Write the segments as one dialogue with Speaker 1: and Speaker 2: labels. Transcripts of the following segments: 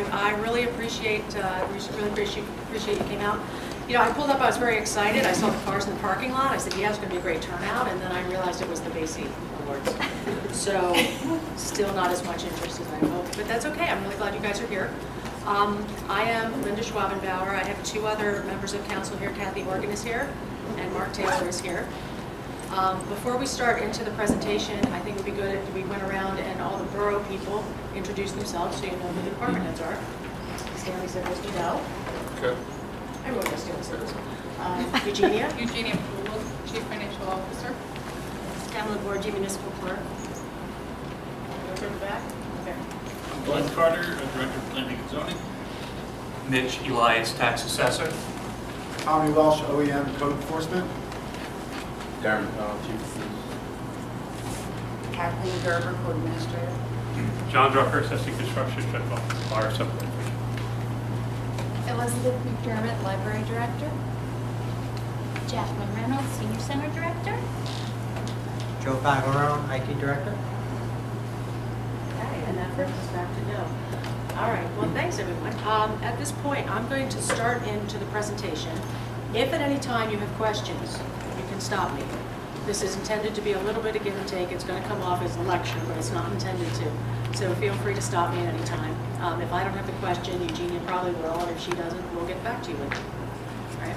Speaker 1: I really appreciate you came out. You know, I pulled up, I was very excited. I saw the cars in the parking lot. I said, yeah, it's going to be a great turnout. And then I realized it was the BASI Awards. So still not as much interest as I hoped, but that's okay. I'm really glad you guys are here. I am Linda Schwabenbauer. I have two other members of council here. Kathy Organ is here, and Mark Taylor is here. Before we start into the presentation, I think it would be good if we went around and all the borough people introduce themselves so you know who the department heads are. Stanley Simmons, we know.
Speaker 2: Okay.
Speaker 1: Everyone knows Stanley Simmons. Eugenia.
Speaker 3: Eugenia Poole, Chief Financial Officer.
Speaker 1: Pamela Borgi, Municipal Clerk. Go to the back. Okay.
Speaker 4: I'm Glenn Carter, Director of Planning and Zoning.
Speaker 5: Mitch Elias, Tax Assessor.
Speaker 6: Tommy Welsh, OEM Code Enforcement.
Speaker 2: Darren McDonald, Chief of Police.
Speaker 3: Kathleen Gerber, Code Administrator.
Speaker 4: John Drucker, Assessing Construction, General Fire Support.
Speaker 7: Elizabeth McDermott, Library Director.
Speaker 8: Jacqueline Reynolds, Senior Center Director.
Speaker 9: Joe Fagarone, IT Director.
Speaker 1: Okay, and that brings us back to Joe. All right, well, thanks, everyone. At this point, I'm going to start into the presentation. If at any time you have questions, you can stop me. This is intended to be a little bit of give and take. It's going to come off as a lecture, but it's not intended to. So feel free to stop me at any time. If I don't have the question, Eugenia probably will, and if she doesn't, we'll get back to you with it. All right.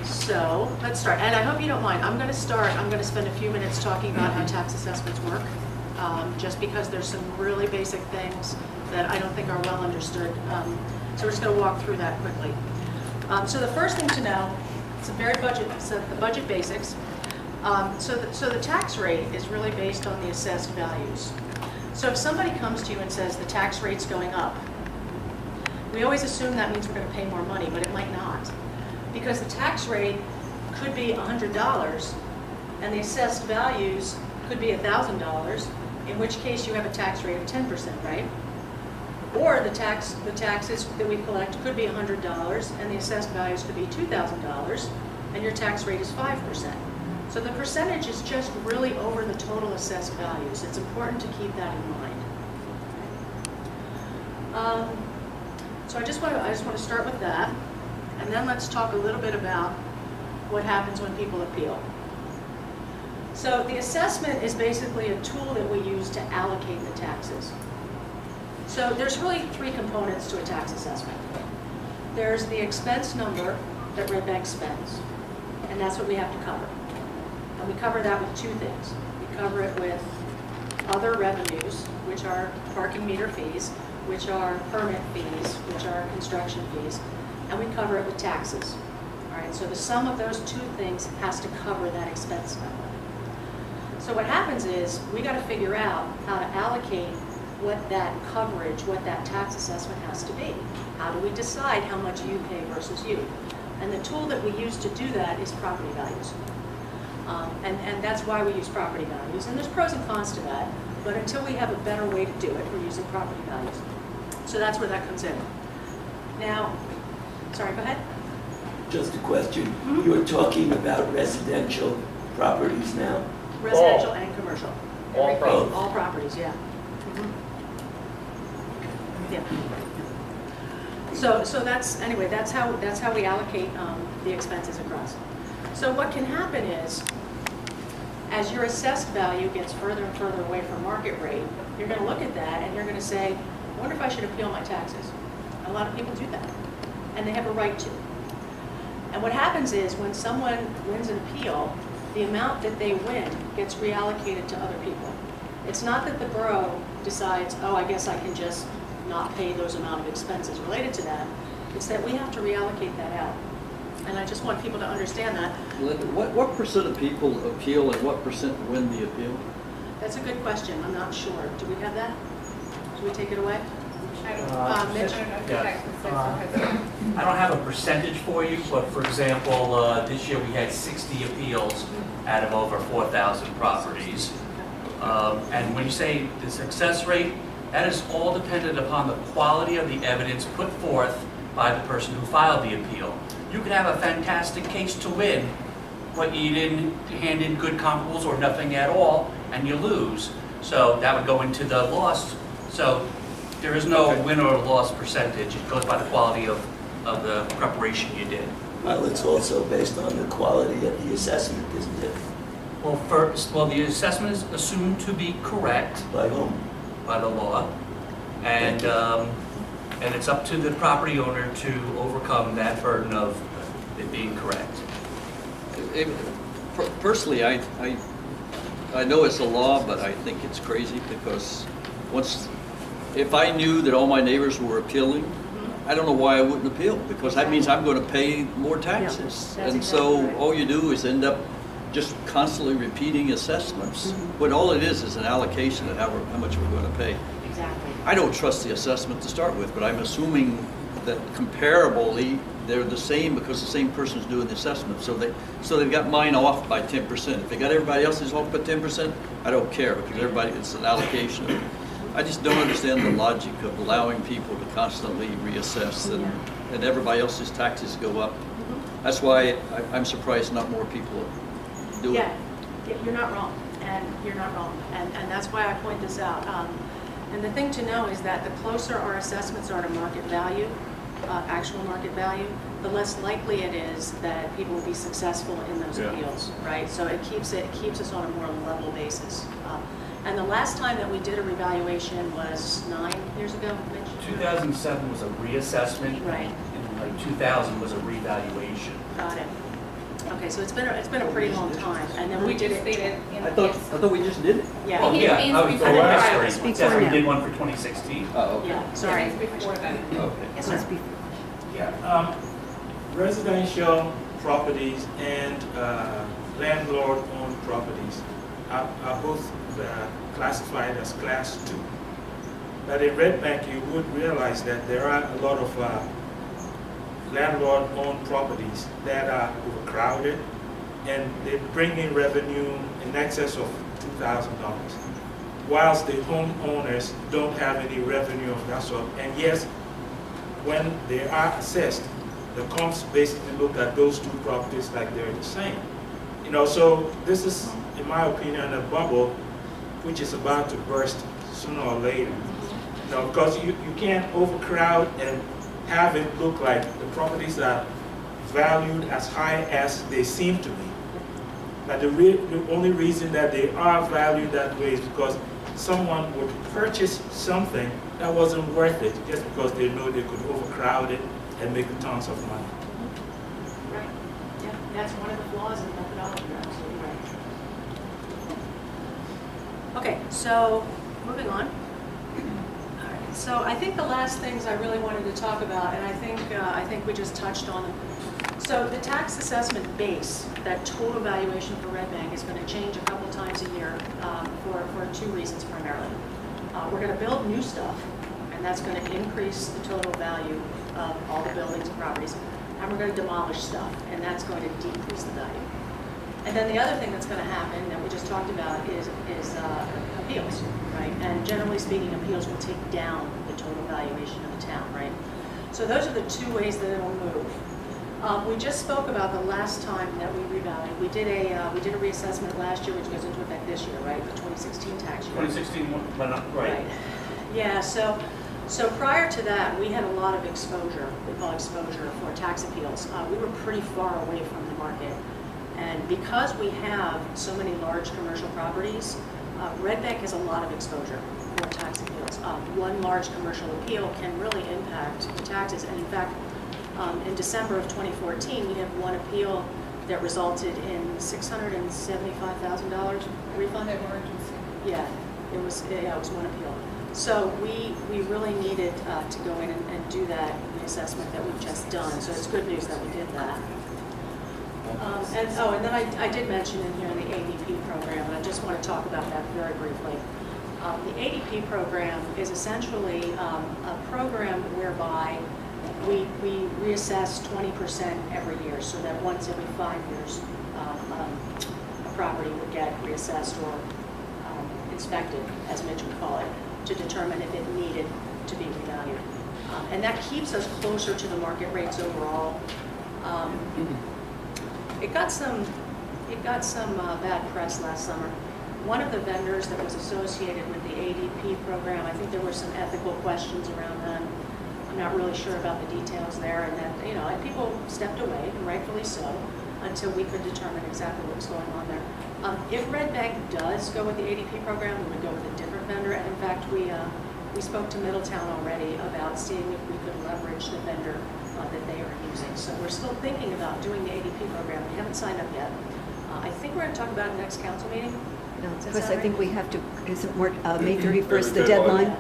Speaker 1: So let's start. And I hope you don't mind. I'm going to spend a few minutes talking about how tax assessments work, just because there's some really basic things that I don't think are well understood. So we're just going to walk through that quickly. So the first thing to know, it's a very the budget basics. So the tax rate is really based on the assessed values. So if somebody comes to you and says the tax rate's going up, we always assume that means we're going to pay more money, but it might not. Because the tax rate could be $100 and the assessed values could be $1,000, in which case you have a tax rate of 10%, right? Or the taxes that we collect could be $100 and the assessed values could be $2,000 and your tax rate is 5%. So the percentage is just really over the total assessed values. It's important to keep that in mind. So I just want to start with that, and then let's talk a little bit about what happens when people appeal. So the assessment is basically a tool that we use to allocate the taxes. So there's really three components to a tax assessment. There's the expense number that Red Bank spends, and that's what we have to cover. And we cover that with two things. We cover it with other revenues, which are parking meter fees, which are permit fees, which are construction fees, and we cover it with taxes. All right, so the sum of those two things has to cover that expense number. So what happens is we got to figure out how to allocate what that coverage, what that tax assessment has to be. How do we decide how much you pay versus you? And the tool that we use to do that is property values. And that's why we use property values. And there's pros and cons to that, but until we have a better way to do it, we're using property values. So that's where that comes in. Now, sorry, go ahead.
Speaker 10: Just a question. You're talking about residential properties now?
Speaker 1: Residential and commercial.
Speaker 2: All properties.
Speaker 1: All properties, yeah. Yeah. So that's, anyway, that's how we allocate the expenses across. So what can happen is, as your assessed value gets further and further away from market rate, you're going to look at that and you're going to say, I wonder if I should appeal my taxes. A lot of people do that, and they have a right to. And what happens is, when someone wins an appeal, the amount that they win gets reallocated to other people. It's not that the borough decides, oh, I guess I can just not pay those amount of expenses related to that. It's that we have to reallocate that out. And I just want people to understand that.
Speaker 11: Linda, what percent of people appeal and what percent win the appeal?
Speaker 1: That's a good question. I'm not sure. Do we have that? Should we take it away? Mitch?
Speaker 5: I don't have a percentage for you, but for example, this year we had 60 appeals out of over 4,000 properties. And when you say the success rate, that is all dependent upon the quality of the evidence put forth by the person who filed the appeal. You could have a fantastic case to win, but you didn't hand in good comparables or nothing at all, and you lose. So that would go into the loss. So There is no
Speaker 2: Okay.
Speaker 5: win or loss percentage. It goes by the quality of the preparation you did.
Speaker 10: Well, it's also based on the quality of the assessment, isn't it?
Speaker 5: Well, the assessment is assumed to be correct
Speaker 10: By whom?
Speaker 5: by the law, and it's up to the property owner to overcome that burden of it being correct.
Speaker 11: Personally, I know it's a law, but I think it's crazy because if I knew that all my neighbors were appealing, I don't know why I wouldn't appeal, because that means I'm going to pay more taxes.
Speaker 1: that's
Speaker 11: And
Speaker 1: exactly
Speaker 11: so
Speaker 1: right.
Speaker 11: all you do is end up just constantly repeating assessments. But all it is an allocation of how much we're going to pay.
Speaker 1: Exactly.
Speaker 11: I don't trust the assessment to start with, but I'm assuming that comparably, they're the same because the same person's doing the assessment. So they've got mine off by 10%. If they got everybody else's off by 10%, I don't care because it's an allocation. I just don't understand the logic of allowing people to constantly reassess and everybody else's taxes go up. That's why I'm surprised not more people do it.
Speaker 1: Yeah, you're not wrong, and you're not wrong, and that's why I point this out. And the thing to know is that the closer our assessments are to market value, actual market value, the less likely it is that people will be successful in those appeals, right? So it keeps us on a more level basis. And the last time that we did a revaluation was 9 years ago, Mitch?
Speaker 5: 2007 was a reassessment.
Speaker 1: Right.
Speaker 5: And like 2000 was a revaluation.
Speaker 1: Got it. Okay, so it's been a pretty long time, and then we did it.
Speaker 11: I thought we just did it.
Speaker 1: Yeah.
Speaker 5: Oh, yeah, I was
Speaker 8: before
Speaker 5: going
Speaker 8: that.
Speaker 5: to say, yes, we did one for 2016.
Speaker 11: Oh, okay.
Speaker 1: Yeah, sorry.
Speaker 3: It's before that.
Speaker 11: Okay.
Speaker 1: Yes, sir.
Speaker 12: Yeah, residential properties and landlord-owned properties are both classified as Class 2. But in Red Bank, you would realize that there are a lot of landlord-owned properties that are overcrowded, and they bring in revenue in excess of $2,000, whilst the homeowners don't have any revenue of that sort. And yes, when they are assessed, the comps basically look at those two properties like they're the same. You know, so this is, in my opinion, a bubble which is about to burst sooner or later. You know, because you can't overcrowd and have it look like the properties are valued as high as they seem to be. But the only reason that they are valued that way is because someone would purchase something that wasn't worth it just because they know they could overcrowd it and make tons of money.
Speaker 1: Right. Yeah, that's one of the flaws in the methodology. You're absolutely right. Okay, so moving on. All right. So I think the last things I really wanted to talk about, and I think we just touched on them. So the tax assessment base, that total valuation for Red Bank, is going to change a couple times a year for two reasons primarily. We're going to build new stuff, and that's going to increase the total value of all the buildings and properties. And we're going to demolish stuff, and that's going to decrease the value. And then the other thing that's going to happen that we just talked about is appeals, right? And generally speaking, appeals will take down the total valuation of the town, right? So those are the two ways that it'll move. We just spoke about the last time that we revalued. We did a reassessment last year, which goes into effect this year, right? The 2016 tax year.
Speaker 5: 2016 went up, right.
Speaker 1: Yeah. So prior to that, we had a lot of exposure. We call exposure for tax appeals. We were pretty far away from the market, and because we have so many large commercial properties, Red Bank has a lot of exposure for tax appeals. One large commercial appeal can really impact the taxes, and in fact. In December of 2014, we had one appeal that resulted in $675,000 refund.
Speaker 3: Emergency.
Speaker 1: Yeah, it was one appeal. So we really needed to go in and do that reassessment that we've just done. So it's good news that we did that. And then I did mention in here the ADP program, and I just want to talk about that very briefly. The ADP program is essentially a program whereby we reassess 20% every year, so that once every 5 years, a property would get reassessed or inspected, as Mitch would call it, to determine if it needed to be revalued. And that keeps us closer to the market rates overall. It got some bad press last summer one of the vendors that was associated with the ADP program, I think there were some ethical questions around them. I'm not really sure about the details there, and that, you know, and people stepped away, and rightfully so, until we could determine exactly what was going on there. If Red Bank does go with the ADP program, we would go with a different vendor, and in fact, we spoke to Middletown already about seeing if we could leverage the vendor that they are using. So we're still thinking about doing the ADP program. We haven't signed up yet. I think we're going to talk about it next council meeting.
Speaker 7: No,
Speaker 1: Is
Speaker 7: because
Speaker 1: that
Speaker 7: I think
Speaker 1: right?
Speaker 7: we have to, isn't May 31st the deadline?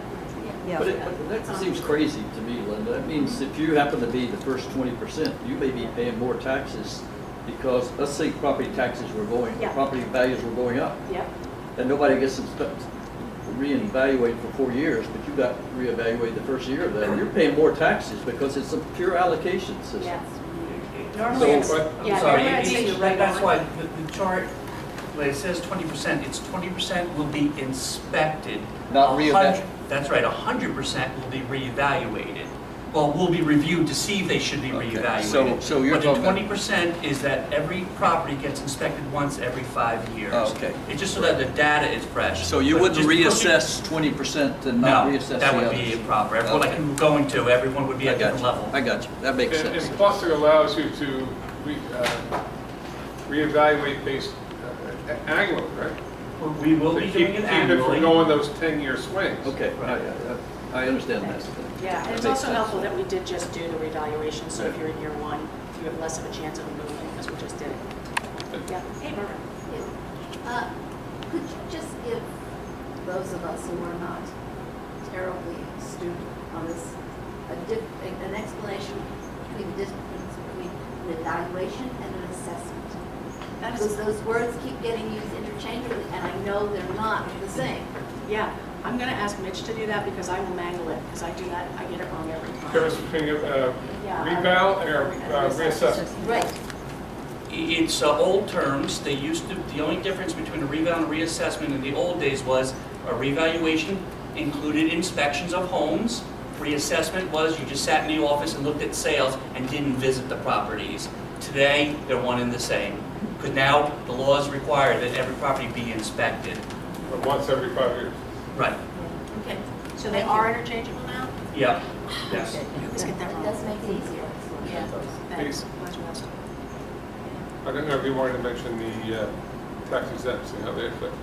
Speaker 7: Yeah.
Speaker 11: But that seems crazy to me, Linda. That means if you happen to be the first 20%, you may be paying more taxes because, let's say property taxes were going,
Speaker 1: Yeah.
Speaker 11: property values were going up.
Speaker 1: Yep.
Speaker 11: And nobody gets reevaluated for 4 years, but you got reevaluated the first year of that. You're paying more taxes because it's a pure allocation system.
Speaker 1: Yes. Normally, it's,
Speaker 2: So,
Speaker 5: I'm
Speaker 1: yeah,
Speaker 5: sorry,
Speaker 1: normally I'd say you're right
Speaker 5: that's
Speaker 1: on.
Speaker 5: why the chart, when it says 20%, it's 20% will be inspected.
Speaker 11: Not
Speaker 5: 100
Speaker 11: reevaluated.
Speaker 5: That's right, 100% will be reevaluated. Well, will be reviewed to see if they should be
Speaker 11: Okay,
Speaker 5: reevaluated.
Speaker 11: so you're
Speaker 5: But the
Speaker 11: talking about-
Speaker 5: 20% is that every property gets inspected once every 5 years.
Speaker 11: Oh, okay.
Speaker 5: It's just so that the data is fresh.
Speaker 11: So you
Speaker 5: But
Speaker 11: wouldn't
Speaker 5: just because you-
Speaker 11: reassess 20% and not
Speaker 5: No,
Speaker 11: reassess the
Speaker 5: that would
Speaker 11: others?
Speaker 5: be improper. Everyone like
Speaker 11: Okay.
Speaker 5: you were going to, everyone would be
Speaker 11: I
Speaker 5: at a
Speaker 11: got
Speaker 5: different
Speaker 11: you.
Speaker 5: level.
Speaker 11: I got you. That makes
Speaker 2: And
Speaker 11: sense.
Speaker 2: plus it allows you to reevaluate based annually, right?
Speaker 5: We will
Speaker 2: To
Speaker 5: be
Speaker 2: keep
Speaker 5: doing it
Speaker 2: it
Speaker 5: annually.
Speaker 2: from going those 10-year swings.
Speaker 11: Okay, I understand that.
Speaker 1: Yeah, and
Speaker 11: That
Speaker 1: it's
Speaker 11: makes
Speaker 1: also
Speaker 11: sense.
Speaker 1: helpful that we did just do the revaluation, so if
Speaker 11: Right.
Speaker 1: you're in year one, you have less of a chance of a movement because we just did it. Yeah, hey, Barbara.
Speaker 3: Could you just give those of us who are not terribly astute on this, an explanation between the difference between an evaluation and an assessment?
Speaker 1: That
Speaker 3: Because
Speaker 1: is,
Speaker 3: those words keep getting used interchangeably, and I know they're not the same.
Speaker 1: yeah, I'm going to ask Mitch to do that because I will mangle it, because I do that, I get it wrong every time.
Speaker 2: Difference between
Speaker 1: Yeah,
Speaker 2: reval and reassessment.
Speaker 3: Right.
Speaker 5: It's old terms. They used to, the only difference between a reval and a reassessment in the old days was a revaluation included inspections of homes. Reassessment was you just sat in the office and looked at sales and didn't visit the properties. Today, they're one and the same. Because now the laws require that every property be inspected.
Speaker 2: Once every 5 years.
Speaker 5: Right.
Speaker 3: Okay.
Speaker 1: So they are interchangeable now?
Speaker 5: Yeah. Yes.
Speaker 1: Okay, I always get that
Speaker 3: It
Speaker 1: wrong.
Speaker 3: does make it easier.
Speaker 1: Yeah, thanks. Much less.
Speaker 2: I don't know if you wanted to mention the tax exempts and how they affect.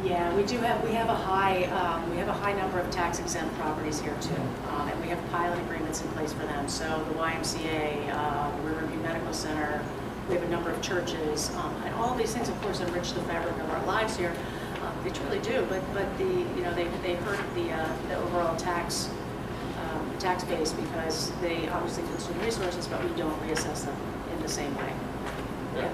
Speaker 1: Yeah, we have a high number of tax exempt properties here too. And we have pilot agreements in place for them. So the YMCA, the Riverview Medical Center, we have a number of churches, and all of these things, of course, enrich the fabric of our lives here. They truly do, but they hurt the overall tax base because they obviously consume resources, but we don't reassess them in the same way. Yeah.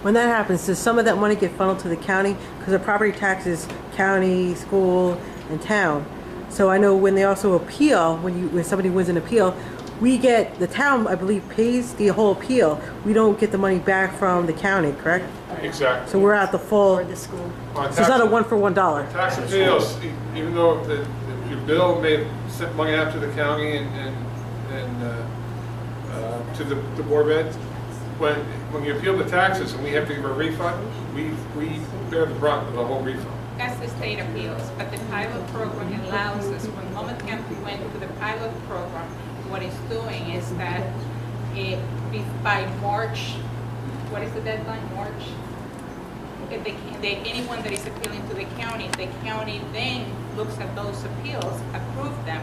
Speaker 13: When that happens, does some of that money get funneled to the county? Because the property tax is county, school, and town. So I know when they also appeal, when somebody wins an appeal, the town, I believe, pays the whole appeal. We don't get the money back from the county, correct?
Speaker 2: Exactly.
Speaker 13: So we're at the full.
Speaker 7: Or the school.
Speaker 2: On
Speaker 13: So it's not a
Speaker 2: tax-
Speaker 13: 1 for $1.
Speaker 2: Tax appeals, even though if your bill may have sent money out to the county and to the Board of Ed, when you appeal the taxes and we have to give a refund, we bear the brunt of the whole refund.
Speaker 3: That's the state appeals, but the pilot program allows us, when Monmouth County went to the pilot program, what it's doing is that by March, what is the deadline, March? If anyone that is appealing to the county then looks at those appeals, approve them,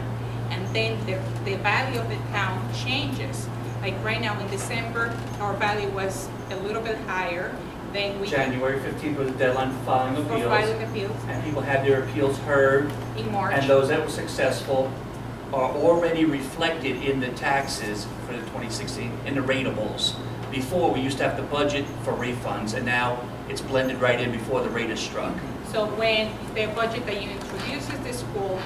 Speaker 3: and then the value of the town changes. Like right now in December, our value was a little bit higher. Then we
Speaker 5: January 15th was the deadline for filing
Speaker 3: for
Speaker 5: appeals.
Speaker 3: filing appeals
Speaker 5: And people had their appeals heard.
Speaker 3: in March.
Speaker 5: And those that were successful are already reflected in the taxes for the 2016, in the rateables. Before, we used to have to budget for refunds, and now it's blended right in before the rate is struck.
Speaker 3: So when the budget that you introduce at the school,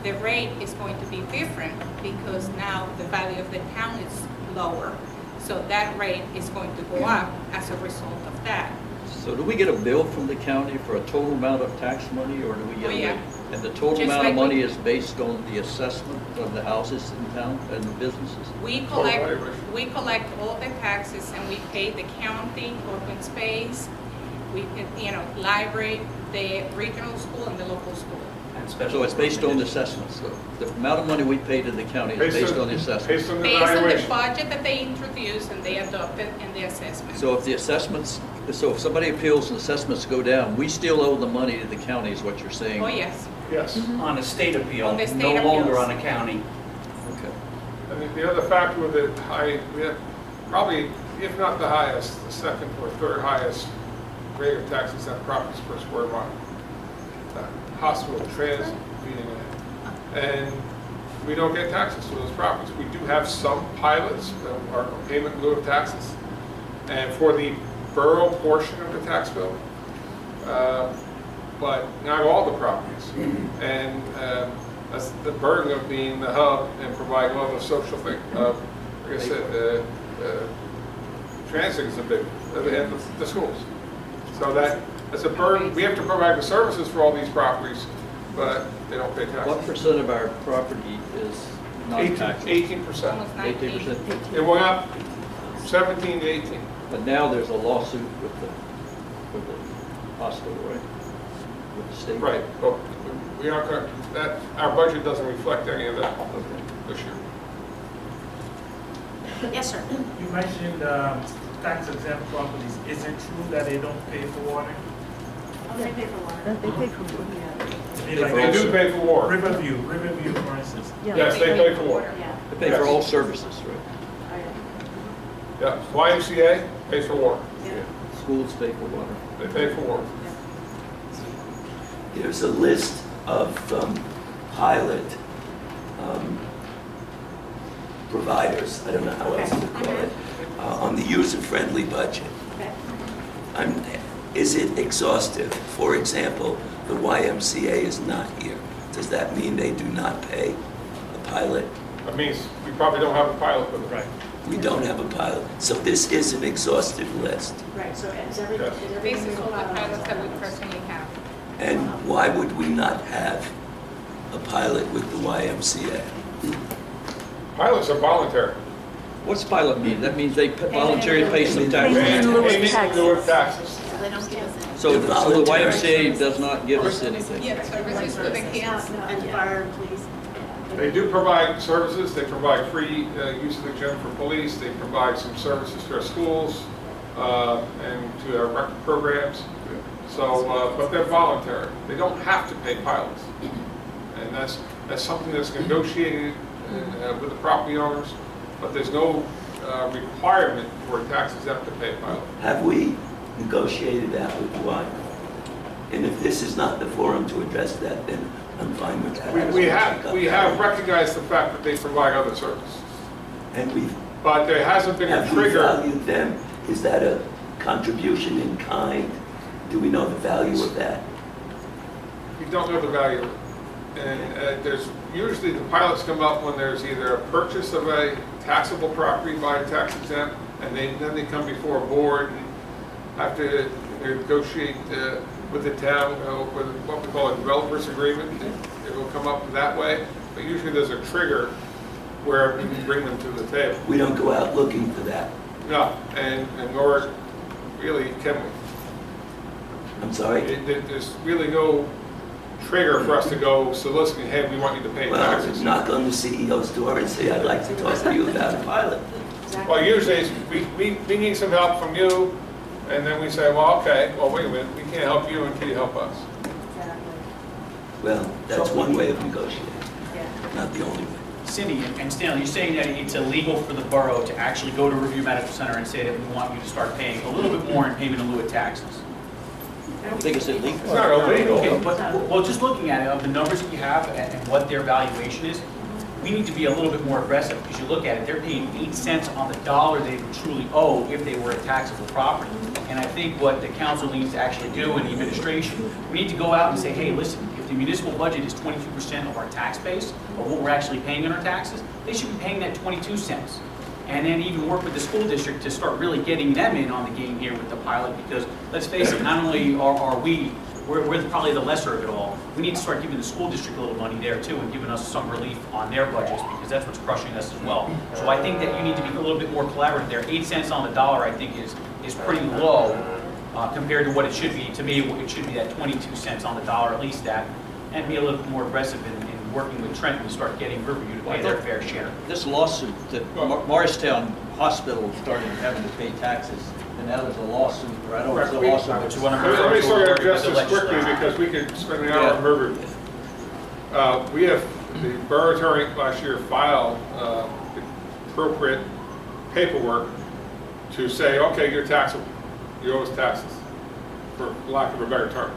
Speaker 3: the rate is going to be different because now the value of the town is lower. So that rate is going to go up as a result of that.
Speaker 11: So do we get a bill from the county for a total amount of tax money, or do we get
Speaker 3: Oh, yeah.
Speaker 11: And the total
Speaker 3: Just
Speaker 11: amount
Speaker 3: like
Speaker 11: of money
Speaker 3: we-
Speaker 11: is based on the assessment of the houses in town and the businesses?
Speaker 3: We collect all the taxes and we pay the county, open space, library, the regional school, and the local school.
Speaker 5: And special
Speaker 11: So it's based on the
Speaker 5: programs.
Speaker 11: assessments, though. The amount of money we pay to the county is based on the assessments.
Speaker 2: Based on the
Speaker 3: Based on the
Speaker 2: evaluation.
Speaker 3: budget that they introduced and they adopted in the assessment.
Speaker 11: So if the assessments, so if somebody appeals and assessments go down, we still owe the money to the county, is what you're saying?
Speaker 3: Oh, yes.
Speaker 2: Yes.
Speaker 5: On a state appeal,
Speaker 3: On the state
Speaker 5: no longer
Speaker 3: appeals.
Speaker 5: on a county.
Speaker 11: Okay.
Speaker 2: And the other factor with it, we have probably, if not the highest, the second or third highest rate of taxes on properties per square mile. Hospital, trans, and we don't get taxes for those properties. We do have some pilots that are payment in lieu of taxes, and for the borough portion of the tax bill, but not all the properties. And that's the burden of being the hub and providing all the social thing. Like I said, transit is a big, and the schools. So that's a burden. We have to provide the services for all these properties, but they don't pay taxes.
Speaker 11: What percent of our property is non-taxable?
Speaker 2: 18%.
Speaker 3: Almost 19.
Speaker 11: 18%.
Speaker 2: It went up 17 to 18.
Speaker 11: But now there's a lawsuit with the hospital, right? With the state?
Speaker 2: Right, but we aren't going, that, our budget doesn't reflect any of that
Speaker 11: Okay.
Speaker 2: this year.
Speaker 1: Yes, sir.
Speaker 12: You mentioned tax exempt properties. Is it true that they don't pay for water?
Speaker 1: They pay for water.
Speaker 7: They pay for it.
Speaker 2: They do pay for water.
Speaker 12: Riverview, for instance.
Speaker 2: Yes, they pay for water.
Speaker 1: Yeah.
Speaker 11: They pay for all services, right?
Speaker 2: Yeah, YMCA pays for water.
Speaker 11: Schools pay for water.
Speaker 2: They pay for water.
Speaker 10: There's a list of pilot providers, I don't know how else to call it, on the user-friendly budget. Is it exhaustive? For example, the YMCA is not here. Does that mean they do not pay a pilot?
Speaker 2: That means we probably don't have a pilot with it.
Speaker 4: Right.
Speaker 10: We don't have a pilot. So this is an exhaustive list.
Speaker 1: Right, so is
Speaker 2: Yes.
Speaker 1: everything?
Speaker 3: This is all the pilots that we personally have.
Speaker 10: And why would we not have a pilot with the YMCA?
Speaker 2: Pilots are voluntary.
Speaker 11: What's pilot mean? That means they voluntarily pay some taxes.
Speaker 7: Payment in lieu of
Speaker 2: Payment in lieu of taxes.
Speaker 1: So they don't give us any.
Speaker 11: So
Speaker 10: They're
Speaker 11: the
Speaker 10: voluntary.
Speaker 11: YMCA does not give us anything.
Speaker 3: Yeah, services to the kids.
Speaker 1: And fire and police.
Speaker 2: They do provide services. They provide free use of the gym for police. They provide some services to our schools and to our rec programs. So, but they're voluntary. They don't have to pay pilots. And that's something that's negotiated with the property owners, but there's no requirement for a tax exempt to pay a pilot.
Speaker 10: Have we negotiated that with Y? And if this is not the forum to address that, then I'm fine with that.
Speaker 2: We have recognized the fact that they provide other services,
Speaker 10: And we've,
Speaker 2: but there hasn't been a
Speaker 10: have we
Speaker 2: trigger.
Speaker 10: valued them? Is that a contribution in kind? Do we know the value of that?
Speaker 2: We don't know the value of it. And there's usually the pilots come up when there's either a purchase of a taxable property by a tax exempt, and then they come before a board and have to negotiate with the town with what we call a developers agreement. It will come up that way, but usually there's a trigger where we can bring them to the table.
Speaker 10: We don't go out looking for that.
Speaker 2: No, and nor really can we.
Speaker 10: I'm sorry?
Speaker 2: There's really no trigger for us to go soliciting, hey, we want you to pay
Speaker 10: Well,
Speaker 2: taxes.
Speaker 10: knock on the CEO's door and say, I'd like to talk to you about a pilot.
Speaker 2: Well, usually it's, we need some help from you, and then we say, well, okay, well, wait a minute, we can't help you until you help us.
Speaker 10: Well, that's one way of negotiating, not the only way.
Speaker 14: Cindy and Stanley, you're saying that it's illegal for the borough to actually go to Review Medical Center and say that we want you to start paying a little bit more in payment in lieu of taxes?
Speaker 11: I don't think it's illegal.
Speaker 2: It's not illegal.
Speaker 14: Okay, but, well, just looking at it, of the numbers that you have and what their valuation is, we need to be a little bit more aggressive, because you look at it, they're paying 8 cents on the dollar they would truly owe if they were a taxable property. And I think what the council needs to actually do, and the administration, we need to go out and say, hey, listen, if the municipal budget is 22% of our tax base, of what we're actually paying in our taxes, they should be paying that 22 cents. And then even work with the school district to start really getting them in on the game here with the pilot, because let's face it, not only are we're probably the lesser of it all. We need to start giving the school district a little money there too, and giving us some relief on their budgets, because that's what's crushing us as well. So I think that you need to be a little bit more collaborative there. 8 cents on the dollar, I think, is pretty low compared to what it should be. To me, it should be that 22 cents on the dollar, at least that, and be a little bit more aggressive in working with Trenton to start getting Riverview to pay their fair share.
Speaker 11: This lawsuit that Morristown Hospital started having to pay taxes, and now there's a lawsuit, or I don't know if it's a lawsuit, but you want to...
Speaker 2: Let me sort of address this quickly because we could spend an hour on Riverview. We have, the borough attorney last year filed appropriate paperwork to say, okay, you're taxable, you owe us taxes, for lack of a better term.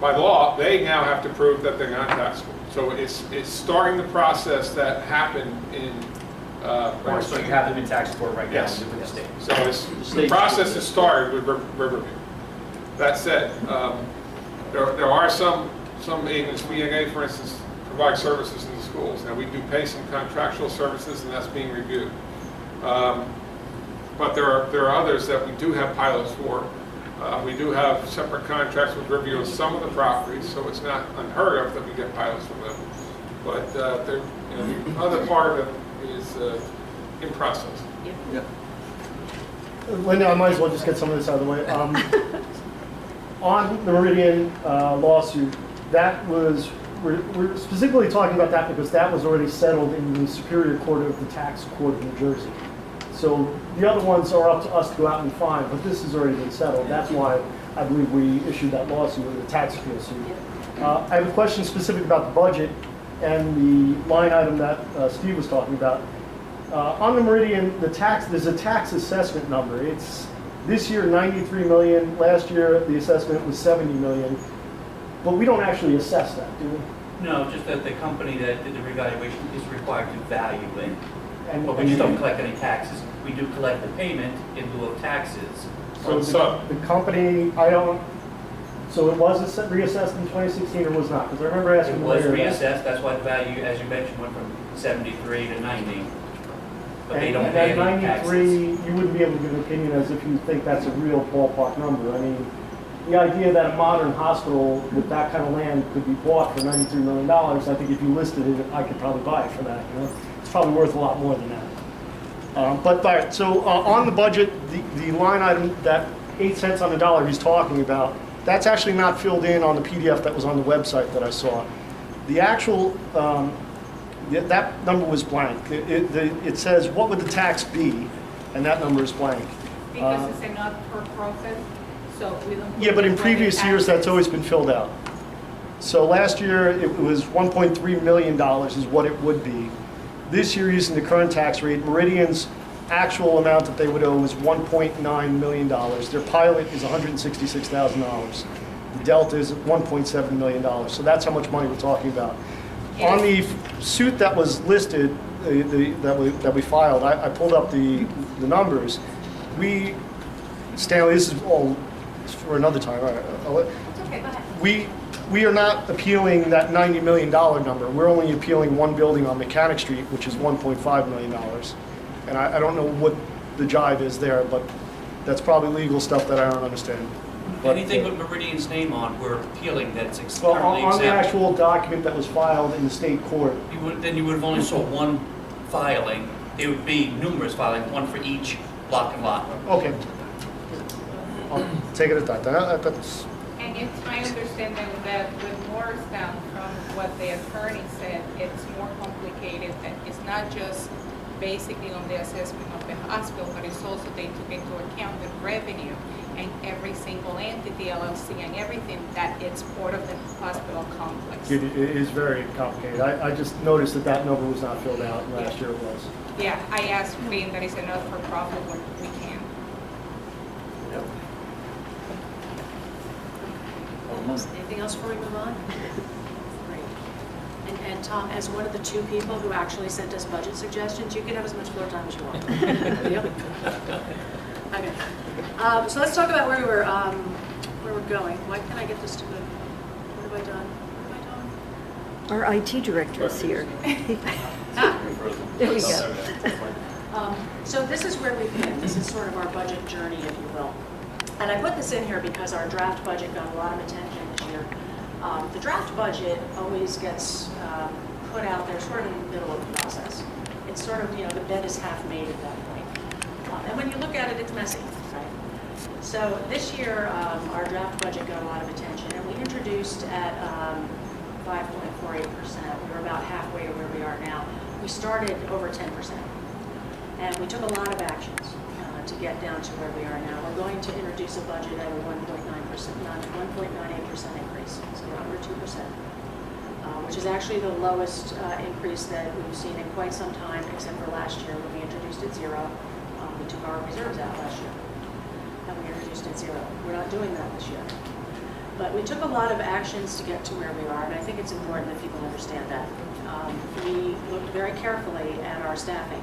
Speaker 2: By law, they now have to prove that they're not taxable. So it's starting the process that happened in
Speaker 14: So you have them in tax court right now
Speaker 2: yes.
Speaker 14: with the state.
Speaker 2: So the process has started with Riverview. That said, there are some agents, VNA for instance, provide services in the schools. Now we do pay some contractual services and that's being reviewed. But there are others that we do have pilots for. We do have separate contracts with Riverview on some of the properties, so it's not unheard of that we get pilots from them. But the other part of it is in process.
Speaker 11: Yeah.
Speaker 15: Linda, I might as well just get some of this out of the way. On the Meridian lawsuit, that was, we're specifically talking about that because that was already settled in the Superior Court of the Tax Court of New Jersey. So the other ones are up to us to go out and find, but this has already been settled. That's why I believe we issued that lawsuit, or the tax appeal suit. I have a question specific about the budget and the line item that Steve was talking about. On the Meridian, there's a tax assessment number. It's this year 93 million. Last year the assessment was 70 million. But we don't actually assess that, do we?
Speaker 5: No, just that the company that did the revaluation is required to value it.
Speaker 15: And,
Speaker 5: but we just don't collect any taxes. We do collect the payment in lieu of taxes.
Speaker 15: So the company, so it was reassessed in 2016 or was not? Because I remember asking
Speaker 5: It was
Speaker 15: later.
Speaker 5: reassessed, that's why the value, as you mentioned, went from 73 to 90. But they don't
Speaker 15: And
Speaker 5: pay
Speaker 15: at
Speaker 5: any
Speaker 15: 93,
Speaker 5: taxes.
Speaker 15: you wouldn't be able to give an opinion as if you think that's a real ballpark number. I mean, the idea that a modern hospital with that kind of land could be bought for $93 million, I think if you listed it, I could probably buy it for that. You know? It's probably worth a lot more than that. But all right, so on the budget, the line item, that 8 cents on the dollar he's talking about, that's actually not filled in on the PDF that was on the website that I saw. The actual, that number was blank. It says, what would the tax be? And that number is blank.
Speaker 3: Because it's a not-for-profit, so we don't...
Speaker 15: Yeah, but in previous years, that's always been filled out. So last year, it was $1.3 million is what it would be. This year, using the current tax rate, Meridian's actual amount that they would owe is $1.9 million. Their pilot is $166,000. The delta is $1.7 million. So that's how much money we're talking about. On the suit that was listed, that we filed, I pulled up the numbers. Stanley, this is all for another time.
Speaker 8: It's okay, go ahead.
Speaker 15: We are not appealing that $90 million number. We're only appealing one building on Mechanic Street, which is $1.5 million. And I don't know what the jive is there, but that's probably legal stuff that I don't understand. But,
Speaker 5: anything with Meridian's name on, we're appealing that's
Speaker 15: well,
Speaker 5: currently
Speaker 15: on the
Speaker 5: exempt.
Speaker 15: actual document that was filed in the state court.
Speaker 5: Then you would have only saw one filing. There would be numerous filings, one for each block and lot.
Speaker 15: Okay. I'll take it at that. That's...
Speaker 3: And it's my understanding that with Morristown, from what the attorney said, it's more complicated. That it's not just basically on the assessment of the hospital, but it's also they took into account the revenue and every single entity, LLC, and everything that it's part of the hospital complex.
Speaker 15: It is very complicated. I just noticed that number was not filled out. Last year it was.
Speaker 3: Yeah, I asked being that it's a not-for-profit when we can.
Speaker 15: Yep.
Speaker 1: Anything else before we move on? Great. And Tom, as one of the two people who actually sent us budget suggestions, you can have as much floor time as you want. Okay. So let's talk about where we're going. Why can't I get this to move? What have I done?
Speaker 7: Our IT director is here. There we go.
Speaker 1: So this is where we've been. This is sort of our budget journey, if you will. And I put this in here because our draft budget got a lot of attention this year. The draft budget always gets put out there sort of in the middle of the process. It's sort of, the bed is half made at that point. And when you look at it, it's messy, right? So this year, our draft budget got a lot of attention, and we introduced at 5.48%. We were about halfway to where we are now. We started over 10%, and we took a lot of actions to get down to where we are now. We're going to introduce a budget at a 1.98% increase, so under 2%, which is actually the lowest increase that we've seen in quite some time, except for last year when we introduced at 0. We took our reserves out last year, and we introduced at 0. We're not doing that this year. But we took a lot of actions to get to where we are, and I think it's important that people understand that. We looked very carefully at our staffing,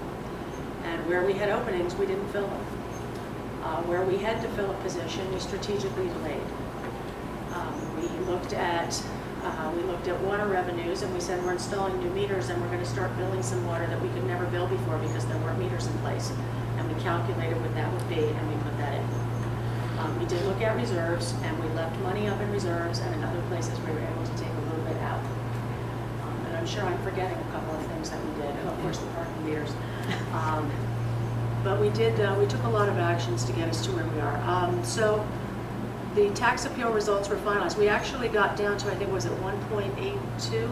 Speaker 1: and where we had openings, we didn't fill them. Where we had to fill a position, we strategically delayed. We looked at water revenues, and we said we're installing new meters, and we're going to start billing some water that we could never bill before because there weren't meters in place. And we calculated what that would be, and we put that in. We did look at reserves, and we left money up in reserves, and in other places we were able to take a little bit out. And I'm sure I'm forgetting a couple of things that we did, and of course the parking meters. But we took a lot of actions to get us to where we are. So the tax appeal results were finalized. We actually got down to, I think, was it 1.82?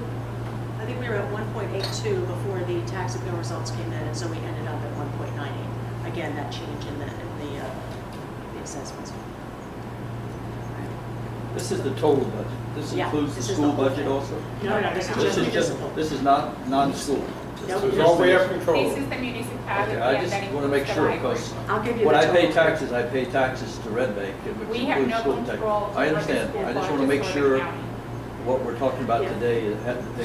Speaker 1: I think we were at 1.82 before the tax appeal results came in, and so we ended up at 1.98. Again, that change in the assessments.
Speaker 11: This is the total budget. This
Speaker 1: Yeah,
Speaker 11: includes the
Speaker 1: this is
Speaker 11: school
Speaker 1: the whole
Speaker 11: budget
Speaker 1: thing.
Speaker 11: also?
Speaker 1: No, this is just municipal.
Speaker 11: This is not non-school.
Speaker 1: Nope.
Speaker 2: This is all we have control
Speaker 3: This
Speaker 2: over.
Speaker 3: is the municipality,
Speaker 11: Okay, I
Speaker 3: and
Speaker 11: just
Speaker 3: that
Speaker 11: want to make
Speaker 3: includes the
Speaker 11: sure,
Speaker 3: library.
Speaker 11: because
Speaker 1: I'll give you
Speaker 11: when
Speaker 1: the
Speaker 11: I pay
Speaker 1: total.
Speaker 11: taxes to Red Bank, which
Speaker 3: We have
Speaker 11: includes
Speaker 3: no
Speaker 11: school tax.
Speaker 3: control over
Speaker 11: I
Speaker 3: the
Speaker 11: understand.
Speaker 3: school
Speaker 11: I just want to
Speaker 3: budget
Speaker 11: make
Speaker 3: for the
Speaker 11: sure
Speaker 3: county.
Speaker 11: what we're talking about
Speaker 1: Yeah.
Speaker 11: today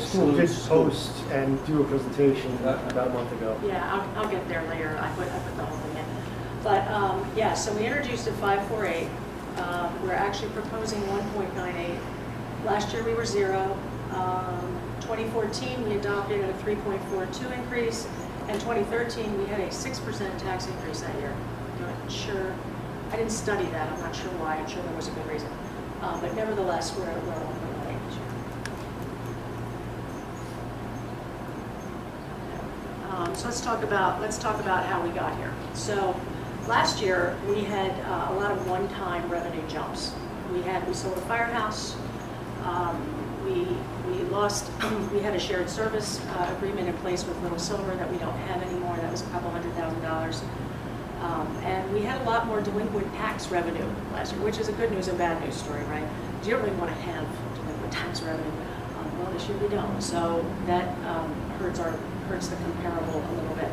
Speaker 15: School did
Speaker 11: excludes school.
Speaker 15: post and do a presentation about a month ago.
Speaker 1: Yeah, I'll get there later. I put the whole thing in. But yeah, so we introduced at 548. We're actually proposing 1.98. Last year we were 0. 2014 we adopted a 3.42 increase, and 2013 we had a 6% tax increase that year. I'm not sure. I didn't study that. I'm not sure why. I'm sure there was a good reason. But nevertheless, we're at 1.98 this year. So let's talk about how we got here. So last year we had a lot of one-time revenue jumps. We sold a firehouse. We had a shared service agreement in place with Little Silver that we don't have anymore. That was a couple $100,000. And we had a lot more delinquent tax revenue last year, which is a good news and bad news story, right? You don't really want to have delinquent tax revenue. Well, this year we don't. So that hurts the comparable a little bit.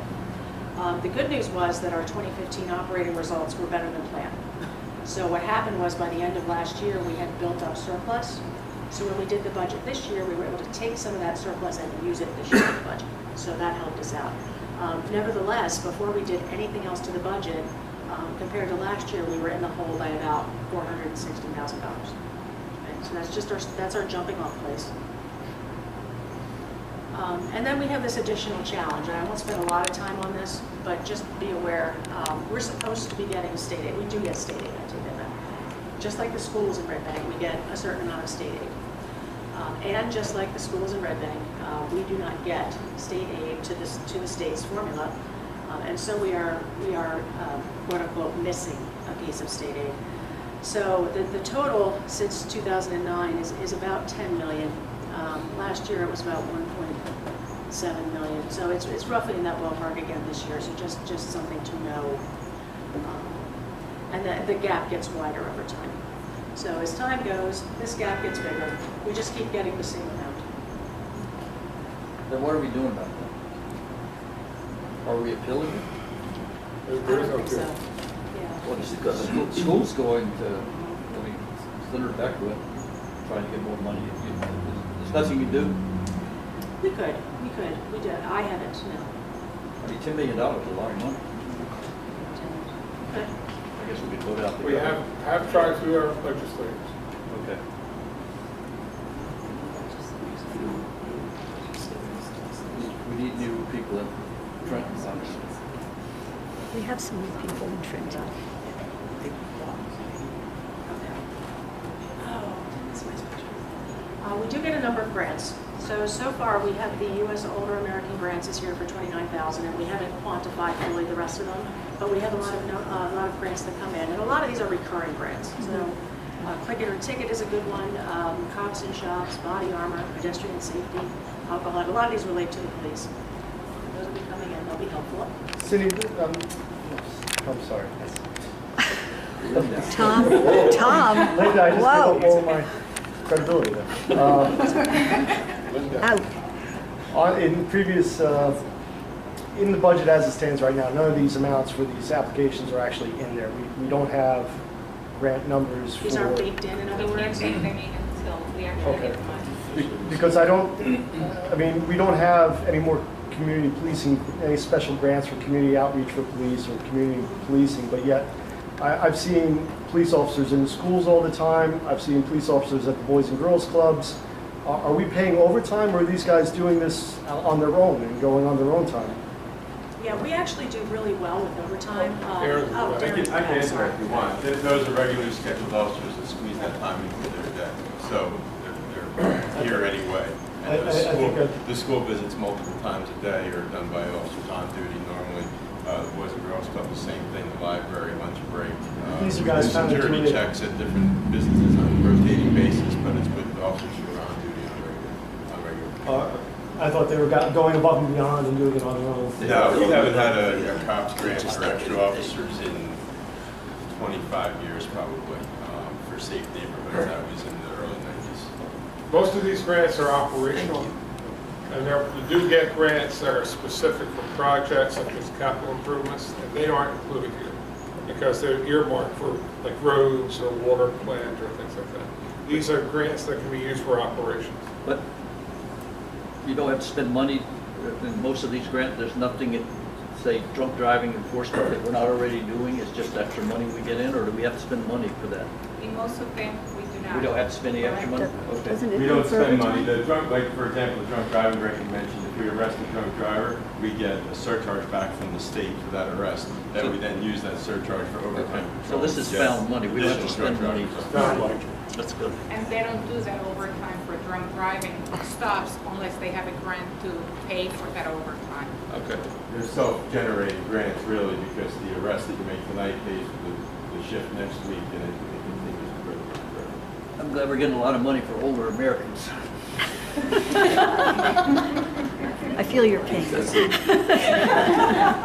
Speaker 1: The good news was that our 2015 operating results were better than planned. So what happened was by the end of last year, we had built up surplus. So when we did the budget this year, we were able to take some of that surplus and use it this year in the budget. So that helped us out. Nevertheless, before we did anything else to the budget, compared to last year, we were in the hole by about $460,000. So that's our jumping off place. And then we have this additional challenge, and I won't spend a lot of time on this, but just be aware, we're supposed to be getting state aid. We do get state aid, I take that back. Just like the schools in Red Bank, we get a certain amount of state aid. And just like the schools in Red Bank, we do not get state aid to the state's formula, and so we are quote unquote missing a piece of state aid. So the total since 2009 is about 10 million. Last year it was about 1.7 million. So it's roughly in that ballpark again this year. So just something to know. And the gap gets wider over time. So as time goes, this gap gets bigger. We just keep getting the same amount.
Speaker 11: Then what are we doing about that? Are we appealing it?
Speaker 1: I don't think so. Yeah.
Speaker 11: Well, school's going to, Senator Beckwith, trying to get more money. There's nothing you can do.
Speaker 1: We could. We did. I haven't, no.
Speaker 11: I mean, $10 million is a lot of money.
Speaker 1: Okay.
Speaker 11: I guess we could vote out the.
Speaker 2: We have tried through our legislators.
Speaker 11: Okay. We need new people in Trenton, obviously.
Speaker 7: We have some new people in Trenton.
Speaker 1: We do get a number of grants. So far we have the U.S. Older American grants this year for $29,000, and we haven't quantified fully the rest of them, but we have a lot of grants that come in, and a lot of these are recurring grants. So Click It or Ticket is a good one, cops and shops, body armor, pedestrian safety, alcohol, a lot of these relate to the police. Those will be coming in, they'll be helpful.
Speaker 15: Cindy, I'm sorry.
Speaker 7: Tom,
Speaker 15: Linda, I just gave
Speaker 7: whoa.
Speaker 15: up all my credibility there.
Speaker 7: Out.
Speaker 15: In previous, in the budget as it stands right now, none of these amounts for these applications are actually in there. We don't have grant numbers for.
Speaker 1: These aren't baked in other
Speaker 3: We can't
Speaker 1: words?
Speaker 3: take them in until we actually
Speaker 15: Okay.
Speaker 3: get the money.
Speaker 15: Because we don't have any more community policing, any special grants for community outreach for police or community policing, but yet I've seen police officers in the schools all the time. I've seen police officers at the Boys and Girls Clubs. Are we paying overtime, or are these guys doing this on their own and going on their own time?
Speaker 1: Yeah, we actually do really well with overtime.
Speaker 2: Aaron,
Speaker 1: Darren,
Speaker 16: I can answer
Speaker 1: sorry.
Speaker 16: it if you want. Those are regularly scheduled officers that squeeze that time into their day. So they're here anyway. And the school visits multiple times a day are done by officers on duty normally. The Boys and Girls Club, the same thing, the library, lunch break.
Speaker 15: These are guys kind of
Speaker 16: security
Speaker 15: doing it-
Speaker 16: checks at different businesses on a rotating basis, but it's with the officers who are on duty on regular.
Speaker 15: I thought they were going above and beyond and doing it on their own.
Speaker 16: No, we haven't had a cops grant for extra officers in 25 years probably, for safe neighborhoods. That was in the early 90s.
Speaker 2: Most of these grants are operational, and you do get grants that are specific for projects such as capital improvements, and they aren't included here because they're earmarked for like roads or water plant or things like that. These are grants that can be used for operations.
Speaker 11: But you don't have to spend money, in most of these grants, there's nothing in, say, drunk driving enforcement that we're not already doing, it's just extra money we get in, or do we have to spend money for that?
Speaker 3: In most of them, we do not.
Speaker 11: We don't have to spend any extra money? Okay.
Speaker 16: We don't spend money. The drunk, like for example, the drunk driving grant you mentioned, if we arrest a drunk driver, we get a surcharge back from the state for that arrest. That we then use that surcharge for overtime
Speaker 11: So
Speaker 16: patrol.
Speaker 11: this is found money, we don't have to
Speaker 16: Additional
Speaker 11: spend money.
Speaker 16: drunk driving.
Speaker 11: That's good.
Speaker 3: And they don't do that overtime for drunk driving stops unless they have a grant to pay for that overtime.
Speaker 11: Okay.
Speaker 16: They're self-generating grants really because the arrest that you make tonight pays for the shift next week and it continues further.
Speaker 11: I'm glad we're getting a lot of money for older Americans.
Speaker 7: I feel your pain.
Speaker 11: I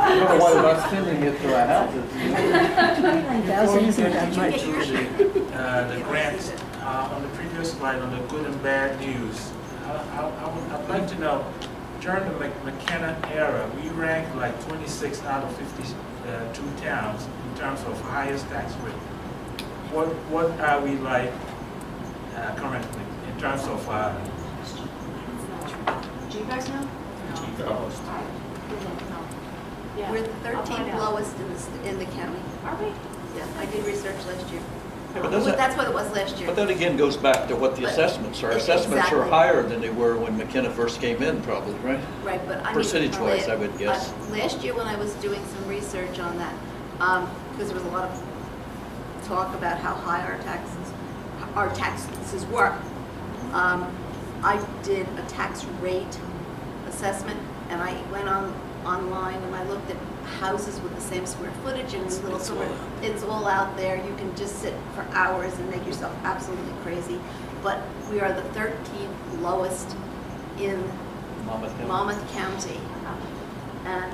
Speaker 11: don't know why we're not spending it to our houses.
Speaker 7: 29,000 isn't that much.
Speaker 12: The grants on the previous slide on the good and bad news. I'd like to know, during the McKenna era, we ranked like 26 out of 52 towns in terms of highest tax rate. What are we like currently in terms of?
Speaker 1: Do you guys know?
Speaker 2: No.
Speaker 1: Yeah.
Speaker 8: We're the
Speaker 1: I'll find
Speaker 8: 13th
Speaker 1: out.
Speaker 8: lowest in the county.
Speaker 1: Are we?
Speaker 8: Yeah, I did research last year.
Speaker 11: Yeah, but doesn't-
Speaker 8: That's what it was last year.
Speaker 11: But that again goes back to what the
Speaker 8: But-
Speaker 11: assessments are. Assessments are
Speaker 8: Exactly.
Speaker 11: higher than they were when McKenna first came in, probably, right?
Speaker 8: Right, but I mean.
Speaker 11: Percentage-wise, I would guess.
Speaker 8: Last year when I was doing some research on that, because there was a lot of talk about how high our taxes were, I did a tax rate assessment, and I went online and I looked at houses with the same square footage and little square. It's all out there. You can just sit for hours and make yourself absolutely crazy. But we are the 13th lowest in Monmouth County. And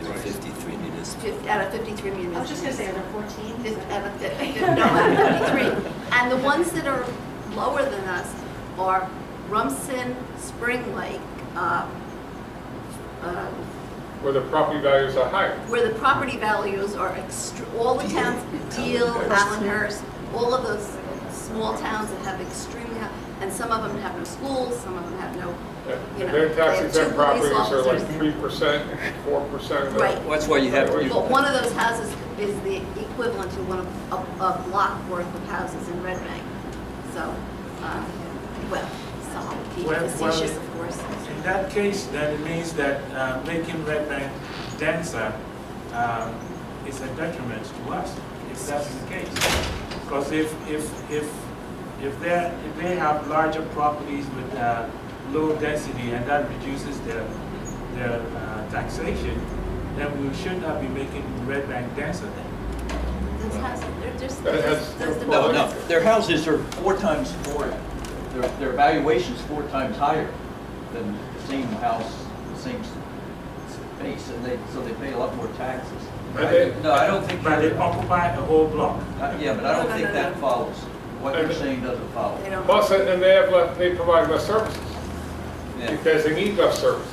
Speaker 10: There are 53 municipalities.
Speaker 8: out of 53 municipalities.
Speaker 1: I was just going to say, are there 14?
Speaker 8: Out of 53. And the ones that are lower than us are Rumson, Spring Lake,
Speaker 2: Where the property values are higher.
Speaker 8: where the property values are all the towns, Deal, Allenhurst, all of those small towns that have extremely high, and some of them have no schools, some of them have no, you know,
Speaker 2: Their
Speaker 8: they
Speaker 2: tax
Speaker 8: have
Speaker 2: exempt
Speaker 8: 2
Speaker 2: properties
Speaker 8: police
Speaker 2: are like
Speaker 8: officers.
Speaker 2: 3%, 4%.
Speaker 8: Right.
Speaker 11: Well, that's why you have to.
Speaker 8: But one of those houses is the equivalent to one of a block worth of houses in Red Bank. So, well, some would be
Speaker 12: Well,
Speaker 8: facetious, of course.
Speaker 12: In that case, then it means that making Red Bank denser is a detriment to us, if that's the case. Because if they have larger properties with low density, and that reduces their taxation, then we should not be making Red Bank denser then.
Speaker 8: This has, they're just,
Speaker 2: That has-
Speaker 8: does the
Speaker 11: No, no,
Speaker 8: bonus.
Speaker 11: their houses are 4 times more, their valuation's 4 times higher than the same house, the same space, and so they pay a lot more taxes. No, I don't think.
Speaker 12: But they occupy a whole block.
Speaker 11: Yeah, but I don't
Speaker 8: No,
Speaker 11: think
Speaker 8: no,
Speaker 11: that
Speaker 8: no.
Speaker 11: follows. What you're saying doesn't follow.
Speaker 8: They don't-
Speaker 2: Plus, and they provide less services,
Speaker 11: Yeah.
Speaker 2: because they need less services.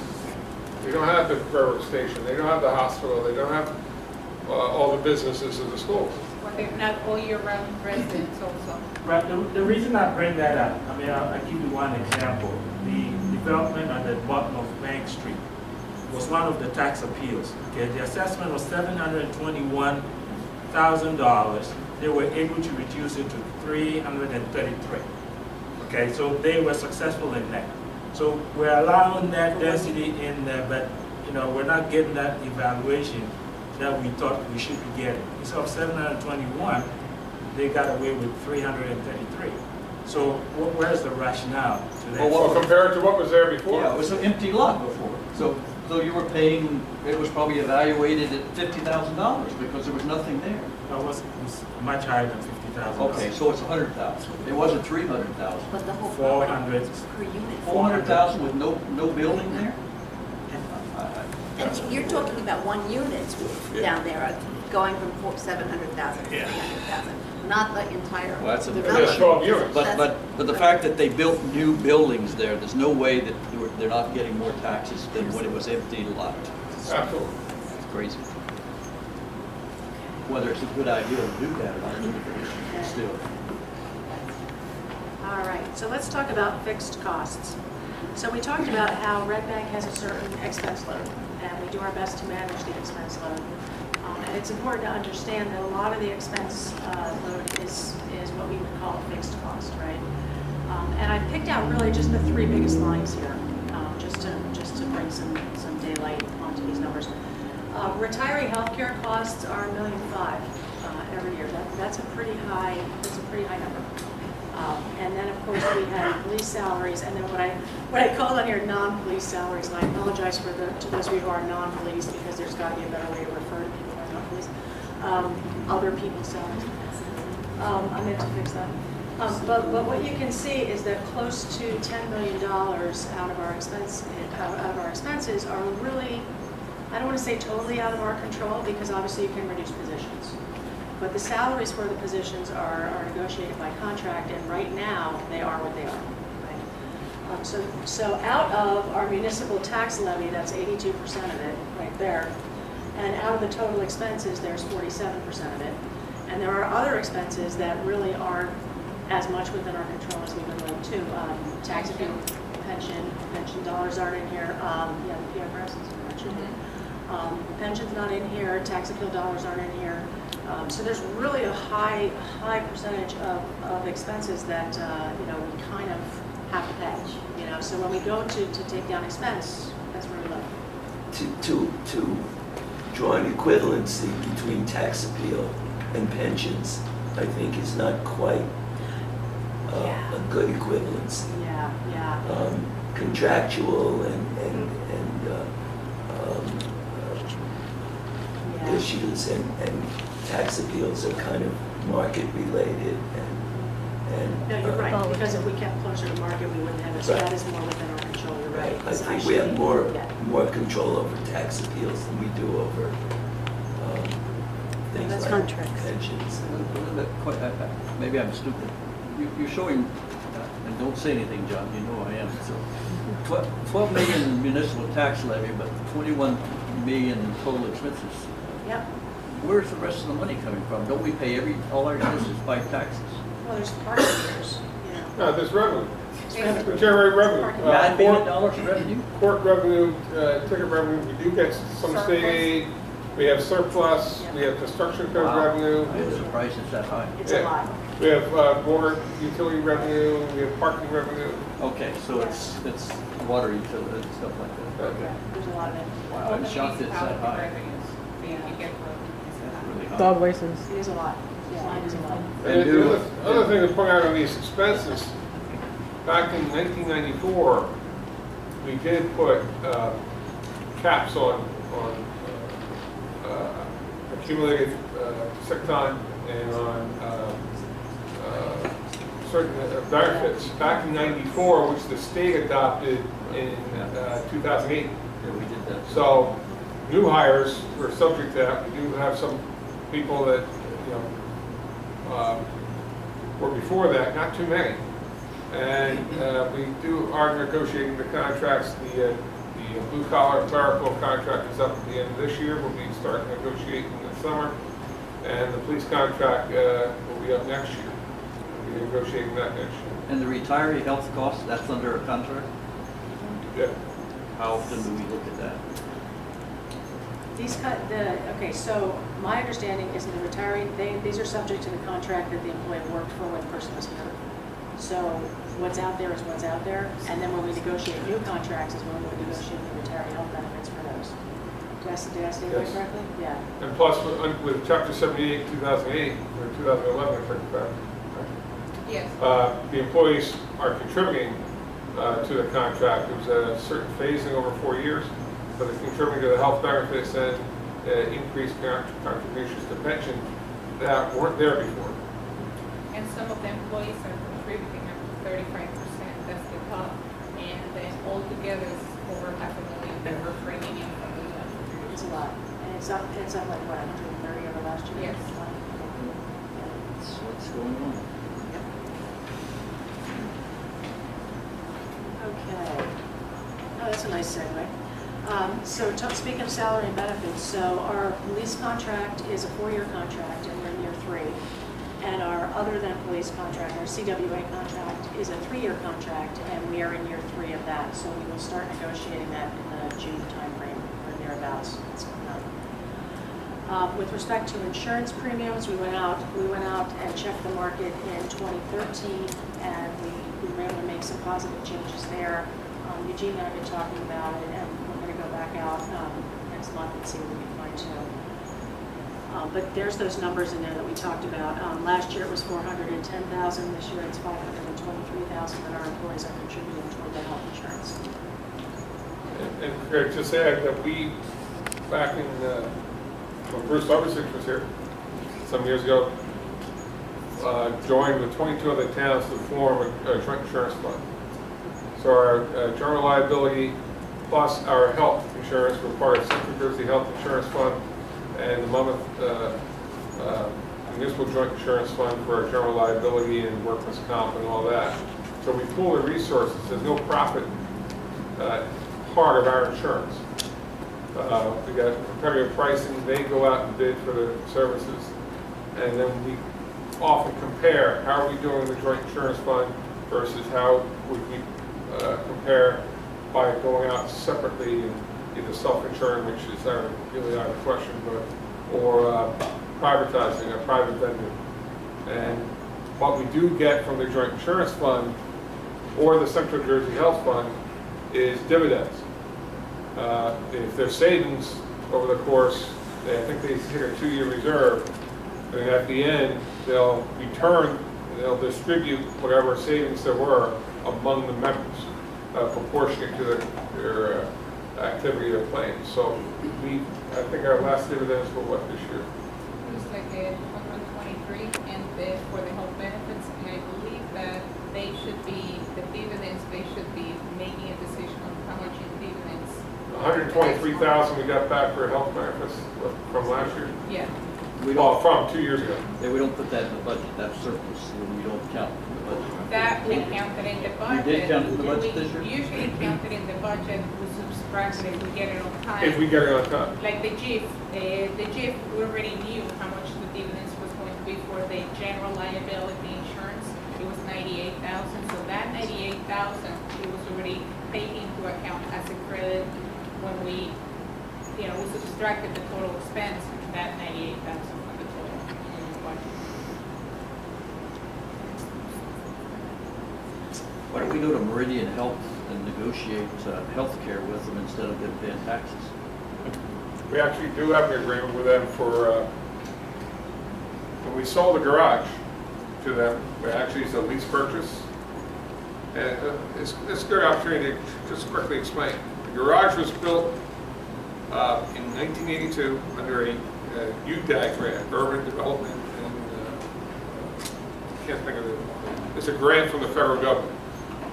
Speaker 2: They don't have the railroad station, they don't have the hospital, they don't have all the businesses of the schools.
Speaker 3: Well, they're not all year-round residents also.
Speaker 12: Right, the reason I bring that up, I mean, I'll give you one example. The development at the bottom of Bank Street was one of the tax appeals. Okay, the assessment was $721,000. They were able to reduce it to $333. Okay, so they were successful in that. So we're allowing that density in there, but we're not getting that evaluation that we thought we should be getting. Instead of 721, they got away with 333. So where's the rationale to that?
Speaker 2: Well, compared to what was there before.
Speaker 11: Yeah, it was an empty lot before. So you were paying, it was probably evaluated at $50,000 because there was nothing there.
Speaker 12: It was much higher than $50,000.
Speaker 11: Okay, so it's 100,000. It wasn't 300,000.
Speaker 8: But the whole
Speaker 12: 400.
Speaker 8: per unit.
Speaker 11: 400,000 with no building there?
Speaker 8: And you're talking about one unit down there, going from 700,000 to 300,000, not the entire
Speaker 11: Well, that's a
Speaker 8: development.
Speaker 2: There's 12 units.
Speaker 11: But the fact that they built new buildings there's no way that they're not getting more taxes than when it was empty lot.
Speaker 2: Absolutely.
Speaker 11: It's crazy. Whether it's a good idea to do that or not is a different issue, but still.
Speaker 1: All right, so let's talk about fixed costs. So we talked about how Red Bank has a certain expense load, and we do our best to manage the expense load. And it's important to understand that a lot of the expense load is what we would call a fixed cost, right? And I picked out really just the 3 biggest lines here, just to bring some daylight onto these numbers. Retiree healthcare costs are $1.5 million every year. That's a pretty high number. And then, of course, we have police salaries, and then what I called on here non-police salaries, and I apologize to those of you who are non-police, because there's got to be a better way to refer to people who are non-police. Other people's salaries. I meant to fix that. But what you can see is that close to $10 million out of our expenses are really, I don't want to say totally out of our control, because obviously you can reduce positions. But the salaries for the positions are negotiated by contract, and right now, they are what they are. Right? So out of our municipal tax levy, that's 82% of it, right there. And out of the total expenses, there's 47% of it. And there are other expenses that really aren't as much within our control as we would like to. Tax appeal, pension dollars aren't in here. Yeah, the PFRS is mentioned. Pension's not in here, tax appeal dollars aren't in here. So there's really a high percentage of expenses that we kind of have to pay. So when we go to take down expense, that's really low.
Speaker 10: To draw an equivalency between tax appeal and pensions, I think is not quite a good equivalency.
Speaker 1: Yeah.
Speaker 10: Contractual and issues and tax appeals are kind of market related
Speaker 1: No, you're right, because if we kept closer to market, we wouldn't have it, so
Speaker 10: Right.
Speaker 1: that is more within our control, you're right.
Speaker 10: I think we have more control over tax appeals than we do over things
Speaker 7: That's
Speaker 10: like
Speaker 7: contracts.
Speaker 10: pensions.
Speaker 11: Maybe I'm stupid. You're showing, and don't say anything, John, you know I am. So 12 million municipal tax levy, but 21 million in total expenses.
Speaker 1: Yep.
Speaker 11: Where's the rest of the money coming from? Don't we pay all our expenses by taxes?
Speaker 1: Well, there's parking meters,
Speaker 2: No, there's revenue. We generate revenue.
Speaker 11: $9 million in revenue?
Speaker 2: Court revenue, ticket revenue, we do get some state aid, we have surplus, we have construction code revenue.
Speaker 11: I'm surprised it's that high.
Speaker 1: It's a lot.
Speaker 2: We have water utility revenue, we have parking revenue.
Speaker 11: Okay, so it's water utility and stuff like that. Okay.
Speaker 1: There's a lot of it.
Speaker 11: Wow, I'm shocked it's that high. Really high.
Speaker 13: Dog license.
Speaker 1: It is a lot. Yeah, it is a lot.
Speaker 2: And the other thing to point out on these expenses, back in 1994, we did put caps on accumulated sick time and on certain benefits back in '94, which the state adopted in 2008.
Speaker 11: Yeah, we did that.
Speaker 2: So new hires were subject to that. We do have some people that, you know, were before that, not too many. And we are negotiating the contracts. The blue collar clerical contract is up at the end of this year. We'll be starting negotiating in the summer. And the police contract will be up next year. We'll be negotiating that next year.
Speaker 11: And the retiree health costs, that's under a contract?
Speaker 2: Yeah.
Speaker 11: How often do we look at that?
Speaker 1: Okay, so my understanding is the retiree, these are subject to the contract that the employee worked for when the person was hurt. So what's out there is what's out there, and then when we negotiate new contracts is when we negotiate the retiree health benefits for those. Did I state that
Speaker 2: Yes.
Speaker 1: correctly? Yeah.
Speaker 2: And plus, with Chapter 78, 2008, or 2011, I think about
Speaker 3: Yes.
Speaker 2: the employees are contributing to the contract. There was a certain phasing over 4 years, but they're contributing to the health benefits and increased contributions to pension that weren't there before.
Speaker 3: And some of the employees are contributing up to 35%, that's the top. And then altogether it's over $500,000 that we're bringing in from the
Speaker 1: It's a lot. And it's up like what, 130 over last year?
Speaker 3: Yes.
Speaker 11: That's what's going on.
Speaker 1: Okay. Oh, that's a nice segue. So speaking of salary and benefits, so our police contract is a 4-year contract and we're in year 3. And our other than police contract, our CWA contract, is a 3-year contract and we are in year 3 of that. So we will start negotiating that in the June timeframe or thereabouts. It's coming up. With respect to insurance premiums, we went out and checked the market in 2013 and we were able to make some positive changes there. Eugene and I have been talking about it, and we're going to go back out next month and see what we can find too. But there's those numbers in there that we talked about. Last year it was $410,000. This year it's $523,000 that our employees are contributing toward their health insurance.
Speaker 2: And Greg, just add that we, back in when Bruce Loversick was here some years ago, joined with 22 other towns to form a joint insurance fund. So our general liability plus our health insurance were part of Central Jersey Health Insurance Fund and the Monmouth Municipal Joint Insurance Fund for our general liability and workman's comp and all that. So we pool the resources. There's no profit part of our insurance. We got competitive pricing. They go out and bid for the services, and then we often compare how are we doing the joint insurance fund versus how would we compare by going out separately and either self-insuring, which is really out of the question, or privatizing a private vendor. And what we do get from the joint insurance fund or the Central Jersey Health Fund is dividends. If there's savings over the course, I think they hit a 2-year reserve, and at the end they'll they'll distribute whatever savings there were among the members, proportionate to their activity of claims. So I think our last dividends were what this year?
Speaker 3: It was like 123, and for the health benefits, and I believe that they should be, the dividends, they should be making a decision on how much in dividends.
Speaker 2: 123,000 we got back for health benefits from last year?
Speaker 3: Yeah.
Speaker 2: From 2 years ago.
Speaker 11: Yeah, we don't put that in the budget, that's surplus, and we don't count in the budget.
Speaker 3: That we counted in the budget.
Speaker 11: You did count in the budget this year?
Speaker 3: Usually counted in the budget, we subtract it if we get it on time.
Speaker 2: If we get it on time.
Speaker 3: Like the GIF, we already knew how much the dividends was going to be for the general liability insurance. It was 98,000, so that 98,000, it was already taken into account as a credit when we subtracted the total expense, that 98,000 from the total budget.
Speaker 11: Why don't we go to Meridian Health and negotiate health care with them instead of them paying taxes?
Speaker 2: We actually do have an agreement with them for, when we sold the garage to them, it's a lease purchase. And it's a good opportunity to just quickly explain. The garage was built in 1982 under a UDAG grant, Urban Development, and can't think of it. It's a grant from the federal government,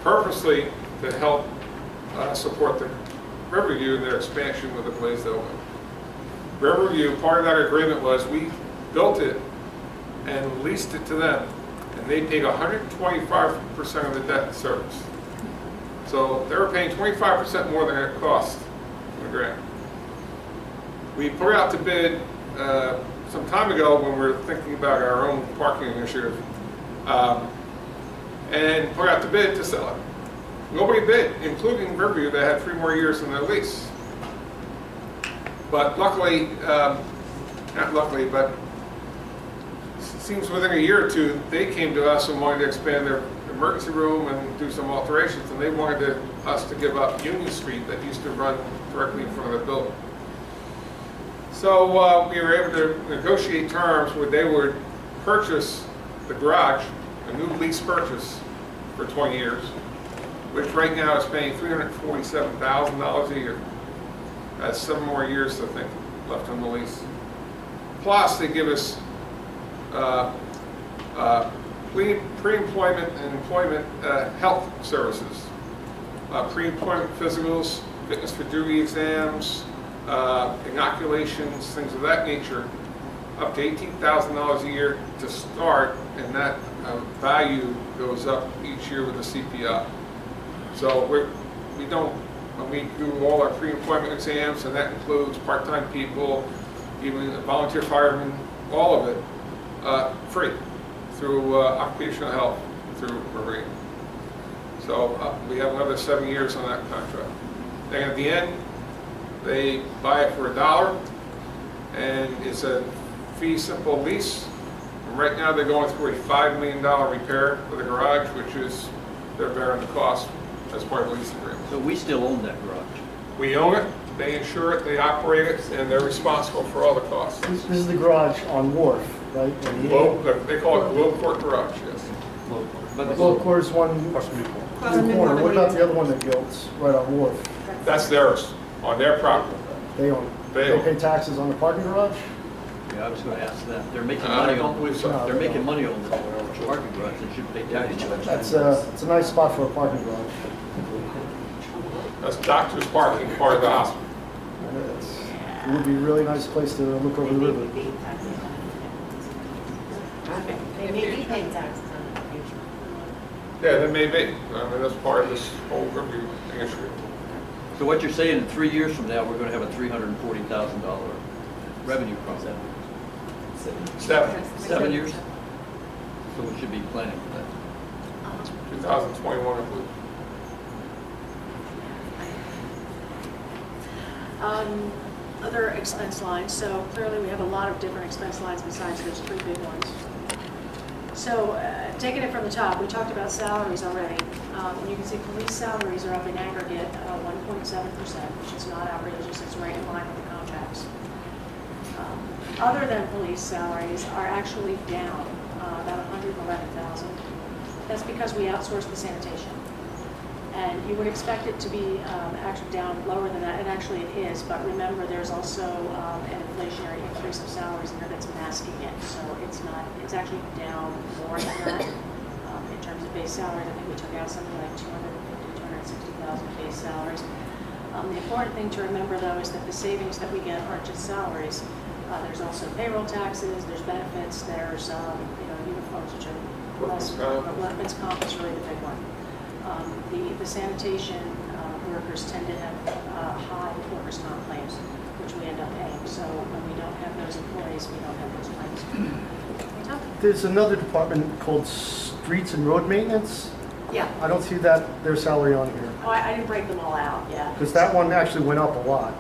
Speaker 2: purposely to help support the Riverview in their expansion with the Blaisdell Way. Riverview, part of that agreement was we built it and leased it to them, and they paid 125% of the debt service. So they were paying 25% more than it cost in the grant. We put it out to bid some time ago when we were thinking about our own parking initiative, and put it out to bid to sell it. Nobody bid, including Riverview. They had 3 more years in their lease. But luckily, not luckily, but it seems within a year or two, they came to us and wanted to expand their emergency room and do some alterations, and they wanted us to give up Union Street that used to run directly in front of the building. So we were able to negotiate terms where they would purchase the garage, a new lease purchase for 20 years, which right now is paying $347,000 a year. That's 7 more years, I think, left on the lease. Plus, they give us pre-employment and employment health services, pre-employment physicals, fitness for duty exams, inoculations, things of that nature, up to $18,000 a year to start, and that value goes up each year with the CPI. So we don't. When we do all our pre-employment exams, and that includes part-time people, even volunteer firemen, all of it, free through occupational health, through Marine. So we have another 7 years on that contract. And at the end, they buy it for $1, and it's a fee simple lease. And right now they're going through a $5 million repair for the garage, which is they're bearing the cost as part of the lease agreement.
Speaker 11: So we still own that garage?
Speaker 2: We own it, they insure it, they operate it, and they're responsible for all the costs.
Speaker 15: This is the garage on Wharf, right?
Speaker 2: They call it Globe Court Garage, yes.
Speaker 15: Globe Court is one in the corner. What about the other one that built right on Wharf?
Speaker 2: That's theirs, on their property.
Speaker 15: They own it. They pay taxes on the parking garage?
Speaker 11: Yeah, I was going to ask that. They're making money
Speaker 2: I don't
Speaker 11: on.
Speaker 2: believe so.
Speaker 11: They're making money on the parking garage. They should pay taxes.
Speaker 15: It's a nice spot for a parking garage.
Speaker 2: That's doctor's parking, part of the hospital.
Speaker 15: It would be a really nice place to look over the river.
Speaker 1: They may be paying taxes on it.
Speaker 2: Yeah, they may be. I mean, that's part of this whole review issue.
Speaker 11: So what you're saying, in 3 years from now, we're going to have a $340,000 revenue from that? 7 years? So we should be planning for that.
Speaker 2: 2021, I believe.
Speaker 1: Other expense lines, so clearly we have a lot of different expense lines besides those 3 big ones. So taking it from the top, we talked about salaries already. And you can see police salaries are up in aggregate 1.7%, which is not outrageous, it's right in line with the contracts. Other than police salaries are actually down about $111,000. That's because we outsourced the sanitation. And you would expect it to be actually down lower than that, and actually it is, but remember there's also an inflationary increase of salaries in there that's masking it, so it's actually down more than that. In terms of base salaries, I think we took out something like 260,000 base salaries. The important thing to remember though is that the savings that we get aren't just salaries. There's also payroll taxes, there's benefits, there's uniforms, which are less, but workman's comp is really the big one. The sanitation workers tend to have high workers' comp claims, which we end up paying. So when we don't have those employees, we don't have those claims.
Speaker 15: There's another department called Streets and Road Maintenance.
Speaker 1: Yeah.
Speaker 15: I don't see their salary on here.
Speaker 1: Oh, I didn't break them all out, yeah.
Speaker 15: Because that one actually went up a lot.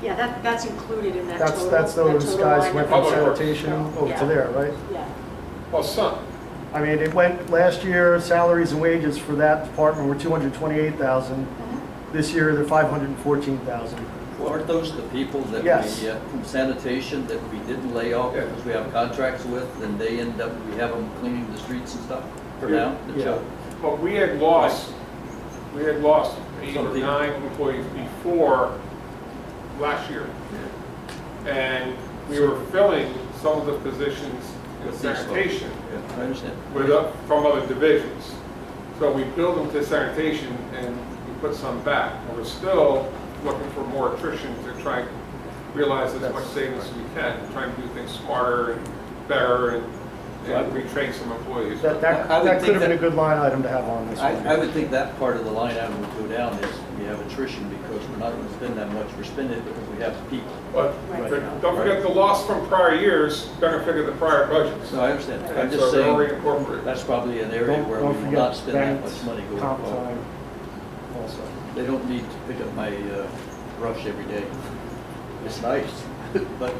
Speaker 1: Yeah, that's included in that total.
Speaker 15: That's those guys went from sanitation over
Speaker 1: yeah.
Speaker 15: to there, right?
Speaker 1: Yeah.
Speaker 2: Well, some.
Speaker 15: I mean, it went last year, salaries and wages for that department were $228,000. This year, they're $514,000.
Speaker 11: Well, aren't those the people that
Speaker 15: Yes.
Speaker 11: we, from sanitation, that we didn't lay off because we have contracts with, and they end up, we have them cleaning the streets and stuff for now?
Speaker 2: Yeah. Well, we had lost We had lost 8 or 9 employees before last year. And we were filling some of the positions in sanitation
Speaker 11: Yeah, I understand.
Speaker 2: from other divisions. So we billed them to sanitation and we put some back. And we're still looking for more attrition to try and realize as much savings as we can, trying to do things smarter and better and retrain some employees.
Speaker 15: That could have been a good line item to have on this one.
Speaker 11: I would think that part of the line item would go down is we have attrition because we're not going to spend that much. We're spending it because we have people.
Speaker 2: But
Speaker 11: Right.
Speaker 2: don't forget the loss from prior years benefited the prior budgets.
Speaker 11: So I understand. I'm
Speaker 2: And
Speaker 11: just
Speaker 2: so they're already
Speaker 11: saying,
Speaker 2: incorporated.
Speaker 11: that's probably an area
Speaker 15: Don't-
Speaker 11: where
Speaker 15: don't
Speaker 11: we will
Speaker 15: forget
Speaker 11: not spend that
Speaker 15: banks,
Speaker 11: much money going
Speaker 15: comp
Speaker 11: forward.
Speaker 15: time also.
Speaker 11: They don't need to pick up my brush every day. It's nice, but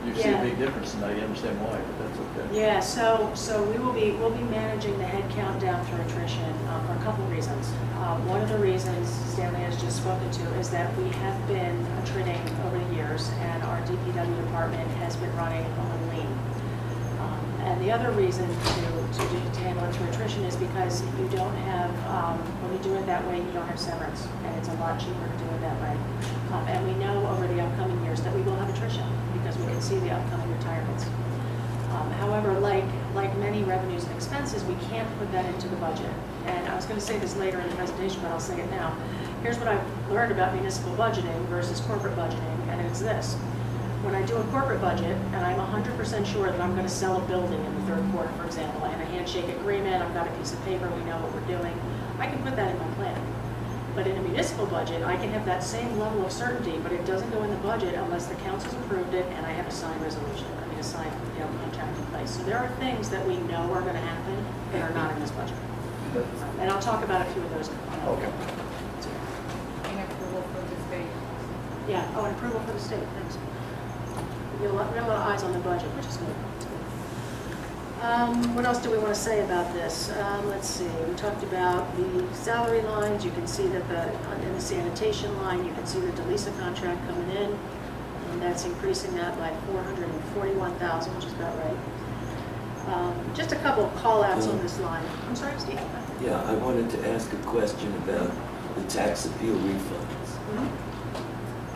Speaker 11: you see a
Speaker 1: Yeah.
Speaker 11: big difference, and I understand why, but that's okay.
Speaker 1: Yeah, so we'll be managing the head count down through attrition for a couple reasons. One of the reasons Stanley has just spoken to is that we have been attriting over the years, and our DPW department has been running on lean. And the other reason to handle it through attrition is because you don't have, when you do it that way, you don't have severance, and it's a lot cheaper to do it that way. And we know over the upcoming years that we will have attrition because we can see the upcoming retirements. However, like many revenues and expenses, we can't put that into the budget. And I was going to say this later in the presentation, but I'll say it now. Here's what I've learned about municipal budgeting versus corporate budgeting, and it's this. When I do a corporate budget, and I'm 100% sure that I'm going to sell a building in the third quarter, for example, I have a handshake agreement, I've got a piece of paper, we know what we're doing, I can put that in my plan. But in a municipal budget, I can have that same level of certainty, but it doesn't go in the budget unless the council's approved it and I have a signed resolution, a signed contract in place. So there are things that we know are going to happen that are not in this budget. And I'll talk about a few of those.
Speaker 15: Okay.
Speaker 3: In approval for the state.
Speaker 1: Yeah, oh, and approval for the state, thanks. We have a lot of eyes on the budget, which is good. What else do we want to say about this? Let's see, we talked about the salary lines. You can see that in the sanitation line, you can see the DeLisa contract coming in, and that's increasing that by $441,000, which is about right. Just a couple of call-outs on this line. I'm sorry, Steve?
Speaker 10: Yeah, I wanted to ask a question about the tax appeal refunds.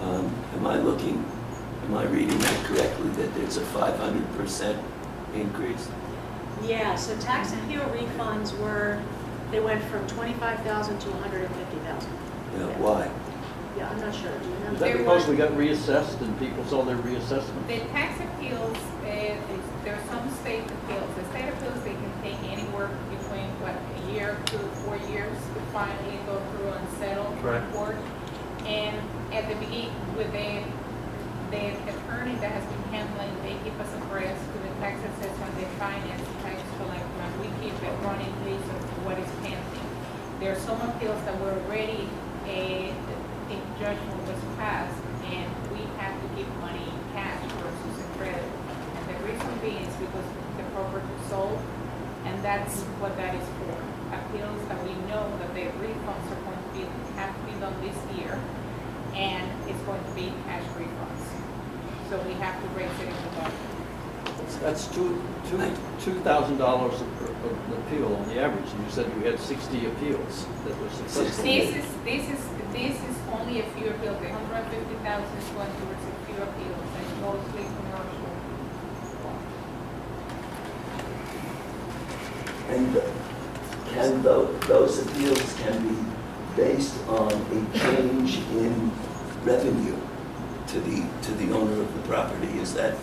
Speaker 1: Mm-hmm.
Speaker 10: Am I reading that correctly, that there's a 500% increase?
Speaker 1: Yeah, so tax appeal refunds they went from $25,000 to $150,000.
Speaker 10: Yeah, why?
Speaker 1: Yeah, I'm not sure. Do you
Speaker 11: Is
Speaker 1: remember?
Speaker 11: that because we got reassessed and people saw their reassessment?
Speaker 3: The tax appeals, there are some state appeals. The state appeals, they can take anywhere between, a year to 4 years to finally go through and settle the court. And at the beginning, with the attorney that has been handling, they keep us abreast to the tax assessment, the finance, tax collector, we keep a running list of what is pending. There are some appeals that were already, a judgment was passed, and we have to give money in cash versus in credit. And the reason being is because the property is sold, and that's what that is for. Appeals that we know that the refunds are going to have to be done this year, and it's going to be cash refunds. So we have to raise it in the budget.
Speaker 11: That's $2,000 of appeal on the average, and you said you had 60 appeals that were successful.
Speaker 3: This is only a few appeals. The 150,000 is going towards a few appeals, and mostly commercial.
Speaker 10: And those appeals can be based on a change in revenue to the owner of the property. Is that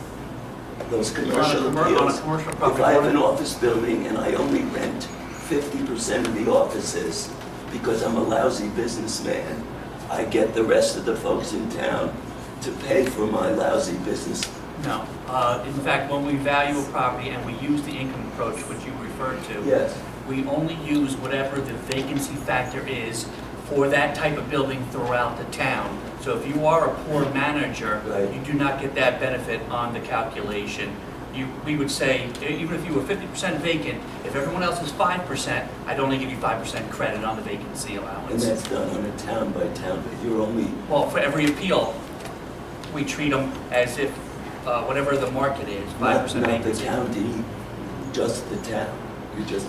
Speaker 10: those commercial appeals? If I have an office building and I only rent 50% of the offices because I'm a lousy businessman, I get the rest of the folks in town to pay for my lousy business.
Speaker 5: No. In fact, when we value a property and we use the income approach, which you referred to,
Speaker 10: yes,
Speaker 5: we only use whatever the vacancy factor is for that type of building throughout the town. So if you are a poor manager, you do not get that benefit on the calculation. We would say, even if you were 50% vacant, if everyone else is 5%, I'd only give you 5% credit on the vacancy allowance.
Speaker 10: And that's done on a town by town, but you're only...
Speaker 5: Well, for every appeal, we treat them as if whatever the market is, 5%
Speaker 10: not
Speaker 5: vacancy.
Speaker 10: the county, just the town. You just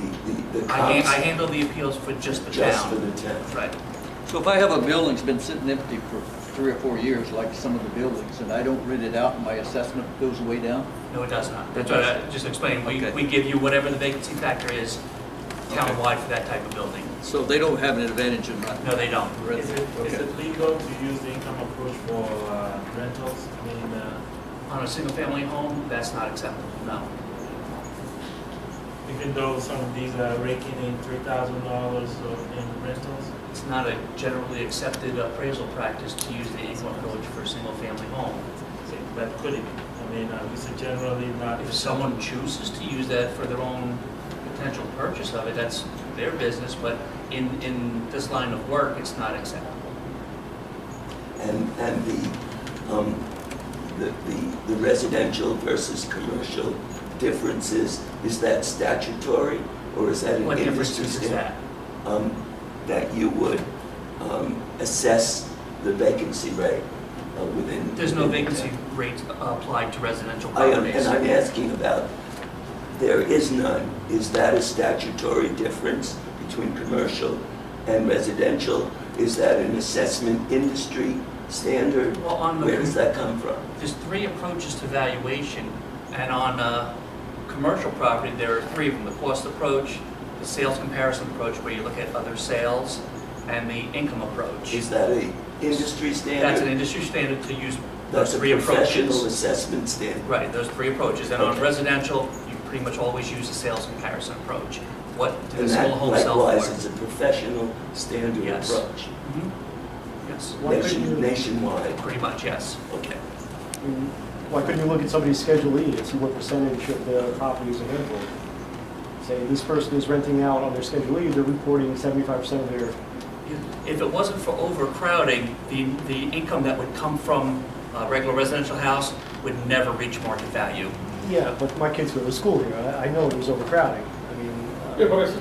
Speaker 10: the
Speaker 5: I
Speaker 10: comps
Speaker 5: handle the appeals for just the
Speaker 10: just for
Speaker 5: town.
Speaker 10: the town.
Speaker 5: Right.
Speaker 11: So if I have a building that's been sitting empty for 3 or 4 years, like some of the buildings, and I don't rent it out, and my assessment goes way down?
Speaker 5: No, it does not. That's what I just explained.
Speaker 11: Okay.
Speaker 5: We give you whatever the vacancy factor is townwide for that type of building.
Speaker 11: So they don't have an advantage in not
Speaker 5: No, they don't.
Speaker 11: renting?
Speaker 12: Is it legal to use the income approach for rentals? I mean,
Speaker 5: On a single-family home, that's not acceptable, no.
Speaker 12: even though some of these are raking in $3,000 in rentals?
Speaker 5: It's not a generally accepted appraisal practice to use the income approach for a single-family home.
Speaker 12: But could it be? I mean, is it generally not?
Speaker 5: If someone chooses to use that for their own potential purchase of it, that's their business, but in this line of work, it's not acceptable.
Speaker 10: And the residential versus commercial differences, is that statutory or is that an
Speaker 5: What
Speaker 10: industry
Speaker 5: difference is that?
Speaker 10: that you would assess the vacancy rate within?
Speaker 5: There's no
Speaker 10: within the
Speaker 5: vacancy
Speaker 10: town?
Speaker 5: rate applied to residential
Speaker 10: I am,
Speaker 5: properties.
Speaker 10: and I'm asking about, there is none. Is that a statutory difference between commercial and residential? Is that an assessment industry standard?
Speaker 5: Well, on the
Speaker 10: Where does that come from?
Speaker 5: There's 3 approaches to valuation, and on commercial property, there are 3 of them. The cost approach, the sales comparison approach, where you look at other sales, and the income approach.
Speaker 10: Is that a industry standard?
Speaker 5: That's an industry standard to use those
Speaker 10: That's a
Speaker 5: 3
Speaker 10: professional
Speaker 5: approaches.
Speaker 10: assessment standard.
Speaker 5: Right, those 3 approaches. And on
Speaker 10: Okay.
Speaker 5: residential, you pretty much always use a sales comparison approach. What did
Speaker 10: And
Speaker 5: the single
Speaker 10: that
Speaker 5: home sell
Speaker 10: likewise
Speaker 5: for?
Speaker 10: is a professional standard
Speaker 5: Yes.
Speaker 10: approach.
Speaker 5: Mhm. Yes,
Speaker 15: Why couldn't you-
Speaker 10: Nationwide.
Speaker 5: pretty much, yes.
Speaker 10: Okay.
Speaker 15: Why couldn't you look at somebody's Schedule E and see what percentage of the property is available? Say, this person is renting out on their Schedule E, they're reporting 75% of their,
Speaker 5: If it wasn't for overcrowding, the income that would come from a regular residential house would never reach market value.
Speaker 15: yeah, but my kids go to school here, I know there's overcrowding. I mean,
Speaker 2: Yeah, but it's,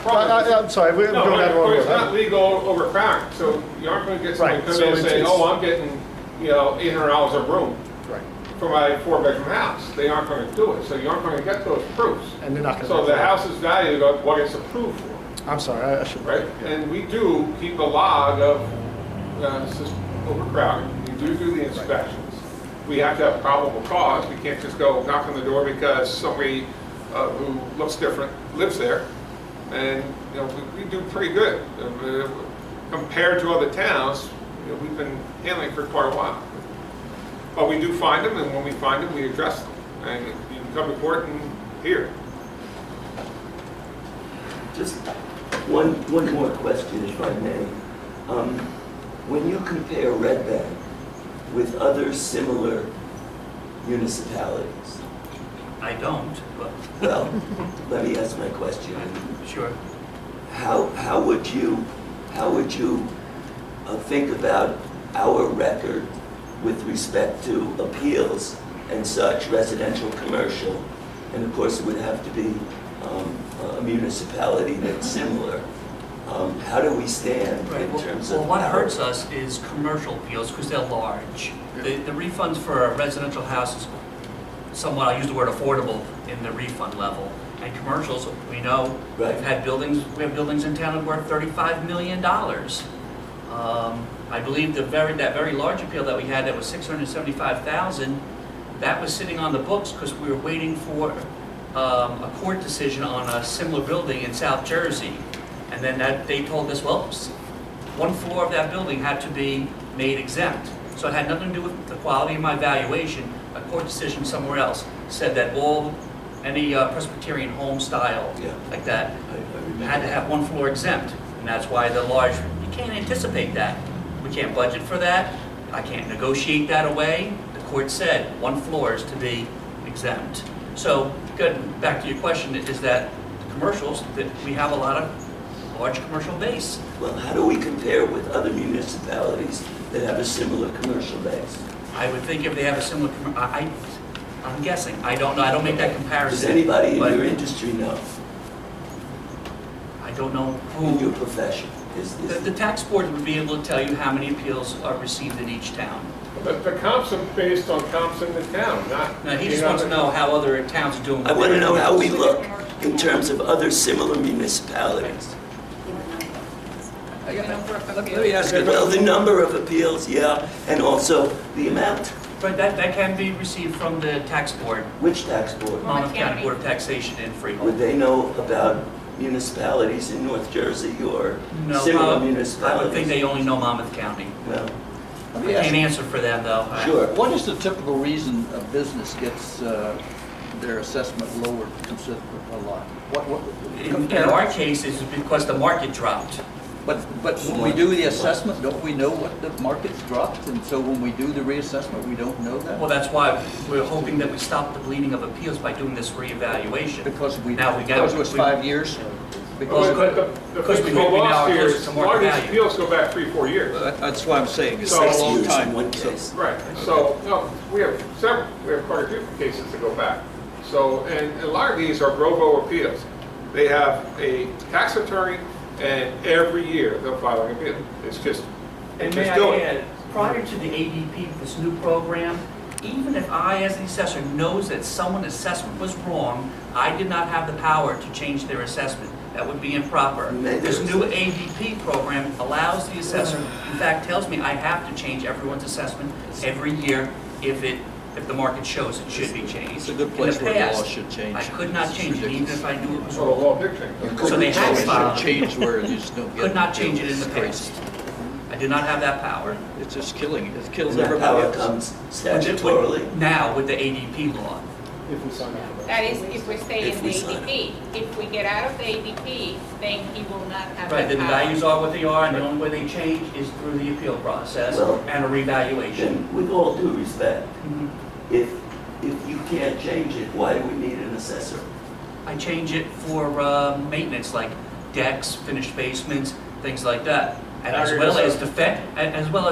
Speaker 15: I'm sorry, we're
Speaker 2: no,
Speaker 15: going down the
Speaker 2: but
Speaker 15: wrong
Speaker 2: it's not
Speaker 15: road.
Speaker 2: legal overcrowding, so you aren't gonna get somebody
Speaker 15: Right,
Speaker 2: come
Speaker 15: so
Speaker 2: in and say,
Speaker 15: it's-
Speaker 2: oh, I'm getting, $800 a room
Speaker 15: Right,
Speaker 2: for my 4-bedroom house. They aren't gonna do it, so you aren't gonna get those proofs.
Speaker 15: and they're not going to.
Speaker 2: So the house's value of what it's approved for.
Speaker 15: I'm sorry, I should.
Speaker 2: Right? And we do keep a log of overcrowding. We do the inspections. We have to have probable cause. We can't just go knock on the door because somebody who looks different lives there. And, we do pretty good. Compared to other towns, we've been handling it for quite a while. But we do find them, and when we find them, we address them. And you can come to court and hear.
Speaker 10: Just one more question, if I may. When you compare Red Bank with other similar municipalities,
Speaker 5: I don't, but
Speaker 10: well, let me ask my question.
Speaker 5: sure.
Speaker 10: How would you think about our record with respect to appeals and such, residential, commercial? And of course, it would have to be a municipality that's similar. How do we stand
Speaker 5: Right.
Speaker 10: in terms of
Speaker 5: Well, what
Speaker 10: our-
Speaker 5: hurts us is commercial appeals because they're large. The refunds for a residential house is somewhat, I use the word affordable in the refund level. And commercials, we know,
Speaker 10: Right.
Speaker 5: we have buildings in town that worth $35 million. I believe that very large appeal that we had that was $675,000, that was sitting on the books because we were waiting for a court decision on a similar building in South Jersey. And then they told us, well, 1 floor of that building had to be made exempt. So it had nothing to do with the quality of my valuation. A court decision somewhere else said that any Presbyterian home style like that had to have 1 floor exempt. And that's why the large, you can't anticipate that. We can't budget for that. I can't negotiate that away. The court said 1 floor is to be exempt. So, good, back to your question, is that commercials, that we have a lot of large commercial base.
Speaker 10: Well, how do we compare with other municipalities that have a similar commercial base?
Speaker 5: I would think if they have a similar, I'm guessing, I don't know, I don't make that comparison.
Speaker 10: Does anybody in
Speaker 5: but
Speaker 10: your industry know?
Speaker 5: I don't know
Speaker 10: In your
Speaker 5: who.
Speaker 10: profession?
Speaker 5: The tax board would be able to tell you how many appeals are received in each town.
Speaker 2: But the comps are based on comps in the town, not.
Speaker 5: Now, he just wants to know how other towns are doing.
Speaker 10: I want to know how we look. in terms of other similar municipalities?
Speaker 11: Let me ask you.
Speaker 10: Well, the number of appeals, yeah, and also the amount.
Speaker 5: But that can be received from the tax board,
Speaker 10: Which tax board?
Speaker 5: Monmouth County Board of Taxation in Freehold.
Speaker 10: Would they know about municipalities in North Jersey or
Speaker 5: No,
Speaker 10: similar
Speaker 5: I
Speaker 10: municipalities?
Speaker 5: would think they only know Monmouth County.
Speaker 10: Well,
Speaker 11: Let
Speaker 5: I
Speaker 11: me ask
Speaker 5: can't
Speaker 11: you.
Speaker 5: answer for them, though.
Speaker 10: sure.
Speaker 11: What is the typical reason a business gets their assessment lowered considerably a lot?
Speaker 5: In our case, it's because the market dropped.
Speaker 11: But when we do the assessment, don't we know what the market's dropped? And so when we do the reassessment, we don't know that?
Speaker 5: Well, that's why we're hoping that we stop the bleeding of appeals by doing this reevaluation.
Speaker 11: Because
Speaker 5: Because
Speaker 11: it was 5 years?
Speaker 2: Well,
Speaker 5: Because we
Speaker 2: the
Speaker 5: now
Speaker 2: lost
Speaker 5: are
Speaker 2: here
Speaker 5: close
Speaker 2: is,
Speaker 5: to
Speaker 2: a lot
Speaker 5: market
Speaker 2: of these
Speaker 5: value.
Speaker 2: appeals go back 3-4 years.
Speaker 11: That's why I'm saying it's
Speaker 2: So-
Speaker 11: a long
Speaker 10: Years in
Speaker 11: time.
Speaker 10: one case.
Speaker 2: Right, so, no, we have quite a few cases to go back. So, and a lot of these are Brovo appeals. They have a tax attorney, and every year they'll file an appeal. It's just,
Speaker 5: And
Speaker 2: it's
Speaker 5: may
Speaker 2: doing
Speaker 5: I
Speaker 2: it.
Speaker 5: add, prior to the ADP, this new program, even if I, as the assessor, knows that someone's assessment was wrong, I did not have the power to change their assessment. That would be improper. This new ADP program allows the assessor, in fact, tells me I have to change everyone's assessment every year if the market shows it should be changed.
Speaker 11: It's a good place
Speaker 5: In
Speaker 11: where the law
Speaker 5: past,
Speaker 11: should change.
Speaker 5: I could not
Speaker 11: It's
Speaker 5: change it, even
Speaker 11: ridiculous.
Speaker 5: if I knew it was
Speaker 2: So the
Speaker 5: wrong.
Speaker 2: law did change.
Speaker 5: So they had
Speaker 11: It
Speaker 5: filed.
Speaker 11: should change where you just don't get.
Speaker 5: Could not change it in the
Speaker 11: It's
Speaker 5: past.
Speaker 11: crazy.
Speaker 5: I did not have that power.
Speaker 11: It's just killing it. It kills
Speaker 10: And that
Speaker 11: everybody
Speaker 10: power
Speaker 11: else.
Speaker 10: comes statutorily.
Speaker 5: Now with the ADP law.
Speaker 15: If we sign up for that.
Speaker 3: That is, if we stay
Speaker 10: If
Speaker 3: in
Speaker 10: we
Speaker 3: the
Speaker 10: sign up.
Speaker 3: ADP. If we get out of the ADP, then he will not have
Speaker 5: Right,
Speaker 3: the
Speaker 5: then the
Speaker 3: power.
Speaker 5: values are what they are, and the only way they change is through the appeal process
Speaker 10: Well,
Speaker 5: and a revaluation.
Speaker 10: And with all due respect,
Speaker 5: Mhm.
Speaker 10: if you can't change it, why do we need an assessor?
Speaker 5: I change it for maintenance, like decks, finished basements, things like that. And as well as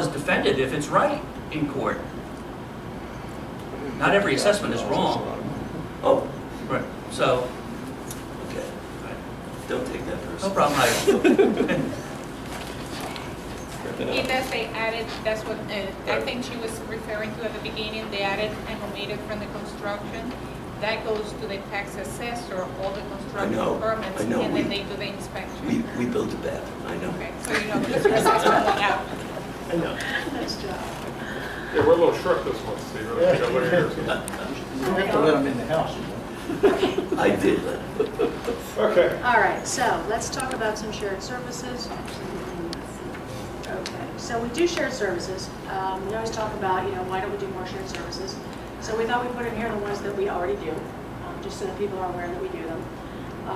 Speaker 5: defend it if it's right in court. Not every assessment is wrong.
Speaker 10: Oh,
Speaker 5: Right. So,
Speaker 10: okay. Don't take that
Speaker 5: no
Speaker 10: personally.
Speaker 5: problem, I
Speaker 3: It does say added, that's what, I think she was referring to at the beginning, they added and omitted from the construction. That goes to the tax assessor, all the construction
Speaker 10: know,
Speaker 3: permits,
Speaker 10: I know,
Speaker 3: and
Speaker 10: we-
Speaker 3: then they do the inspection.
Speaker 10: We built a bathroom, I know.
Speaker 3: Okay, so you know, because your assessment went out.
Speaker 10: I know.
Speaker 1: Nice job.
Speaker 2: Yeah, we're a little short this month, Steve. Look at yours.
Speaker 15: You have to let them in the house, you know.
Speaker 10: I did let him.
Speaker 2: Okay.
Speaker 1: All right, so let's talk about some shared services. Okay, so we do shared services. We always talk about, why don't we do more shared services? So we thought we'd put in here the ones that we already do, just so that people are aware that we do them.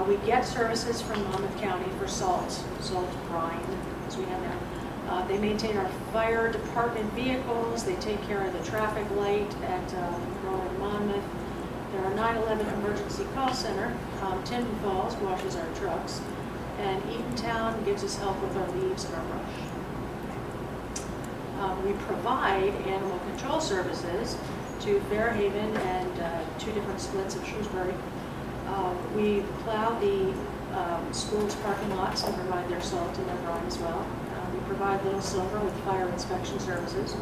Speaker 1: We get services from Monmouth County for salt brine, as we have now. They maintain our fire department vehicles. They take care of the traffic light at Rowan Monmouth. They're our 9/11 emergency call center. Tinton Falls washes our trucks. And Eatontown gives us help with our leaves and our brush. We provide animal control services to Fairhaven and 2 different splits of Shrewsbury. We plow the schools' parking lots and provide their salt and their brine as well. We provide Little Silver with fire inspection services.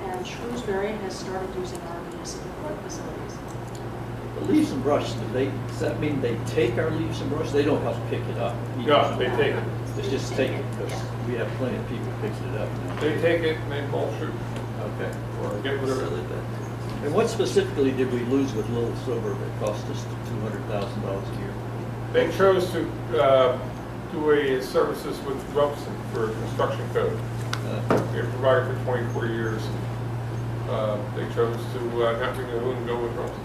Speaker 1: And Shrewsbury has started using our municipal court facilities.
Speaker 11: The leaves and brush, does that mean they take our leaves and brush? They don't help pick it up?
Speaker 2: No, they take it.
Speaker 11: They just take it, because we have plenty of people picking it up now.
Speaker 2: They take it and they pull shoot,
Speaker 11: Okay.
Speaker 2: or get rid of it.
Speaker 10: Really bad.
Speaker 11: And what specifically did we lose with Little Silver that cost us $200,000 a year?
Speaker 2: They chose to do a services with Robson for construction code. They provided for 24 years. They chose to not renew and go with Robson.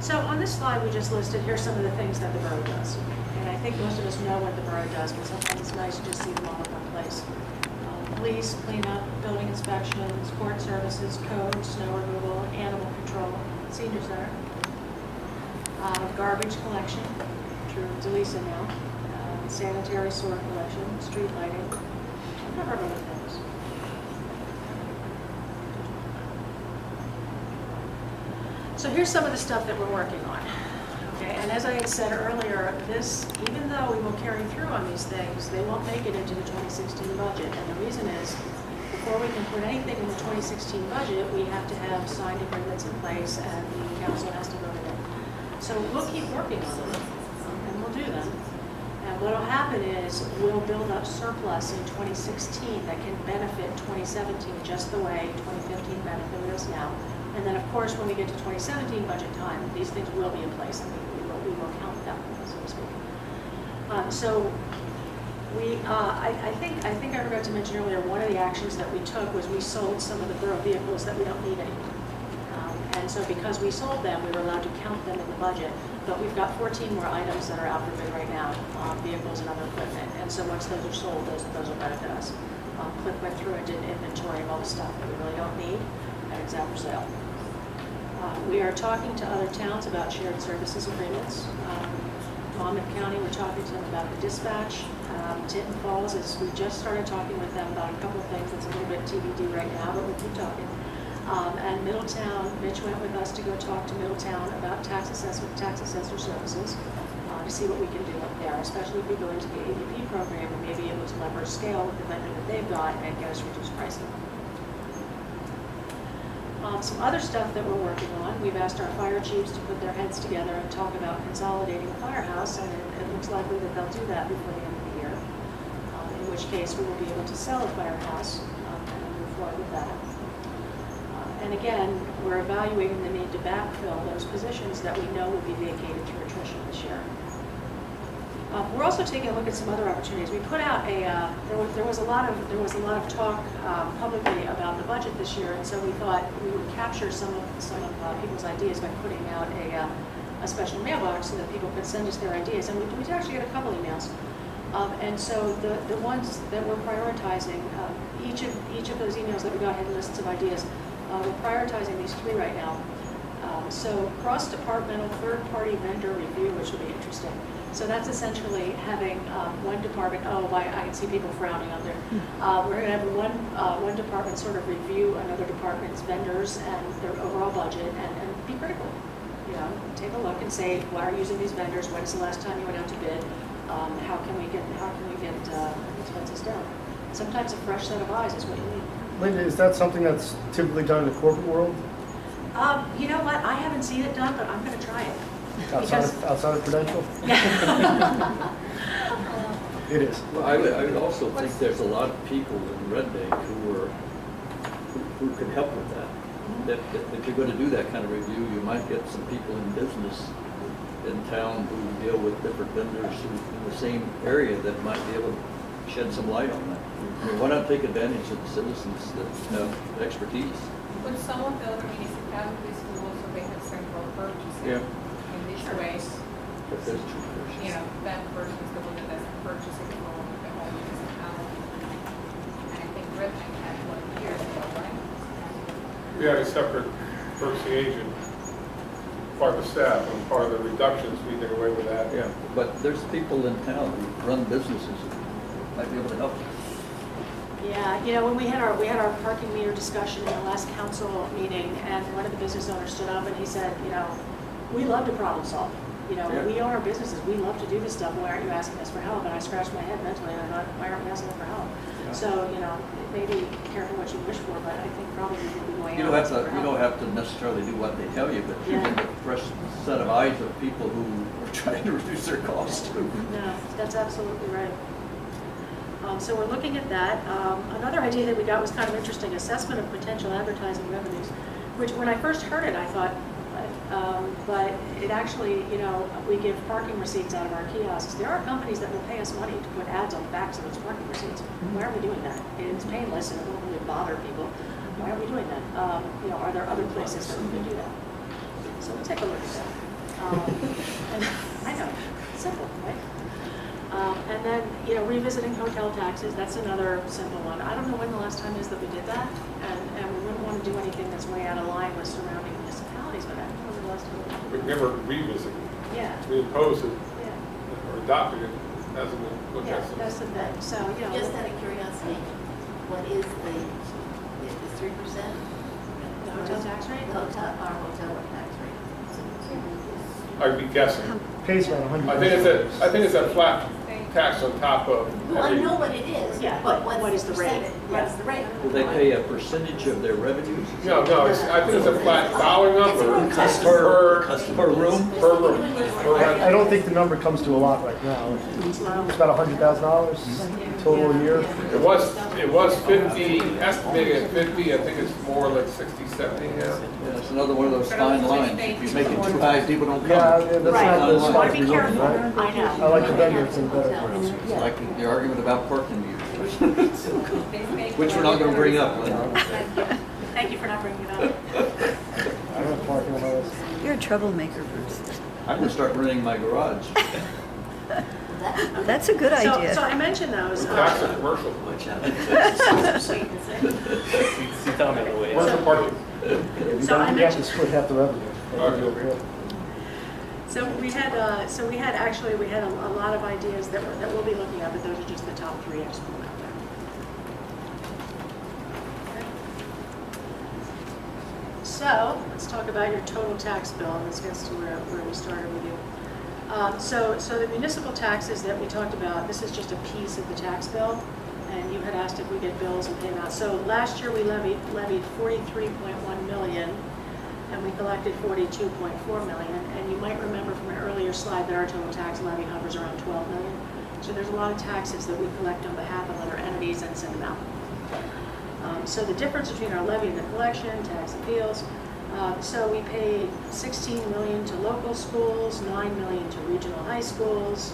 Speaker 1: So on this slide we just listed, here's some of the things that the borough does. And I think most of us know what the borough does, but sometimes it's nice to just see them all in one place. Police, cleanup, building inspections, court services, code, snow removal, animal control, senior center, garbage collection, through Delisa now, sanitary sewer collection, street lighting, a number of other things. So here's some of the stuff that we're working on. Okay, and as I had said earlier, this, even though we will carry through on these things, they won't make it into the 2016 budget. And the reason is, before we can put anything in the 2016 budget, we have to have signed agreements in place and the council has to vote it in. So we'll keep working on them, and we'll do them. And what will happen is we'll build up surplus in 2016 that can benefit 2017 just the way 2015 benefited us now. And then, of course, when we get to 2017 budget time, these things will be in place and we will count them, so to speak. I think I forgot to mention earlier, one of the actions that we took was we sold some of the borough vehicles that we don't need anymore. And so because we sold them, we were allowed to count them in the budget. But we've got 14 more items that are out for bid right now, vehicles and other equipment. And so once those are sold, those will benefit us. Cliff went through and did an inventory of all the stuff that we really don't need, and it's out for sale. We are talking to other towns about shared services agreements. Monmouth County, we're talking to them about the dispatch. Tinton Falls, we just started talking with them about a couple of things that's a little bit TBD right now, but we'll keep talking. And Middletown, Mitch went with us to go talk to Middletown about tax assessor services to see what we can do up there, especially if we go into the ADP program and maybe able to leverage scale with the vendor that they've got and get us reduced pricing. Some other stuff that we're working on, we've asked our fire chiefs to put their heads together and talk about consolidating the firehouse, and it looks likely that they'll do that before the end of the year, in which case we will be able to sell a firehouse and move forward with that. And again, we're evaluating the need to backfill those positions that we know will be vacated through attrition this year. We're also taking a look at some other opportunities. We put out there was a lot of talk publicly about the budget this year, and so we thought we would capture some of people's ideas by putting out a special mailbox so that people could send us their ideas. And we actually get a couple emails. And so the ones that we're prioritizing, each of those emails that we got had lists of ideas. We're prioritizing these 3 right now. So cross-departmental third-party vendor review, which will be interesting. So that's essentially having one department, I can see people frowning on there. We're going to have one department sort of review another department's vendors and their overall budget and be critical. You know, take a look and say, why are you using these vendors? When is the last time you went out to bid? How can we get expenses down? Sometimes a fresh set of eyes is what you need.
Speaker 15: Linda, is that something that's typically done in the corporate world?
Speaker 1: You know what? I haven't seen it done, but I'm going to try it.
Speaker 15: Outside of Prudential? It is.
Speaker 11: Well, I would also think there's a lot of people in Red Bank who can help with that. That if you're going to do that kind of review, you might get some people in business in town who deal with different vendors in the same area that might be able to shed some light on that. I mean, why not take advantage of the citizens that have expertise?
Speaker 3: But some of the other municipalities who also they have central purchasing.
Speaker 11: Yeah.
Speaker 3: In this way,
Speaker 11: But there's 2 persons.
Speaker 3: you know, that person is the one that does the purchasing for the whole municipality. And I think Red Bank had 1 year ago, right?
Speaker 2: We had a separate purchasing agent, part of the staff, and part of the reductions, we did away with that.
Speaker 11: Yeah, but there's people in town who run businesses who might be able to help you.
Speaker 1: Yeah, you know, when we had our parking meter discussion in the last council meeting, and one of the business owners stood up and he said, you know, we love to problem solve. You know, we own our businesses. We love to do this stuff. Why aren't you asking us for help? And I scratched my head mentally, and I thought, why aren't we asking them for help? Yeah. So, you know, maybe careful what you wish for, but I think probably we will be going
Speaker 11: You don't have to necessarily do what they tell you, but you get a fresh set of eyes of people who are trying to reduce their costs too.
Speaker 1: No, that's absolutely right. So we're looking at that. Another idea that we got was kind of interesting, assessment of potential advertising revenues, which when I first heard it, I thought, but it actually, you know, we give parking receipts out of our kiosks. There are companies that will pay us money to put ads on the backs of those parking receipts. Why are we doing that? It's painless and it won't really bother people. Why are we doing that? You know, are there other places that we can do that? So we'll take a look at that. And I know, simple, right? And then, you know, revisiting hotel taxes, that's another simple one. I don't know when the last time is that we did that, and we wouldn't want to do anything that's way out of line with surrounding municipalities, but I don't know when the last time we did that.
Speaker 2: We've never revisited.
Speaker 1: Yeah.
Speaker 2: We imposed it
Speaker 1: Yeah.
Speaker 2: or adopted it as we look
Speaker 1: Yeah,
Speaker 2: at it.
Speaker 1: that's the thing. So, you know.
Speaker 8: Just out of curiosity, what is the 3%?
Speaker 1: The hotel tax rate?
Speaker 8: Our hotel tax rate.
Speaker 2: I'd be guessing.
Speaker 15: Pays around 100.
Speaker 2: I think it's a flat tax on top of
Speaker 8: Well, I
Speaker 2: every.
Speaker 8: know what it is,
Speaker 1: Yeah,
Speaker 8: but
Speaker 1: what
Speaker 8: what's
Speaker 1: is
Speaker 8: the
Speaker 1: the rate?
Speaker 8: percentage? What's the rate?
Speaker 11: Do they pay a percentage of their revenues?
Speaker 2: No, I think it's a flat dollar number
Speaker 11: Per room?
Speaker 2: per room.
Speaker 15: I don't think the number comes to a lot right now. It's about $100,000 total a year.
Speaker 2: It was 50, estimated at 50, I think it's more like 60, 70 now.
Speaker 11: Yeah, it's another one of those fine lines. If you make it too high, people don't come.
Speaker 15: Yeah, that's not the
Speaker 11: Fine
Speaker 15: spot
Speaker 11: line.
Speaker 15: to be looking, right?
Speaker 8: I know.
Speaker 15: I like the vendors and better.
Speaker 11: It's like the argument about parking meters, which we're not gonna bring up.
Speaker 1: Thank you for not bringing it up.
Speaker 15: I don't have parking on my list.
Speaker 7: You're a troublemaker, Bruce.
Speaker 11: I'm gonna start renting my garage.
Speaker 7: That's a good
Speaker 1: So
Speaker 7: idea.
Speaker 1: I mentioned those.
Speaker 2: Tax a commercial. Commercial parking.
Speaker 1: So I
Speaker 15: You have to
Speaker 1: mentioned,
Speaker 15: split half the revenue.
Speaker 2: Okay.
Speaker 1: so we had a lot of ideas that we'll be looking at, but those are just the top three I just pulled out there. Okay. So let's talk about your total tax bill, and this gets to where we started with you. So the municipal taxes that we talked about, this is just a piece of the tax bill, and you had asked if we get bills and pay them out. So last year we levied 43.1 million, and we collected 42.4 million. And you might remember from an earlier slide that our total tax levy hovers around 12 million. So there's a lot of taxes that we collect on behalf of other entities and send them out. So the difference between our levy and the collection, tax appeals, so we paid 16 million to local schools, 9 million to regional high schools,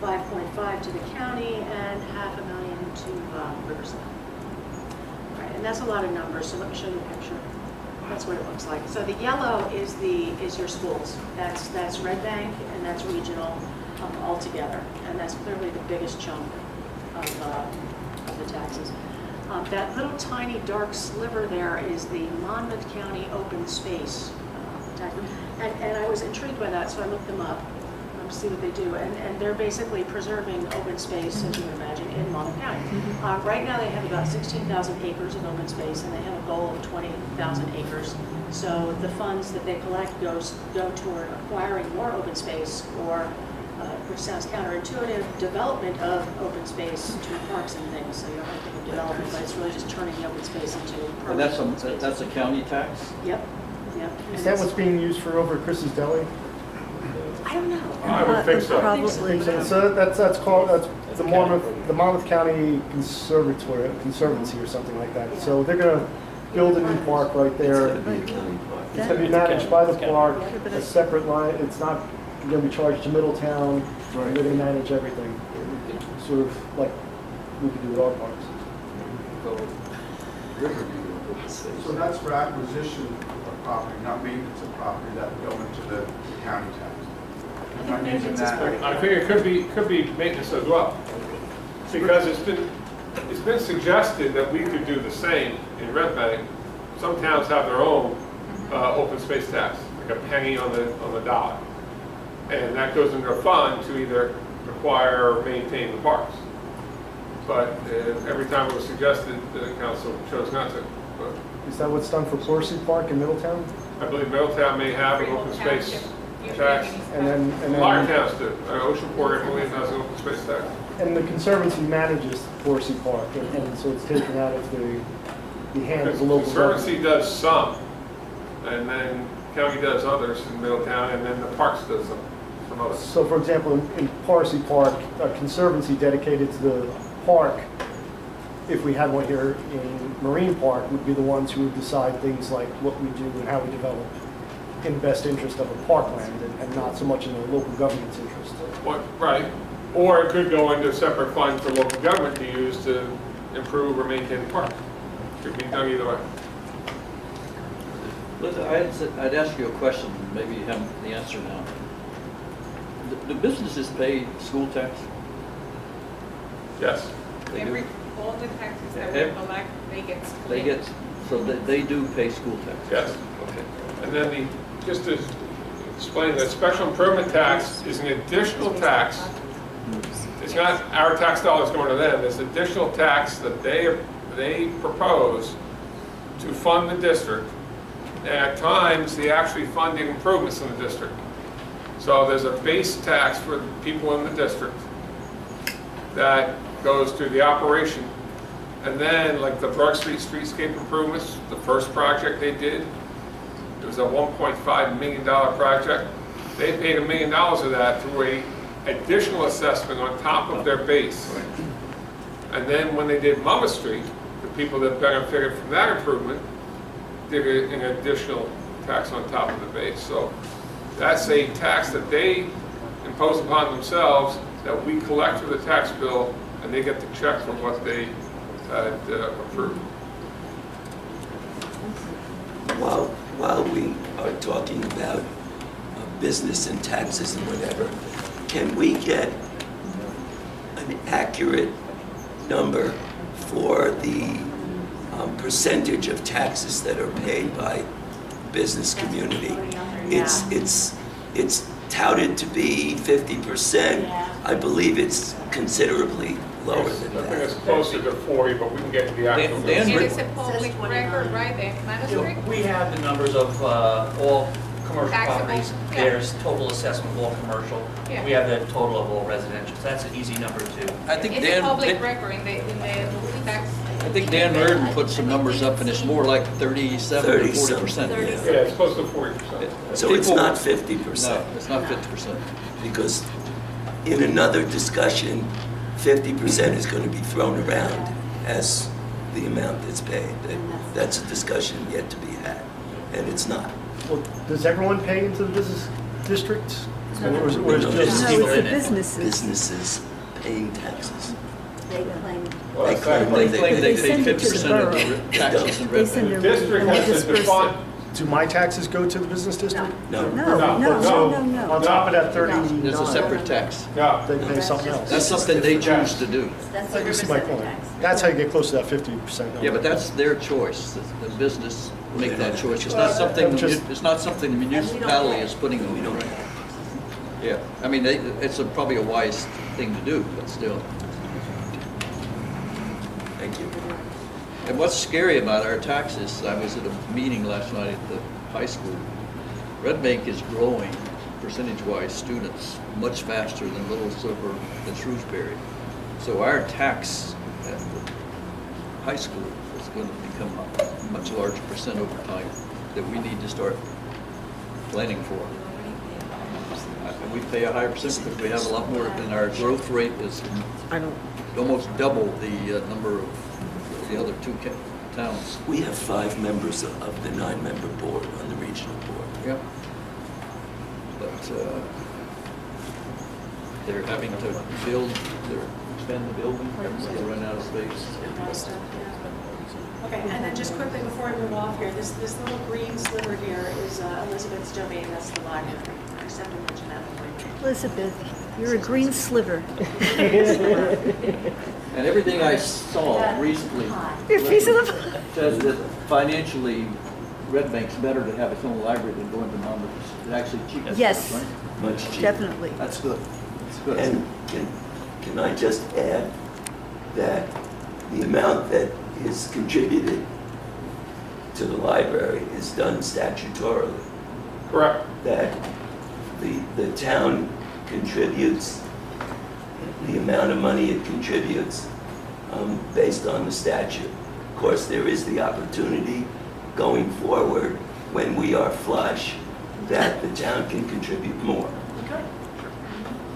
Speaker 1: 5.5 to the county, and $500,000 to Riverside. All right, and that's a lot of numbers, so let me show you a picture. That's what it looks like. So the yellow is your schools. That's Red Bank and that's regional all together, and that's clearly the biggest chunk of the taxes. That little tiny dark sliver there is the Monmouth County open space tax. And I was intrigued by that, so I looked them up to see what they do. And they're basically preserving open space, as you can imagine, in Monmouth County. Right now they have about 16,000 acres of open space, and they have a goal of 20,000 acres. So the funds that they collect go toward acquiring more open space, or which sounds counterintuitive, development of open space to parks and things. So you don't have to think of development, but it's really just turning the open space into
Speaker 11: And that's a county tax?
Speaker 1: Yep. Yep.
Speaker 15: Is that what's being used for over at Chris's Deli?
Speaker 1: I don't know.
Speaker 2: I would think so.
Speaker 15: I think so. So that's the Monmouth County Conservancy or something like that. So they're going to build a new park right there. It's going to be managed by the park, a separate line. It's not going to be charged to Middletown. They're going to manage everything. Sort of like we could do with our parks.
Speaker 6: So that's for acquisition of property, not maintenance of property that would go into the county tax. I'm not using that.
Speaker 2: I think it could be maintenance as well, because it's been suggested that we could do the same in Red Bank. Some towns have their own open space tax, like a penny on the dollar, and that goes into a fund to either acquire or maintain the parks. But every time it was suggested, the council chose not to. But
Speaker 15: Is that what's done for Horsey Park in Middletown?
Speaker 2: I believe Middletown may have an open space tax.
Speaker 15: And then
Speaker 2: A lot of towns do. Oceanport, I believe, has an open space tax.
Speaker 15: And the Conservancy manages Horsey Park, and so it's taken out of the hands of the local
Speaker 2: Conservancy
Speaker 15: government.
Speaker 2: does some, and then county does others in Middletown, and then the parks does some others.
Speaker 15: So for example, in Horsey Park, a Conservancy dedicated to the park, if we had one here in Marine Park, would be the ones who would decide things like what we do and how we develop in the best interest of a parkland, and not so much in the local government's interest.
Speaker 2: Right. Or it could go into a separate fund for local government to use to improve or maintain the park. Could be done either way.
Speaker 11: I'd ask you a question, maybe you have the answer now. Do businesses pay school tax?
Speaker 2: Yes.
Speaker 3: All the taxes that we collect, they get split.
Speaker 11: So they do pay school tax?
Speaker 2: Yes.
Speaker 11: Okay.
Speaker 2: And then just to explain, the special improvement tax is an additional tax. It's not our tax dollars going to them. It's additional tax that they propose to fund the district. And at times, they actually fund the improvements in the district. So there's a base tax for people in the district. that goes to the operation. And then, like the Broad Street streetscape improvements, the first project they did, it was a $1.5 million project. They paid $1 million of that through a additional assessment on top of their base. And then when they did Mama Street, the people that benefited from that improvement did an additional tax on top of the base. So that's a tax that they impose upon themselves that we collect through the tax bill, and they get the check for what they had approved.
Speaker 10: While we are talking about business and taxes and whatever, can we get an accurate number for the percentage of taxes that are paid by business community? It's touted to be 50%. I believe it's considerably lower than
Speaker 2: I think it's
Speaker 10: that.
Speaker 2: closer to 40, but we can get to the actual.
Speaker 11: Dan,
Speaker 3: It is a public record, right, the Manuscript?
Speaker 5: We have the numbers of all commercial
Speaker 3: Taxable,
Speaker 5: properties.
Speaker 3: yeah.
Speaker 5: There's total assessment of all commercial.
Speaker 3: Yeah.
Speaker 5: We have the total of all residential. So that's an easy number too.
Speaker 11: I think
Speaker 3: It's a
Speaker 11: Dan,
Speaker 3: public record in the tax.
Speaker 11: I think Dan Reardon put some numbers up, and it's more like 37 to 40%.
Speaker 2: Yeah, it's close to 40%.
Speaker 10: So it's
Speaker 11: People-
Speaker 10: not 50%.
Speaker 11: No, it's not 50%.
Speaker 10: Because in another discussion, 50% is going to be thrown around as the amount that's paid. That's a discussion yet to be had, and it's not.
Speaker 15: Well, does everyone pay into the business district? Or is
Speaker 10: No,
Speaker 15: it just
Speaker 7: No,
Speaker 15: people
Speaker 7: it's
Speaker 15: in
Speaker 7: the
Speaker 15: it?
Speaker 7: businesses.
Speaker 10: Businesses paying taxes.
Speaker 8: They claim.
Speaker 2: Well,
Speaker 10: They
Speaker 2: that's
Speaker 10: claim
Speaker 2: exactly-
Speaker 11: They claim they
Speaker 7: They
Speaker 11: pay
Speaker 7: send it to the
Speaker 11: 50% of
Speaker 7: borough.
Speaker 11: the taxes and
Speaker 7: They send
Speaker 11: revenue.
Speaker 2: The
Speaker 7: their,
Speaker 2: district
Speaker 7: and we
Speaker 2: has to
Speaker 7: disperse
Speaker 2: define.
Speaker 7: it.
Speaker 15: Do my taxes go to the business district?
Speaker 10: No.
Speaker 7: No, no, no, no,
Speaker 15: On
Speaker 7: no.
Speaker 15: top of that 39,
Speaker 11: There's a separate tax.
Speaker 2: No.
Speaker 15: they pay something else?
Speaker 11: That's something they choose to do.
Speaker 8: That's
Speaker 15: You see my point. That's how you get close to that 50% number.
Speaker 11: Yeah, but that's their choice. The business make that choice. It's not something, it's not something the municipality is putting on them. Yeah, I mean, it's probably a wise thing to do, but still.
Speaker 10: Thank you.
Speaker 11: And what's scary about our taxes, I was at a meeting last night at the high school. Red Bank is growing, percentage-wise, students much faster than Little Silver and Shrewsbury. So our tax at the high school is going to become a much larger percent over time that we need to start planning for. We pay a higher percent because we have a lot more, and our growth rate is almost double the number of the other two towns.
Speaker 10: We have 5 members of the 9-member board on the regional board.
Speaker 11: Yeah. But they're having to expand the building, they're running out of space.
Speaker 1: Okay, and then just quickly before I move off here, this little green sliver here is Elizabeth's domain, that's the library. I just have to mention that before you.
Speaker 7: Elizabeth, you're a green sliver.
Speaker 11: And everything I saw recently
Speaker 7: You're a piece of the...
Speaker 11: says that financially, Red Bank's better to have its own library than going to Monmouth. It's actually cheaper.
Speaker 7: Yes.
Speaker 11: Right?
Speaker 10: Much cheaper.
Speaker 7: Definitely.
Speaker 11: That's good. That's good.
Speaker 10: And can I just add that the amount that is contributed to the library is done statutorily?
Speaker 2: Correct.
Speaker 10: That the town contributes the amount of money it contributes based on the statute. Of course, there is the opportunity going forward when we are flush that the town can contribute more.
Speaker 1: Okay.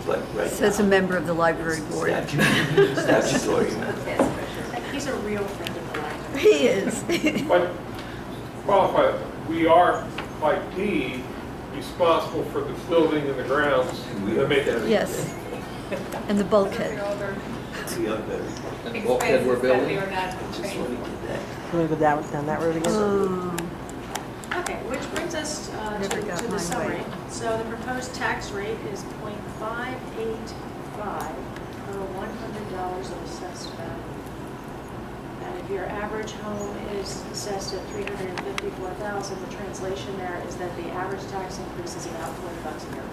Speaker 10: But right
Speaker 7: Says a
Speaker 10: now,
Speaker 7: member of the library board.
Speaker 10: statutory amount.
Speaker 1: He's a real friend of the library.
Speaker 7: He is.
Speaker 2: But qualify, we are by deed responsible for the building and the grounds. that make it.
Speaker 7: Yes. And the bulkhead.
Speaker 10: We are better.
Speaker 11: And the bulkhead we're building.
Speaker 10: Just want to get that.
Speaker 13: Want to go down that road again?
Speaker 1: Okay, which brings us
Speaker 7: Never got
Speaker 1: to the
Speaker 7: mine
Speaker 1: summary.
Speaker 7: right.
Speaker 1: So the proposed tax rate is 0.585 per $100 of assessed value. And if your average home is assessed at $354,000, the translation there is that the average tax increase is about $40 a year.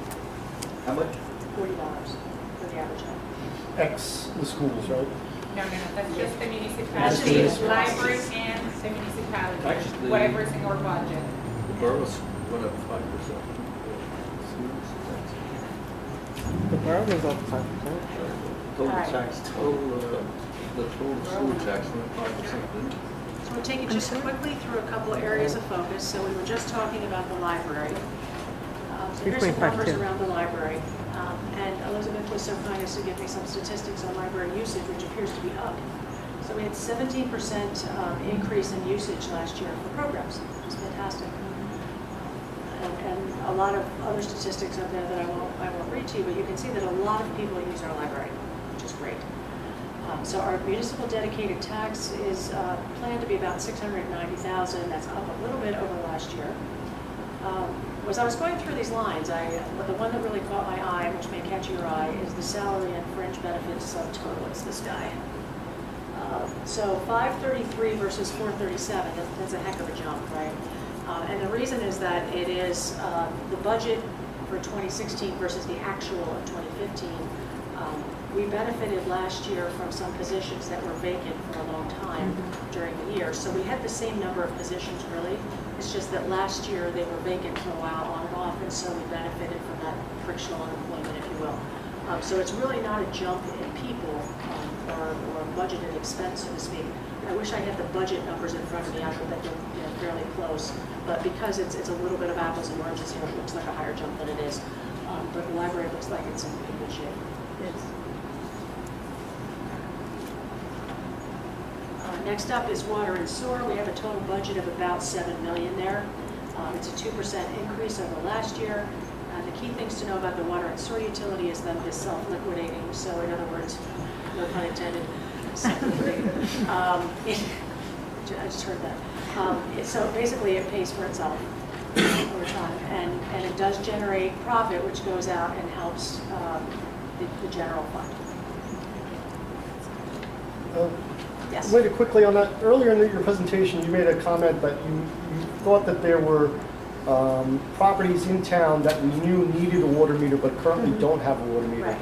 Speaker 11: How much?
Speaker 1: $40 for the average home.
Speaker 15: X the schools, right?
Speaker 3: No, that's just the
Speaker 1: That's
Speaker 3: municipality,
Speaker 1: just the
Speaker 3: library and the municipality,
Speaker 11: Actually,
Speaker 3: whatever is in our budget.
Speaker 11: The boroughs went up 5%.
Speaker 13: The borough goes up 5%.
Speaker 11: Total
Speaker 1: Alright.
Speaker 11: tax, the total school tax,
Speaker 1: So we'll take you just quickly through a couple of areas of focus. So we were just talking about the library. So here's some numbers
Speaker 13: 3.52.
Speaker 1: around the library. And Elizabeth was so kind as to give me some statistics on library usage, which appears to be up. So we had 17% increase in usage last year for programs, which is fantastic. And a lot of other statistics up there that I won't read to you, but you can see that a lot of people use our library, which is great. So our municipal dedicated tax is planned to be about $690,000. That's up a little bit over last year. As I was going through these lines, the one that really caught my eye, which may catch your eye, is the salary and fringe benefits subtotal. It's this guy. So 533 versus 437, that's a heck of a jump, right? And the reason is that it is the budget for 2016 versus the actual of 2015. We benefited last year from some positions that were vacant for a long time during the year. So we had the same number of positions, really. It's just that last year they were vacant for a while on and off, and so we benefited from that frictional unemployment, if you will. So it's really not a jump in people or budgeted expense, so to speak. I wish I had the budget numbers in front of me. I would bet they're fairly close. But because it's a little bit of apples and oranges here, it looks like a higher jump than it is. But the library looks like it's in good shape. Next up is water and sewer. We have a total budget of about $7 million there. It's a 2% increase over last year. The key things to know about the water and sewer utility is that it's self-liquidating. So in other words, no pun intended, self-liquidating. I just heard that. So basically it pays for itself over time. And it does generate profit, which goes out and helps the general fund. Yes.
Speaker 15: Wait, quickly on that. Earlier in your presentation, you made a comment that you thought that there were properties in town that we knew needed a water meter but currently don't have a water meter.
Speaker 1: Right.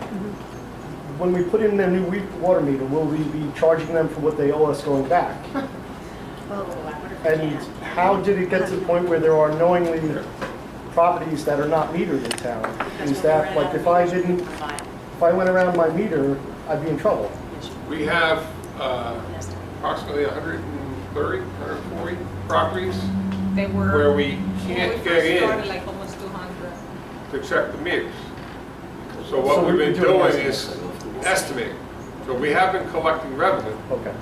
Speaker 15: When we put in their new water meter, will we be charging them for what they owe us going back? And how did it get to the point where there are knowingly properties that are not metered in town? Is that like if I went around my meter, I'd be in trouble?
Speaker 2: We have approximately 130, 140 properties
Speaker 3: They were,
Speaker 2: where we
Speaker 3: when
Speaker 2: can't
Speaker 3: we
Speaker 2: get
Speaker 3: first
Speaker 2: in
Speaker 3: started, like almost 200.
Speaker 2: to check the meters. So what we've been doing is estimating. So we have been collecting revenue,
Speaker 15: Okay.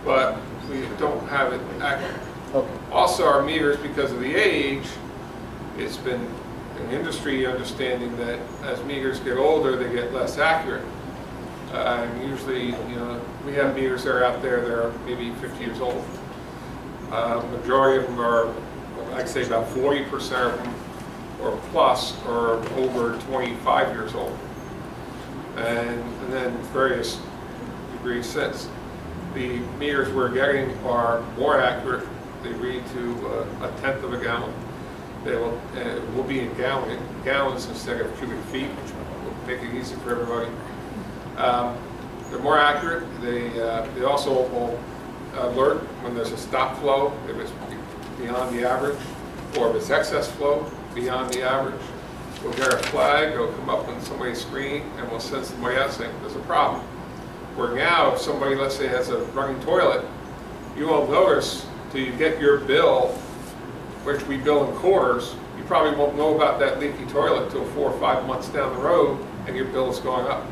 Speaker 2: but we don't have it accurate.
Speaker 15: Okay.
Speaker 2: Also, our meters, because of the age, it's been an industry understanding that as meters get older, they get less accurate. And usually, we have meters that are out there that are maybe 50 years old. Majority of them are, I'd say about 40% of them or plus are over 25 years old. And then various degrees since. The meters we're getting are more accurate. They read to a tenth of a gallon. They will be in gallons instead of cubic feet, which will make it easy for everybody. They're more accurate. They also will alert when there's a stop flow, if it's beyond the average, or if it's excess flow beyond the average. We'll get a flag, it'll come up on somebody's screen, and we'll send somebody out saying there's a problem. Where now, if somebody, let's say, has a running toilet, you won't notice till you get your bill, which we bill in quarters. You probably won't know about that leaky toilet till 4 or 5 months down the road, and your bill is going up.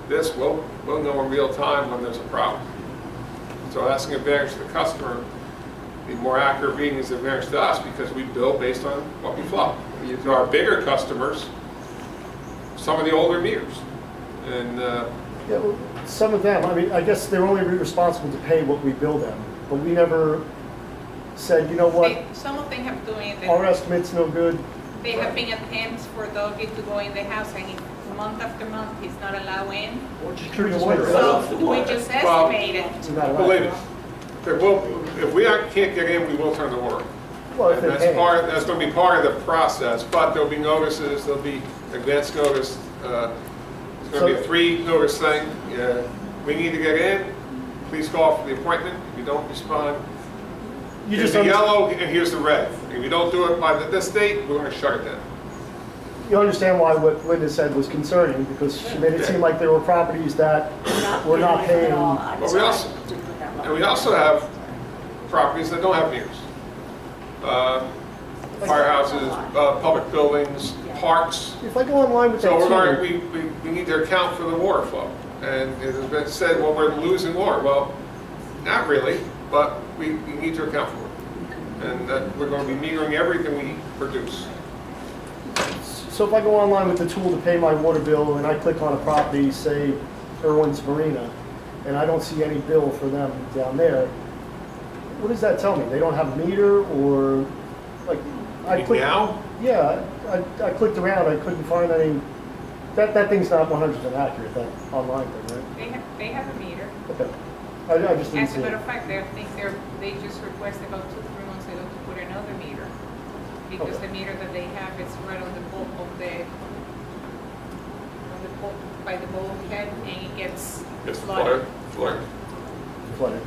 Speaker 2: This we'll know in real time when there's a problem. So that's an advantage to the customer. The more accurate reading is an advantage to us because we bill based on what we flow. To our bigger customers, some of the older meters. And
Speaker 15: Yeah, well, some of them, I mean, I guess they're only responsible to pay what we bill them, but we never said, you know what,
Speaker 3: Some of them have doing it.
Speaker 15: our estimate's no good.
Speaker 3: They have been attempts for Dougie to go in the house and month after month he's not allowed in.
Speaker 15: Or just turn the water
Speaker 3: So we just estimated.
Speaker 2: believe it. If we can't get in, we will turn the water.
Speaker 15: Well, if
Speaker 2: And
Speaker 15: they
Speaker 2: that's
Speaker 15: pay.
Speaker 2: that's going to be part of the process, but there'll be notices, there'll be advance notice. It's going to be a 3 notice thing. We need to get in, please call for the appointment. If you don't respond, here's the yellow and here's the red. If you don't do it by this date, we're going to shut it down.
Speaker 15: you understand why what Linda said was concerning, because she made it seem like there were properties that were not paying.
Speaker 2: But we also have properties that don't have meters. Firehouses, public buildings, parks.
Speaker 15: If I go online with that.
Speaker 2: So we're
Speaker 15: too-
Speaker 2: going, we need to account for the water flow. And it has been said, well, we're losing water. Well, not really, but we need to account for it. And that we're going to be metering everything we produce.
Speaker 15: So if I go online with the tool to pay my water bill and I click on a property, say Irwin's Marina, and I don't see any bill for them down there, what does that tell me? They don't have a meter, or like I clicked,
Speaker 2: now?
Speaker 15: Yeah, I clicked around, I couldn't find any. That thing's not 100% accurate, that online thing, right?
Speaker 3: They have a meter.
Speaker 15: Okay. I just didn't
Speaker 3: As a
Speaker 15: see
Speaker 3: matter
Speaker 15: it.
Speaker 3: of fact, they just requested about 2-3 months ago to put another meter. Because
Speaker 15: Okay.
Speaker 3: the meter that they have is right on the bulk of by the bulkhead, and it gets
Speaker 2: It's
Speaker 3: flooded.
Speaker 2: flooded.
Speaker 15: Flooded.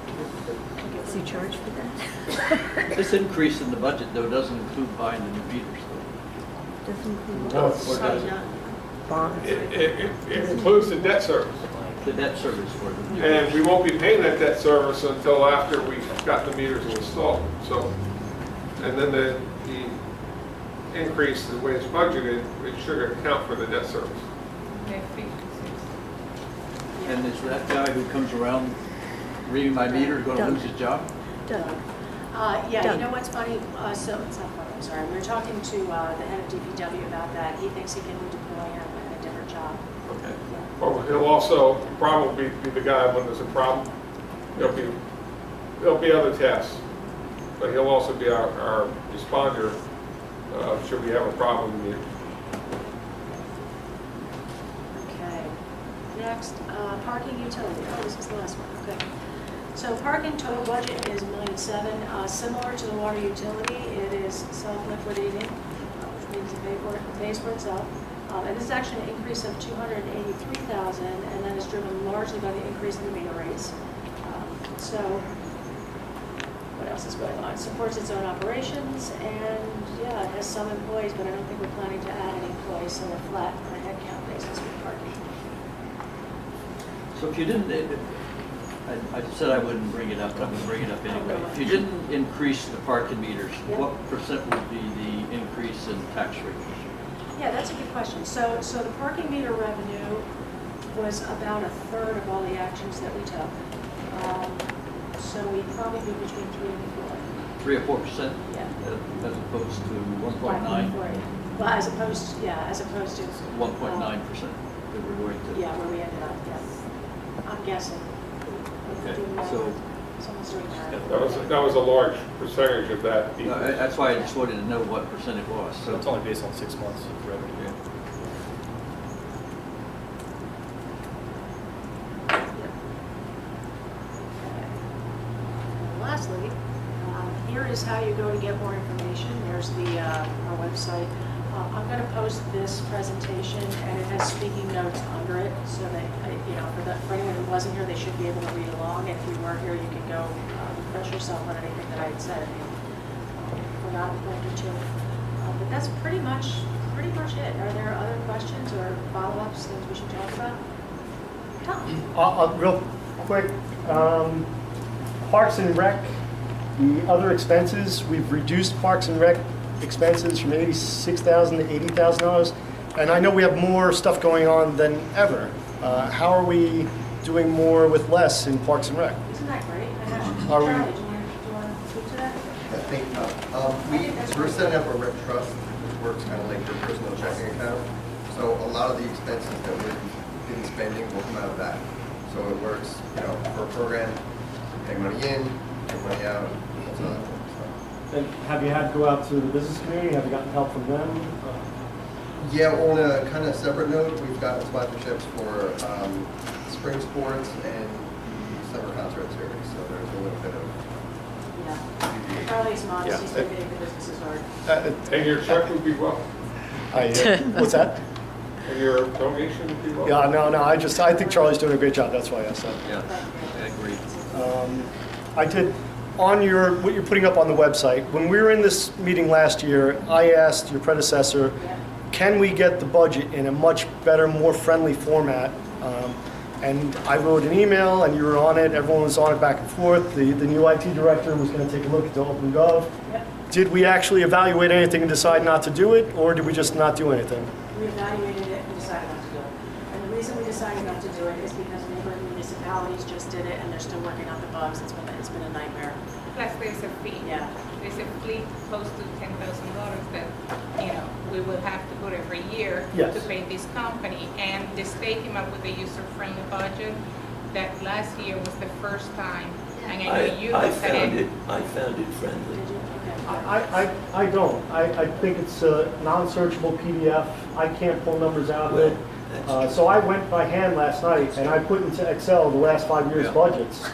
Speaker 7: Is he charged for that?
Speaker 11: This increase in the budget, though, doesn't include buying the new meters, though.
Speaker 7: Doesn't include
Speaker 15: No,
Speaker 11: Or does it?
Speaker 7: bonds.
Speaker 2: It includes the debt service.
Speaker 11: The debt service for the new
Speaker 2: And
Speaker 11: meters.
Speaker 2: we won't be paying that debt service until after we've got the meters installed. So, and then the increase, the way it's budgeted, it should account for the debt service.
Speaker 3: They're 56.
Speaker 11: And is that guy who comes around reading my meter going to
Speaker 7: Doug.
Speaker 11: lose his job?
Speaker 7: Doug.
Speaker 1: Yeah,
Speaker 7: Doug.
Speaker 1: you know what's funny? So, it's not funny, I'm sorry. We were talking to the head of DPW about that. He thinks he can redeploy him in a different job.
Speaker 11: Okay.
Speaker 2: Well, he'll also probably be the guy when there's a problem. There'll be other tasks, but he'll also be our responder should we have a problem with meters.
Speaker 1: Okay. Next, parking utility. Oh, this is the last one. Okay. So parking total budget is $1,700,000. Similar to the water utility, it is self-liquidating, which means it pays for itself. And this is actually an increase of $283,000, and that is driven largely by the increase in the meter rates. So, what else is going on? It supports its own operations, and yeah, it has some employees, but I don't think we're planning to add any employees, so we're flat on a headcount basis with parking.
Speaker 11: So if you didn't, I said I wouldn't bring it up, but I'm going to bring it up anyway. If you didn't increase the parking meters,
Speaker 1: Yeah.
Speaker 11: what percent would be the increase in tax rate?
Speaker 1: Yeah, that's a good question. So the parking meter revenue was about a third of all the actions that we took. So we'd probably be between 3 and 4.
Speaker 11: 3 or 4%?
Speaker 1: Yeah.
Speaker 11: As opposed to 1.9?
Speaker 1: 5.48. Well, as opposed to
Speaker 11: 1.9% that we're going to.
Speaker 1: yeah, where we ended up. Yeah, I'm guessing.
Speaker 11: Okay,
Speaker 1: Doing that.
Speaker 11: so
Speaker 1: Someone's doing that.
Speaker 2: That was a large percentage of that.
Speaker 11: that's why I just wanted to know what percent it was.
Speaker 17: So it's only based on 6 months of revenue.
Speaker 1: Lastly, here is how you go to get more information. There's our website. I'm going to post this presentation, and it has speaking notes under it, so that for anyone who wasn't here, they should be able to read along. If you were here, you can go refresh yourself on anything that I had said. Forgot a point or two, but that's pretty much it. Are there other questions or follow-ups, things we should talk about? Tom?
Speaker 15: Real quick, Parks and Rec, the other expenses, we've reduced Parks and Rec expenses from $86,000 to $80,000, and I know we have more stuff going on than ever. How are we doing more with less in Parks and Rec?
Speaker 1: Isn't that great?
Speaker 15: Are we-
Speaker 1: Charlie, do you want to speak to that?
Speaker 18: I think we're setting up a rec trust, which works kind of like your personal checking account. So a lot of the expenses that we've been spending will come out of that. So it works, for a program, pay money in, pay money out, that's how that works.
Speaker 15: And have you had to go out to the business community? Have you gotten help from them?
Speaker 18: Yeah, on a kind of separate note, we've gotten sponsorships for spring sports and the summer concert series. So there's a little bit of.
Speaker 1: Yeah. Charlie's modest, he's been getting the businesses hard.
Speaker 2: And your check would be welcome.
Speaker 15: What's that?
Speaker 2: And your donation would be welcome.
Speaker 15: Yeah, no, I think Charlie's doing a great job, that's why I said.
Speaker 11: Yeah, I agree.
Speaker 15: I did, on what you're putting up on the website, when we were in this meeting last year, I asked your predecessor can we get the budget in a much better, more friendly format? And I wrote an email, and you were on it, everyone was on it back and forth. The new IT director was gonna take a look at the OpenGov.
Speaker 1: Yep.
Speaker 15: Did we actually evaluate anything and decide not to do it, or did we just not do anything?
Speaker 1: We evaluated it and decided not to do it. And the reason we decided not to do it is because neighboring municipalities just did it and they're still working out the bugs. It's been a nightmare.
Speaker 3: Plus, there's a fee.
Speaker 1: Yeah.
Speaker 3: There's a fee close to $10,000 that, we will have to put every year
Speaker 15: Yes.
Speaker 3: to pay this company. And the state came up with a user-friendly budget that last year was the first time. And I know you
Speaker 10: I
Speaker 3: looked at
Speaker 10: found
Speaker 3: it.
Speaker 10: I found it friendly.
Speaker 1: Did you? Okay.
Speaker 15: I don't. I think it's a non-searchable PDF. I can't pull numbers out of it. So I went by hand last night and I put into Excel the last 5 years' budgets.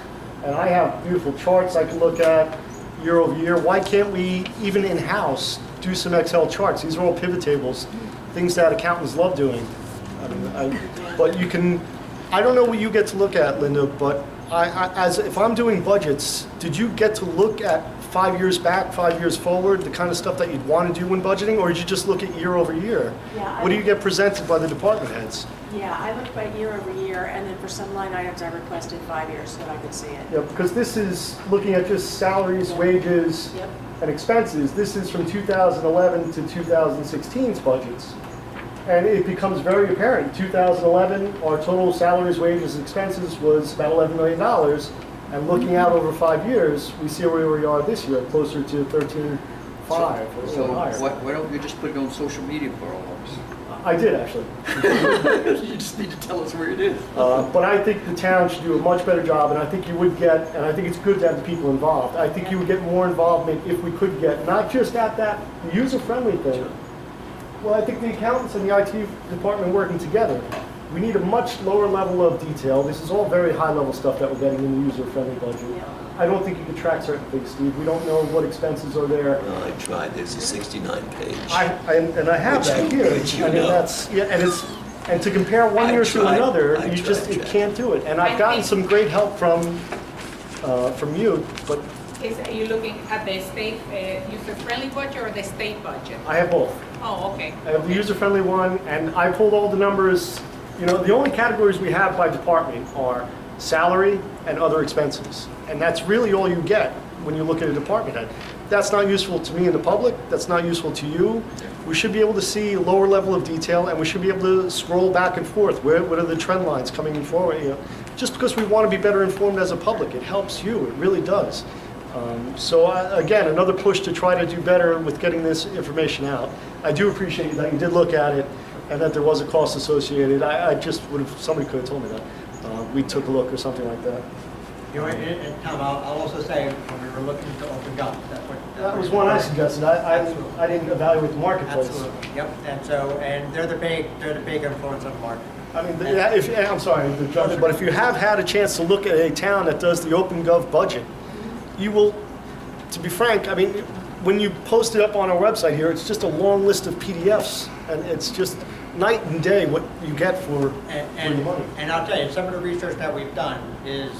Speaker 15: And I have beautiful charts I can look at year over year. Why can't we, even in-house, do some Excel charts? These are all pivot tables, things that accountants love doing. But you can, I don't know what you get to look at, Linda, but if I'm doing budgets, did you get to look at 5 years back, 5 years forward, the kind of stuff that you'd want to do when budgeting, or did you just look at year over year?
Speaker 1: Yeah,
Speaker 15: What do you get presented by the department heads?
Speaker 1: Yeah, I looked by year over year, and then for some line items, I requested 5 years so that I could see it.
Speaker 15: Yeah, because this is looking at just salaries, wages,
Speaker 1: Yep.
Speaker 15: and expenses. This is from 2011 to 2016's budgets. And it becomes very apparent. 2011, our total salaries, wages, and expenses was about $11 million. And looking out over 5 years, we see where we are this year, closer to 13.5 or
Speaker 11: So
Speaker 15: so higher.
Speaker 11: why don't you just put it on social media for all of us?
Speaker 15: I did, actually.
Speaker 11: You just need to tell us where it is.
Speaker 15: But I think the town should do a much better job, and I think you would get, and I think it's good to have the people involved. I think you would get more involvement if we could get, not just at that user-friendly thing. Well, I think the accountants and the IT department working together, we need a much lower level of detail. This is all very high-level stuff that we're getting in the user-friendly budget. I don't think you can track certain things, Steve. We don't know what expenses are there.
Speaker 10: No, I tried. There's a 69-page.
Speaker 15: And I have that here. I mean, that's, yeah, and to compare one year to another, you can't do it. And I've gotten some great help from you, but
Speaker 3: Are you looking at the state user-friendly budget or the state budget?
Speaker 15: I have both.
Speaker 3: Oh, okay.
Speaker 15: I have the user-friendly one, and I pulled all the numbers. The only categories we have by department are salary and other expenses. And that's really all you get when you look at a department head. That's not useful to me and the public. That's not useful to you. We should be able to see a lower level of detail, and we should be able to scroll back and forth. What are the trend lines coming in forward? Just because we want to be better informed as a public, it helps you. It really does. Again, another push to try to do better with getting this information out. I do appreciate that you did look at it and that there was a cost associated. I just would have, somebody could have told me that. We took a look or something like that.
Speaker 9: And Tom, I'll also say, when we were looking to open GOV,
Speaker 15: That was one I suggested. I didn't evaluate the marketplace.
Speaker 9: Absolutely, yep. And they're the big influence on the market.
Speaker 15: I mean, I'm sorry to judge, but if you have had a chance to look at a town that does the OpenGov budget, you will, to be frank, I mean, when you post it up on our website here, it's just a long list of PDFs, and it's just night and day what you get for your money.
Speaker 9: And I'll tell you, some of the research that we've done is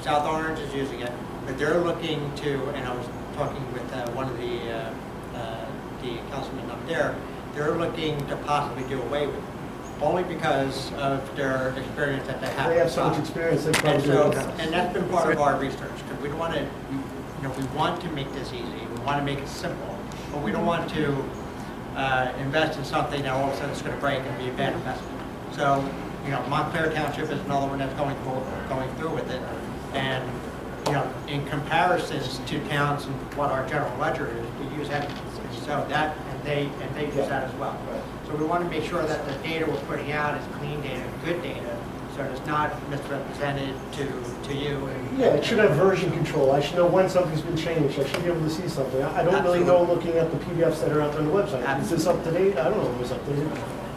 Speaker 9: South Orange is using it, but they're looking to, and I was talking with one of the councilmen up there, they're looking to possibly do away with it, only because of their experience that they have.
Speaker 15: They have so much experience, they probably do.
Speaker 9: And that's been part of our research, because we don't want to, we want to make this easy, we want to make it simple, but we don't want to invest in something that all of a sudden is going to break and be a bad investment. So, Montclair Township is another one that's going through with it, and in comparisons to towns and what our general ledger is, we use that, so that, and they use that as well. So we want to make sure that the data we're putting out is clean data, good data, so it's not misrepresented to you.
Speaker 15: Yeah, it should have version control. I should know when something's been changed. I should be able to see something. I don't really know looking at the PDFs that are out there on the website. Is this up to date? I don't know if it's up to date.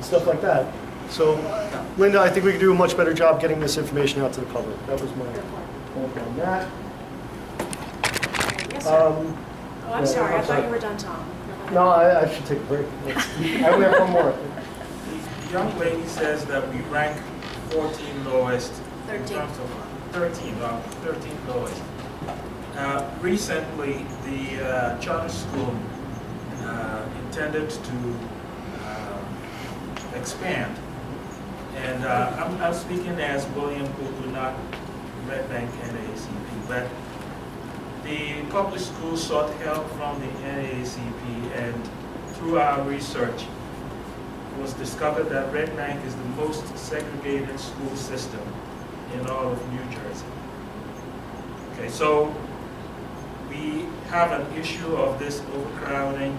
Speaker 15: Stuff like that. So, Linda, I think we could do a much better job getting this information out to the public. That was my point on that.
Speaker 1: Yes, sir. I'm sorry. I thought you were done, Tom.
Speaker 15: No, I should take a break. I only have one more.
Speaker 12: The young lady says that we rank 14 lowest.
Speaker 1: 13.
Speaker 12: In terms of 13 lowest. Recently, the charter school intended to expand. And I'm speaking as William Kuku, not Red Bank NAACP, but the public schools sought help from the NAACP, and through our research, it was discovered that Red Bank is the most segregated school system in all of New Jersey. Okay, so we have an issue of this overcrowding,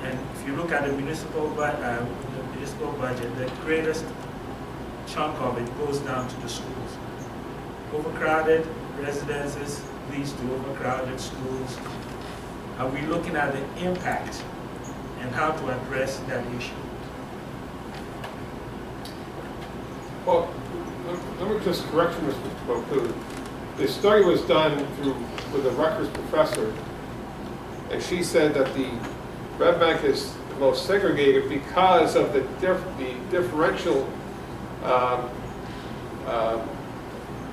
Speaker 12: and if you look at the municipal budget, the greatest chunk of it goes down to the schools. Overcrowded residences leads to overcrowded schools. Are we looking at the impact and how to address that issue?
Speaker 2: Well, let me just correct you, Mr. Boku. The study was done with a Rutgers professor, and she said that the Red Bank is the most segregated because of the differential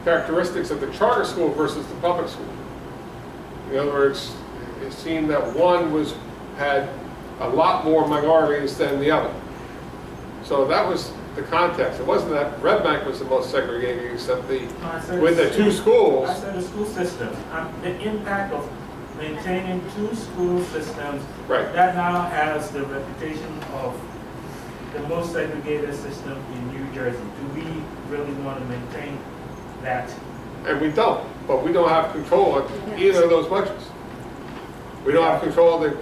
Speaker 2: characteristics of the charter school versus the public school. In other words, it seemed that one had a lot more minorities than the other. So that was the context. It wasn't that Red Bank was the most segregated, except with the two schools.
Speaker 12: I said the school system. The impact of maintaining two school systems,
Speaker 2: right,
Speaker 12: that now has the reputation of the most segregated system in New Jersey. Do we really want to maintain that?
Speaker 2: And we don't, but we don't have control of either of those budgets. We don't have control of the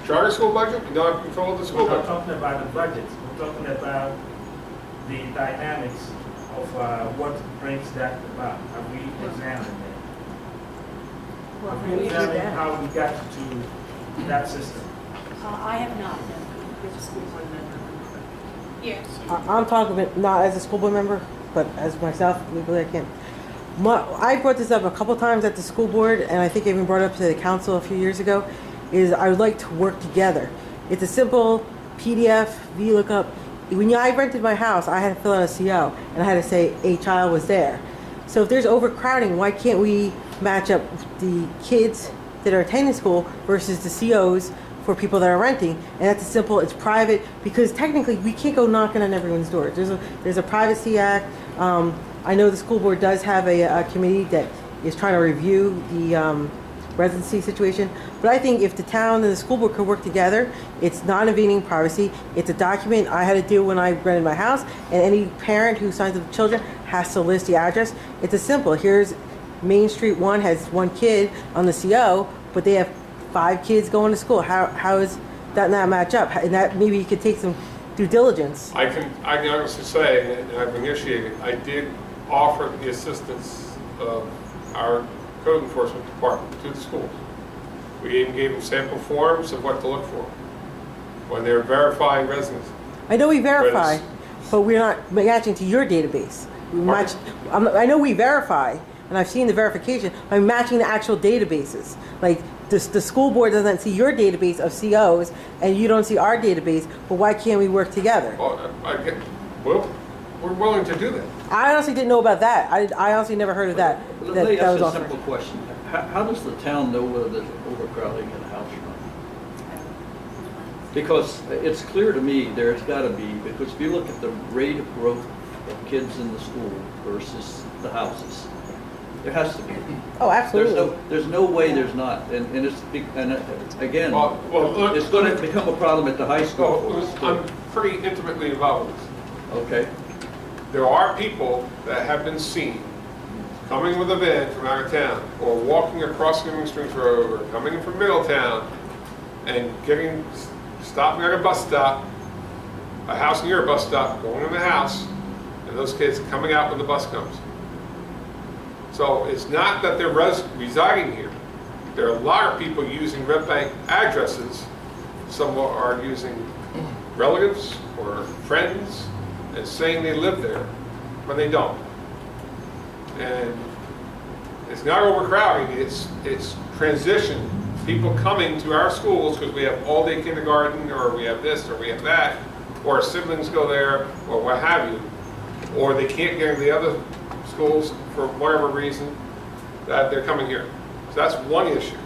Speaker 2: charter school budget, we don't have control of the school budget.
Speaker 12: We're not talking about the budgets, we're talking about the dynamics of what brings that about. Have we examined that? Have we examined how we got to that system?
Speaker 1: I have not, no, as a school board member.
Speaker 3: Yes.
Speaker 13: I'm talking about not as a school board member, but as myself, legally I can't. I brought this up a couple times at the school board, and I think I even brought it up to the council a few years ago, is I would like to work together. It's a simple PDF, VLOOKUP. When I rented my house, I had to fill out a CO, and I had to say a child was there. So if there's overcrowding, why can't we match up the kids that are attending school versus the COs for people that are renting? And that's simple, it's private, because technically we can't go knocking on everyone's door. There's a Privacy Act. I know the school board does have a committee that is trying to review the residency situation, but I think if the town and the school board could work together, it's not invading privacy. It's a document I had to do when I rented my house, and any parent who signs up children has to list the address. It's a simple, here's Main Street 1 has one kid on the CO, but they have 5 kids going to school. How is that not match up? And that maybe you could take some due diligence.
Speaker 2: I can honestly say, and I've initiated, I did offer the assistance of our code enforcement department to the schools. We even gave them sample forms of what to look for when they're verifying residency.
Speaker 13: I know we verify, but we're not matching to your database. I know we verify, and I've seen the verification. I'm matching the actual databases. Like the school board doesn't see your database of COs, and you don't see our database. But why can't we work together?
Speaker 2: Well, we're willing to do that.
Speaker 13: I honestly didn't know about that. I honestly never heard of that.
Speaker 11: Let me ask a simple question. How does the town know whether there's overcrowding in a house or not? Because it's clear to me there's got to be, because if you look at the rate of growth of kids in the school versus the houses, there has to be.
Speaker 13: Oh, absolutely.
Speaker 11: There's no way there's not. And again, it's going to become a problem at the high school.
Speaker 2: I'm pretty intimately involved with this.
Speaker 11: Okay.
Speaker 2: There are people that have been seen coming with a van from out of town, or walking across Union Springs Road, or coming in from Middletown, and stopping at a bus stop, a house near a bus stop, going in the house, and those kids coming out when the bus comes. So it's not that they're residing here. There are a lot of people using Red Bank addresses. Some are using relatives or friends and saying they live there when they don't. And it's not overcrowding, it's transition. People coming to our schools because we have all-day kindergarten, or we have this, or we have that, or siblings go there, or what have you, or they can't get into the other schools for whatever reason, that they're coming here. So that's one issue.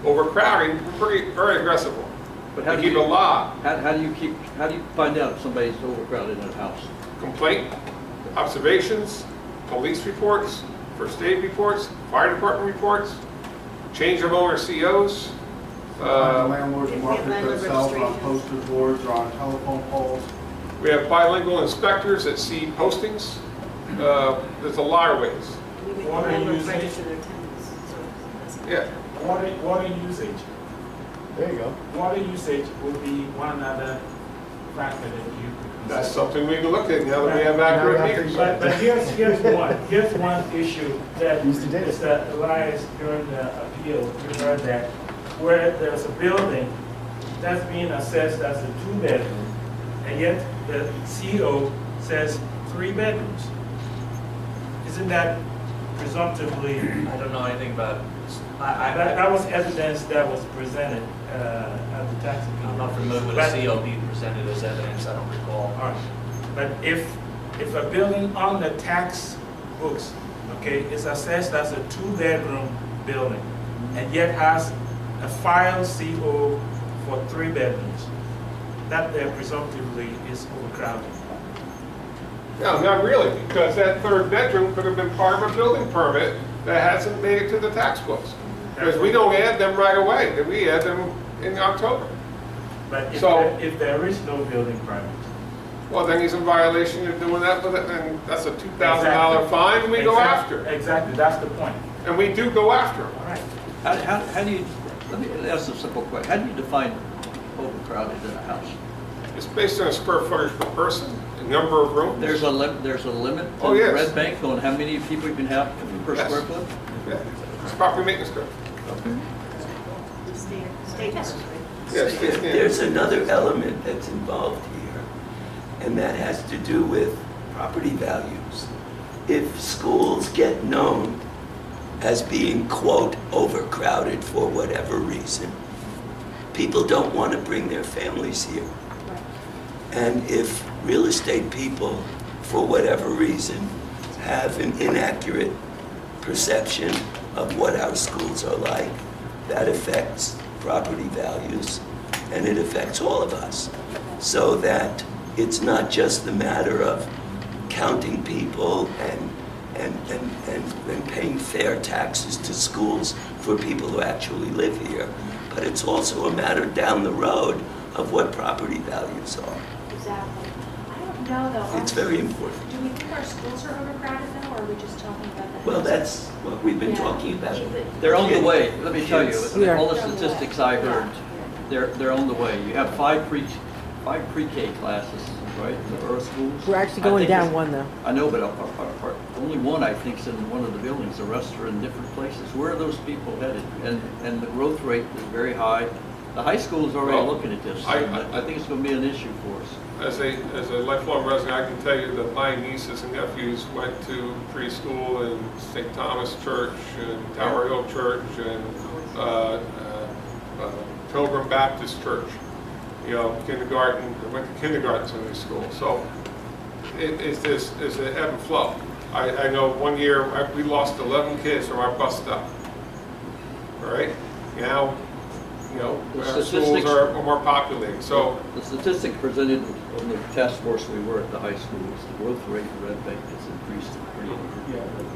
Speaker 2: Overcrowding, very aggressive one.
Speaker 11: But how
Speaker 2: They
Speaker 11: do
Speaker 2: keep
Speaker 11: you-
Speaker 2: a lot.
Speaker 11: How do you find out if somebody's overcrowded in a house?
Speaker 2: Complaint, observations, police reports, first aid reports, fire department reports, change of owner COs.
Speaker 6: Landlords market themselves on poster boards or on telephone poles.
Speaker 2: We have bilingual inspectors that see postings. There's a lot of ways.
Speaker 12: Water usage,
Speaker 2: Yeah.
Speaker 12: water usage.
Speaker 15: There you go.
Speaker 12: Water usage would be one other factor that you could
Speaker 2: That's
Speaker 12: consider.
Speaker 2: something we can look at now that we have accurate meters.
Speaker 12: But here's one issue that
Speaker 15: Use the data.
Speaker 12: Mr. Elias during the appeal, we heard that where there's a building that's being assessed as a 2-bedroom, and yet the CO says 3 bedrooms. Isn't that presumptively?
Speaker 5: I don't know anything about,
Speaker 12: That was evidence that was presented at the tax appeal.
Speaker 5: I'm not familiar with a CO being presented as evidence, I don't recall.
Speaker 12: All right, but if a building on the tax books, okay, is assessed as a 2-bedroom building, and yet has a filed CO for 3 bedrooms, that there presumptively is overcrowded.
Speaker 2: No, not really, because that third bedroom could have been part of a building permit that hasn't made it to the tax books. Because we don't add them right away, we add them in October.
Speaker 12: But
Speaker 2: So-
Speaker 12: if there is no building permit.
Speaker 2: Well, then he's in violation of doing that, and that's a $2,000 fine, and we go after.
Speaker 12: Exactly, that's the point.
Speaker 2: And we do go after them.
Speaker 12: All right.
Speaker 11: How do you, let me ask a simple question. How do you define overcrowded in a house?
Speaker 2: It's based on square footage per person, the number of rooms.
Speaker 11: There's a limit
Speaker 2: Oh,
Speaker 11: to
Speaker 2: yes.
Speaker 11: Red Bank on how many people you can have per
Speaker 2: Yes.
Speaker 11: square foot?
Speaker 2: Yeah, it's property maintenance code.
Speaker 1: State history.
Speaker 2: Yes, state standard.
Speaker 10: There's another element that's involved here, and that has to do with property values. If schools get known as being, quote, overcrowded for whatever reason, people don't want to bring their families here. And if real estate people, for whatever reason, have an inaccurate perception of what our schools are like, that affects property values, and it affects all of us. So that it's not just the matter of counting people and paying fair taxes to schools for people who actually live here, but it's also a matter down the road of what property values are.
Speaker 1: Exactly. I don't know, though.
Speaker 10: It's very important.
Speaker 1: Do we think our schools are overcrowded now, or are we just talking about that?
Speaker 10: Well, that's what we've been talking about.
Speaker 11: They're on the way, let me tell you,
Speaker 13: Yeah.
Speaker 11: all the statistics I heard, they're on the way. You have five pre-K classes, right, in the Earth schools.
Speaker 13: We're actually
Speaker 11: I
Speaker 13: going
Speaker 11: think
Speaker 13: down
Speaker 11: there's-
Speaker 13: one though.
Speaker 11: I know, but only one, I think, is in one of the buildings, the rest are in different places. Where are those people headed? And the growth rate is very high. The high school is already
Speaker 2: Well,
Speaker 11: looking at this,
Speaker 2: I-
Speaker 11: and I think it's gonna be an issue for us.
Speaker 2: As a lifelong resident, I can tell you that my nieces and nephews went to preschool in St. Thomas Church and Tower Hill Church and Pilgrim Baptist Church. You know, kindergarten, went to kindergarten Sunday school. So it's an ebb and flow. I know one year we lost 11 kids from our bus stop. All right? Now, you know,
Speaker 11: The
Speaker 2: our schools
Speaker 11: statistics-
Speaker 2: are more populated. So
Speaker 11: The statistic presented on the task force we were at the high school is the growth rate for Red Bank has increased pretty.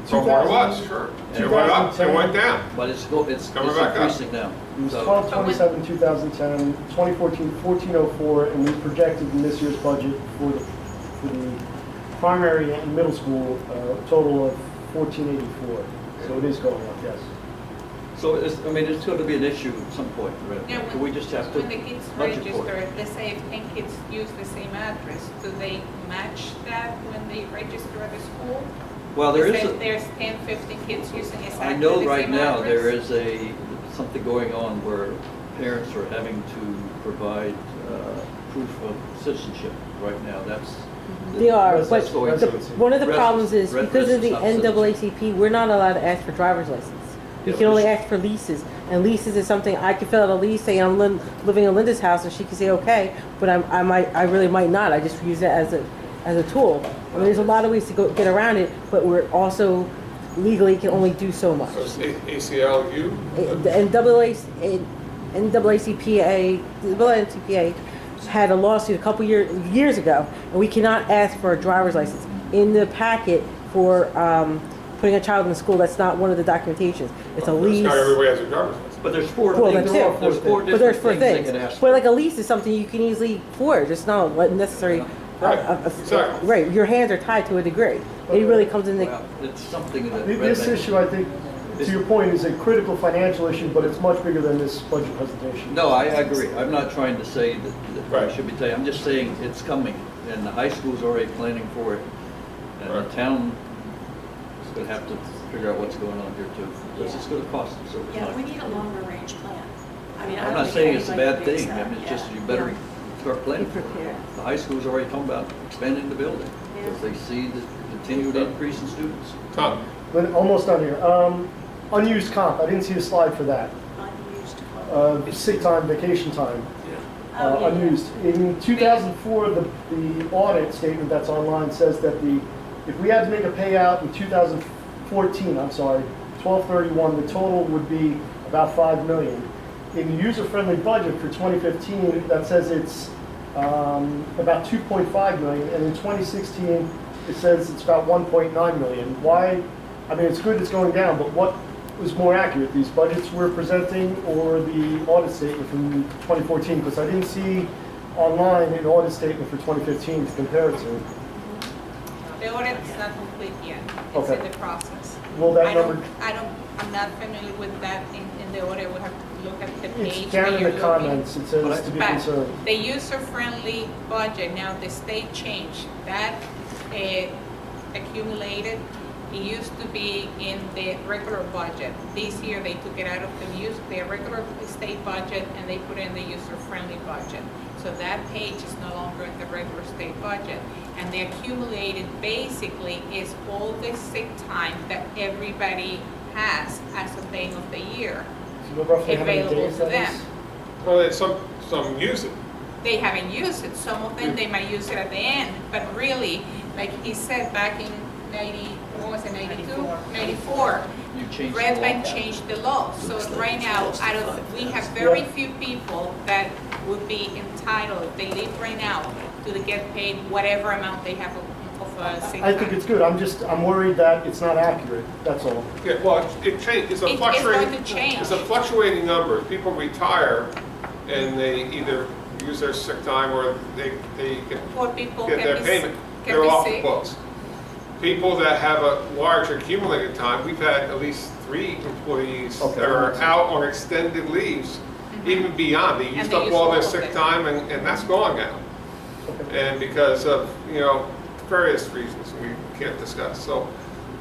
Speaker 2: from where it was, sure. It went up, it went down.
Speaker 11: But it's
Speaker 2: Coming back up.
Speaker 11: increasing now.
Speaker 15: It was
Speaker 11: So-
Speaker 15: 12/27, 2010, 2014, 1404, and we projected in this year's budget for the primary and middle school, a total of 1484. So it is going up, yes.
Speaker 11: So it's going to be an issue at some point, Red
Speaker 3: Yeah,
Speaker 11: Bank. Do we just have to
Speaker 3: when the kids
Speaker 11: budget for it?
Speaker 3: register, let's say if 10 kids use the same address, do they match that when they register at the school?
Speaker 11: Well, there is
Speaker 3: If
Speaker 11: a-
Speaker 3: there's 10, 15 kids using exactly
Speaker 11: I
Speaker 3: the
Speaker 11: know
Speaker 3: same
Speaker 11: right now
Speaker 3: address?
Speaker 11: there is something going on where parents are having to provide proof of citizenship right now. That's.
Speaker 13: They are, but
Speaker 11: that's going
Speaker 13: the,
Speaker 11: through.
Speaker 13: one of the problems is
Speaker 11: Red
Speaker 13: because of the
Speaker 11: residents, not
Speaker 13: NAACP, we're not allowed to ask for driver's license. We
Speaker 11: Yeah,
Speaker 13: can only
Speaker 11: but-
Speaker 13: ask for leases, and leases is something I can fill out a lease, say I'm living in Linda's house, and she can say okay, but I really might not. I just use it as a tool. I mean, there's a lot of ways to get around it, but we're also legally can only do so much.
Speaker 2: ACLU,
Speaker 13: And NAACP, the NCPA had a lawsuit a couple years ago, and we cannot ask for a driver's license in the packet for putting a child in school. That's not one of the documentations. It's a lease.
Speaker 2: Not everybody has a driver's license.
Speaker 11: But there's four
Speaker 13: Well,
Speaker 11: things,
Speaker 13: that's
Speaker 11: there's
Speaker 13: it.
Speaker 11: four
Speaker 13: But there's
Speaker 11: different
Speaker 13: four
Speaker 11: things they
Speaker 13: things.
Speaker 11: can ask
Speaker 13: But
Speaker 11: for.
Speaker 13: like a lease is something you can easily forge. It's not necessary.
Speaker 2: Right, exactly.
Speaker 13: Right. Your hands are tied to a degree. It really comes in the.
Speaker 11: Well, it's something that.
Speaker 15: This issue, I think, to your point, is a critical financial issue, but it's much bigger than this budget presentation.
Speaker 11: No, I agree. I'm not trying to say that
Speaker 2: Right.
Speaker 11: I should be telling, I'm just saying it's coming, and the high school's already planning for it. And the town is gonna have to figure out what's going on here too, because it's gonna cost us over
Speaker 1: Yeah, we
Speaker 11: time.
Speaker 1: need a longer range plan. I mean, I
Speaker 11: I'm
Speaker 1: don't
Speaker 11: not
Speaker 1: think
Speaker 11: saying it's a
Speaker 1: anybody
Speaker 11: bad
Speaker 1: debates
Speaker 11: thing, I
Speaker 1: that.
Speaker 11: mean, it's
Speaker 1: Yeah.
Speaker 11: just you better start planning for it.
Speaker 7: prepared.
Speaker 11: The high school's already talking about expanding the building,
Speaker 1: Yeah.
Speaker 11: because they see the continued increase in students.
Speaker 2: Tom?
Speaker 15: But almost done here. Unused comp, I didn't see a slide for that.
Speaker 1: Unused.
Speaker 15: Sick time, vacation time,
Speaker 1: Oh, yeah,
Speaker 15: unused. In 2004, the audit statement that's online says that if we had to make a payout in 2014, 12/31, the total would be about $5 million. In the user-friendly budget for 2015, that says it's about $2.5 million, and in 2016, it says it's about $1.9 million. Why? I mean, it's good it's going down, but what was more accurate, these budgets we're presenting or the audit statement from 2014? Because I didn't see online an audit statement for 2015 to compare it to.
Speaker 3: The audit is not complete yet. It's
Speaker 15: Okay.
Speaker 3: in the process.
Speaker 15: Will that number,
Speaker 3: I'm not familiar with that in the audit. We have to look at the page.
Speaker 15: it's down
Speaker 3: that
Speaker 15: in
Speaker 3: you're
Speaker 15: the
Speaker 3: looking.
Speaker 15: comments, it says to be
Speaker 3: But
Speaker 15: concerned.
Speaker 3: the user-friendly budget, now the state changed, that accumulated, it used to be in the regular budget. This year, they took it out of the regular state budget and they put it in the user-friendly budget. So that page is no longer in the regular state budget. And the accumulated basically is all the sick time that everybody has as of the end of the year
Speaker 15: Do you know roughly how many
Speaker 3: available
Speaker 15: days
Speaker 3: to
Speaker 15: that
Speaker 3: them.
Speaker 15: is?
Speaker 2: Well, some use it.
Speaker 3: They haven't used it. Some of them, they might use it at the end, but really, like he said back in 94,
Speaker 11: You changed the
Speaker 3: Red
Speaker 11: law.
Speaker 3: Bank changed the law. So right now, we have very few people that would be entitled, if they live right now, to get paid whatever amount they have of sick
Speaker 15: I think
Speaker 3: time.
Speaker 15: it's good, I'm worried that it's not accurate, that's all.
Speaker 2: Yeah, well, it changed, it's a
Speaker 3: It's
Speaker 2: fluctuating.
Speaker 3: going to change.
Speaker 2: It's a fluctuating number. People retire and they either use their sick time or they
Speaker 3: Or people
Speaker 2: get their
Speaker 3: can
Speaker 2: payment.
Speaker 3: can
Speaker 2: They're
Speaker 3: be
Speaker 2: off the
Speaker 3: sick.
Speaker 2: books. People that have a large accumulated time, we've had at least 3 employees
Speaker 15: Okay.
Speaker 2: that are out on extended leaves, even beyond. They used
Speaker 3: they
Speaker 2: up
Speaker 3: use
Speaker 2: all
Speaker 3: all
Speaker 2: their
Speaker 3: of
Speaker 2: sick
Speaker 3: it.
Speaker 2: time and that's gone now. And because of, various reasons we can't discuss. So,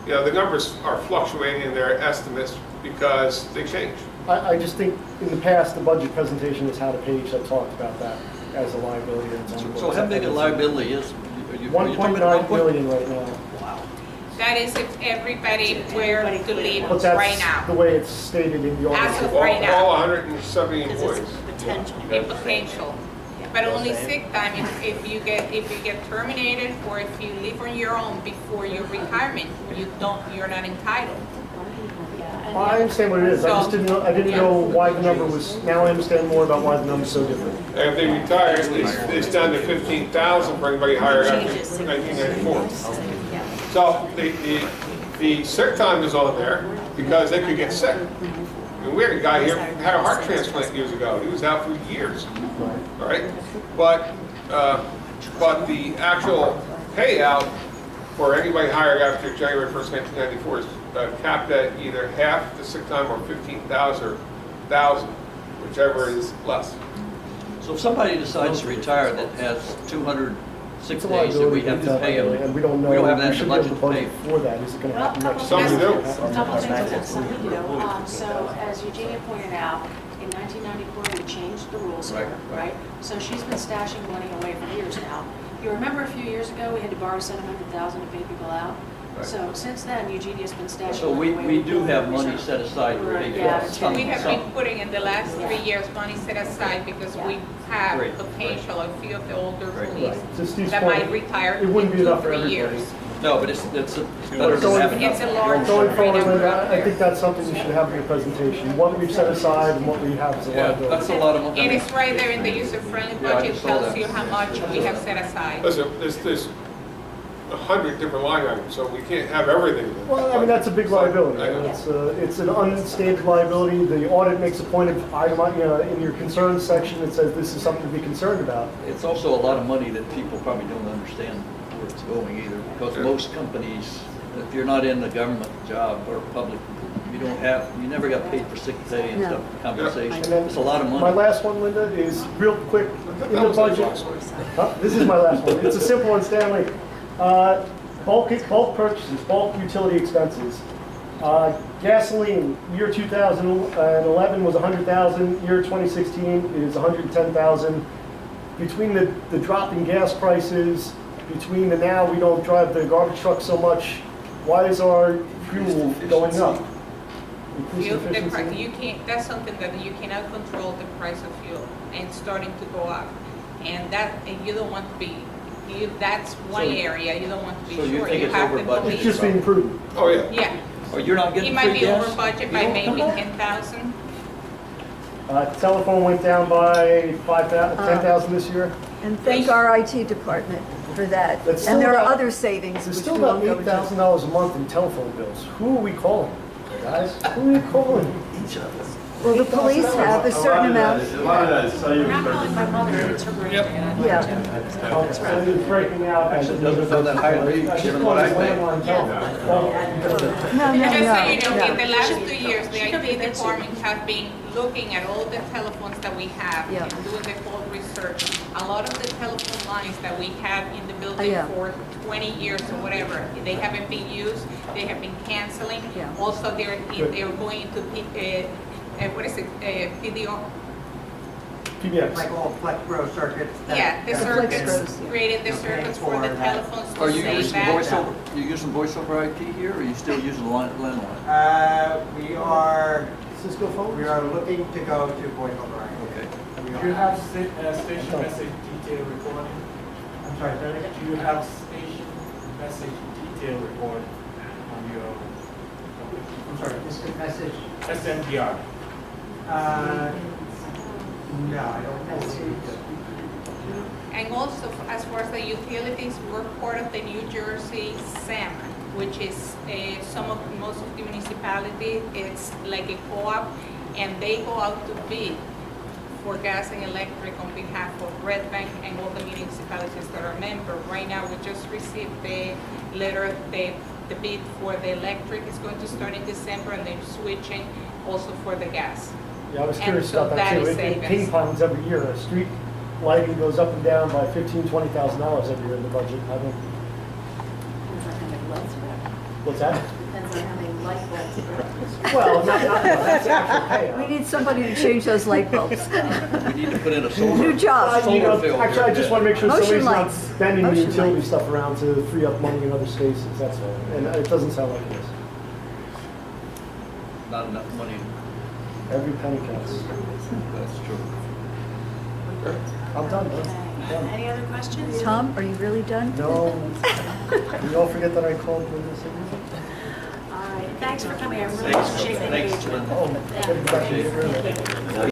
Speaker 2: the numbers are fluctuating in their estimates because they change.
Speaker 15: I just think in the past, the budget presentation has had a page that talked about that as a liability. That's on the
Speaker 11: So
Speaker 15: books.
Speaker 11: how big a liability is? are you talking about
Speaker 15: 1.9
Speaker 11: 1.9
Speaker 15: million right now.
Speaker 3: That is if everybody were to leave
Speaker 15: But
Speaker 3: right
Speaker 15: that's
Speaker 3: now.
Speaker 15: the way it's stated in the
Speaker 3: As
Speaker 15: audit.
Speaker 3: of right now.
Speaker 2: All 170 employees.
Speaker 3: In potential. But only sick time if you get terminated or if you live on your own before your retirement, you're not entitled.
Speaker 15: I understand what it is, I just didn't know, why the number was, now I understand more about why the number's so different.
Speaker 2: And if they retire, it's down to 15,000 for anybody hired after 1994. So the sick time is on there because they could get sick. And we had a guy here who had a heart transplant years ago. He was out for years, all right? But the actual payout for anybody hired after January 1st, 1994 is capped at either half the sick time or 15,000 or 1,000, whichever is less.
Speaker 11: So if somebody decides to retire that has 200 sick
Speaker 15: It's a
Speaker 11: days that we
Speaker 15: liability,
Speaker 11: have to pay them,
Speaker 15: and we don't know,
Speaker 11: we don't have
Speaker 15: we
Speaker 11: that in
Speaker 15: should
Speaker 11: the
Speaker 15: be able
Speaker 11: budget
Speaker 15: to
Speaker 11: to pay.
Speaker 15: budget for that, is it gonna happen next
Speaker 2: Some
Speaker 15: year?
Speaker 2: do.
Speaker 1: A couple things on that, some we do. So as Eugenia pointed out, in 1994, we changed the rules here, right? So she's been stashing money away for years now. You remember a few years ago, we had to borrow $700,000 to pay people out?
Speaker 11: Right.
Speaker 1: So since then, Eugenia's been stashing
Speaker 11: So
Speaker 1: money
Speaker 11: we
Speaker 1: away.
Speaker 11: do have money set aside already.
Speaker 1: Yeah,
Speaker 11: Some-
Speaker 3: We have
Speaker 11: some-
Speaker 3: been putting in the last 3 years money set aside because we have
Speaker 11: Great.
Speaker 3: potential, a few of the older
Speaker 11: Great.
Speaker 3: police
Speaker 15: To Steve's
Speaker 3: that
Speaker 15: point,
Speaker 3: might retire
Speaker 15: it wouldn't
Speaker 3: in
Speaker 15: be
Speaker 3: 2
Speaker 15: enough for
Speaker 3: 3
Speaker 15: everybody.
Speaker 3: years.
Speaker 11: No, but it's better than
Speaker 15: Going-
Speaker 11: having
Speaker 3: It's a
Speaker 11: nothing.
Speaker 3: large
Speaker 15: Going forward,
Speaker 3: freedom
Speaker 15: Linda,
Speaker 3: road.
Speaker 15: I think that's something you should have in your presentation, what we've set aside and what we have as a
Speaker 11: Yeah,
Speaker 15: liability.
Speaker 11: that's a lot of money.
Speaker 3: It is right there in the user-friendly
Speaker 11: Yeah, I
Speaker 3: budget,
Speaker 11: just saw
Speaker 3: tells
Speaker 11: that.
Speaker 3: you how much we have set aside.
Speaker 2: Listen, there's 100 different line items, so we can't have everything. in the
Speaker 15: Well, I mean, that's a big liability.
Speaker 2: I know.
Speaker 15: It's an unstated liability. The audit makes a point of, in your concerns section, it says this is something to be concerned about.
Speaker 11: It's also a lot of money that people probably don't understand where it's going either, because most companies, if you're not in the government job or public, you never got paid for sick pay and
Speaker 7: No.
Speaker 11: stuff,
Speaker 15: And
Speaker 11: compensation.
Speaker 15: then
Speaker 11: It's a lot of
Speaker 15: My
Speaker 11: money.
Speaker 15: last one, Linda, is real quick, in the budget. Huh? This is my last one. It's a simple one, Stanley. Bulk purchases, bulk utility expenses. Gasoline, year 2011 was 100,000, year 2016 is 110,000. Between the drop in gas prices, between the now we don't drive the garbage truck so much, why is our fuel going up? Increased efficiency?
Speaker 3: You can't, that's something that you cannot control the price of fuel and starting to go up. And you don't want to be, that's one area you don't want to be
Speaker 11: So you
Speaker 3: sure.
Speaker 11: think
Speaker 3: You
Speaker 11: it's
Speaker 3: have
Speaker 11: over
Speaker 3: the
Speaker 11: budget?
Speaker 15: It's
Speaker 3: police.
Speaker 15: just being prudent.
Speaker 2: Oh, yeah.
Speaker 3: Yeah,
Speaker 11: Or you're not
Speaker 3: it
Speaker 11: getting
Speaker 3: might
Speaker 11: free
Speaker 3: be
Speaker 11: gas?
Speaker 3: over budget
Speaker 11: You
Speaker 3: by
Speaker 11: don't
Speaker 3: maybe
Speaker 11: know?
Speaker 3: 10,000.
Speaker 15: Telephone went down by 10,000 this year.
Speaker 7: And thank our IT department for that.
Speaker 15: That's
Speaker 7: And there
Speaker 15: still
Speaker 7: are
Speaker 15: about-
Speaker 7: other savings
Speaker 15: There's
Speaker 7: which
Speaker 15: still
Speaker 7: we
Speaker 15: about
Speaker 7: won't go into.
Speaker 15: $8,000 a month in telephone bills. Who are we calling, guys? Who are we calling?
Speaker 10: Each of us.
Speaker 7: Well, the police have a certain amount.
Speaker 16: A lot of that is cellular
Speaker 1: We're not calling my mother, it's her birthday. and I'd like
Speaker 7: Yeah.
Speaker 1: to-
Speaker 15: Okay, so it's breaking out.
Speaker 11: Actually, doesn't go that high rate,
Speaker 15: I just
Speaker 11: given
Speaker 15: call
Speaker 11: what
Speaker 15: it
Speaker 11: I pay.
Speaker 15: landline telephone. Well,
Speaker 7: No,
Speaker 3: Just so you know,
Speaker 7: no,
Speaker 3: in the
Speaker 7: no.
Speaker 3: last 2 years, the
Speaker 1: She could be
Speaker 3: IT
Speaker 1: Betsy.
Speaker 3: department have been looking at all the telephones that we have
Speaker 7: Yeah.
Speaker 3: and doing the whole research. A lot of the telephone lines that we have in the building
Speaker 7: Yeah.
Speaker 3: for 20 years or whatever, they haven't been used, they have been canceling.
Speaker 7: Yeah.
Speaker 3: Also, they're
Speaker 15: Good.
Speaker 3: going to, what is it, PDO?
Speaker 15: PBX.
Speaker 9: Like all flex grow circuits. that-
Speaker 3: Yeah, the
Speaker 7: Yeah.
Speaker 3: circuits,
Speaker 7: Flex grows, yeah.
Speaker 3: creating the
Speaker 9: Okay,
Speaker 3: circuits for
Speaker 9: for
Speaker 3: the
Speaker 9: that.
Speaker 3: telephones
Speaker 11: Are
Speaker 3: to
Speaker 11: you
Speaker 3: save
Speaker 11: using
Speaker 3: that.
Speaker 11: voice over, you using voice over IP here, or are you still using landline?
Speaker 9: We are,
Speaker 15: Cisco phone?
Speaker 9: we are looking to go to voice over IP.
Speaker 11: Okay.
Speaker 9: We
Speaker 12: Do you
Speaker 9: are-
Speaker 12: have station message detail recording?
Speaker 9: I'm sorry, say that again?
Speaker 12: Do you have station message detail recording on your
Speaker 9: I'm sorry, distant message.
Speaker 12: SMPR?
Speaker 9: No, I don't believe so.
Speaker 3: And also, as far as the utilities, we're part of the New Jersey SAM, which is most of the municipality, it's like a co-op, and they go out to bid for gas and electric on behalf of Red Bank and all the municipalities that are member. Right now, we just received the letter, the bid for the electric is going to start in December, and they're switching also for the gas.
Speaker 15: Yeah, I was
Speaker 3: And
Speaker 15: curious
Speaker 3: so
Speaker 15: about
Speaker 3: that
Speaker 15: that too.
Speaker 3: is
Speaker 15: It ping
Speaker 3: savings.
Speaker 15: pongs every year. Street lighting goes up and down by $15,000-$20,000 every year in the budget. I don't,
Speaker 8: Depends on how many lights are out.
Speaker 15: what's that?
Speaker 8: Depends on how many light bulbs are out.
Speaker 15: Well, that's actual payout.
Speaker 7: We need somebody to change those light bulbs.
Speaker 11: We need to put in a solar.
Speaker 7: New job.
Speaker 11: Solar field
Speaker 15: Actually, I
Speaker 11: here.
Speaker 15: just want to make sure
Speaker 7: Motion
Speaker 15: somebody's not
Speaker 7: lights.
Speaker 15: bending the
Speaker 7: Motion
Speaker 15: utility
Speaker 7: lights.
Speaker 15: stuff around to free up money in other spaces, that's all. And it doesn't sound like it is.
Speaker 11: Not enough money,
Speaker 15: Every penny counts.
Speaker 11: that's true.
Speaker 15: I'm done, man. I'm done.
Speaker 1: Any other questions?
Speaker 7: Tom, are you really done?
Speaker 15: No, you all forget that I called Linda Signature?
Speaker 1: All right, thanks for coming, I really
Speaker 11: Thanks,
Speaker 1: appreciate the
Speaker 11: thanks,
Speaker 1: engagement.
Speaker 11: Linda.
Speaker 15: Oh, getting back to you.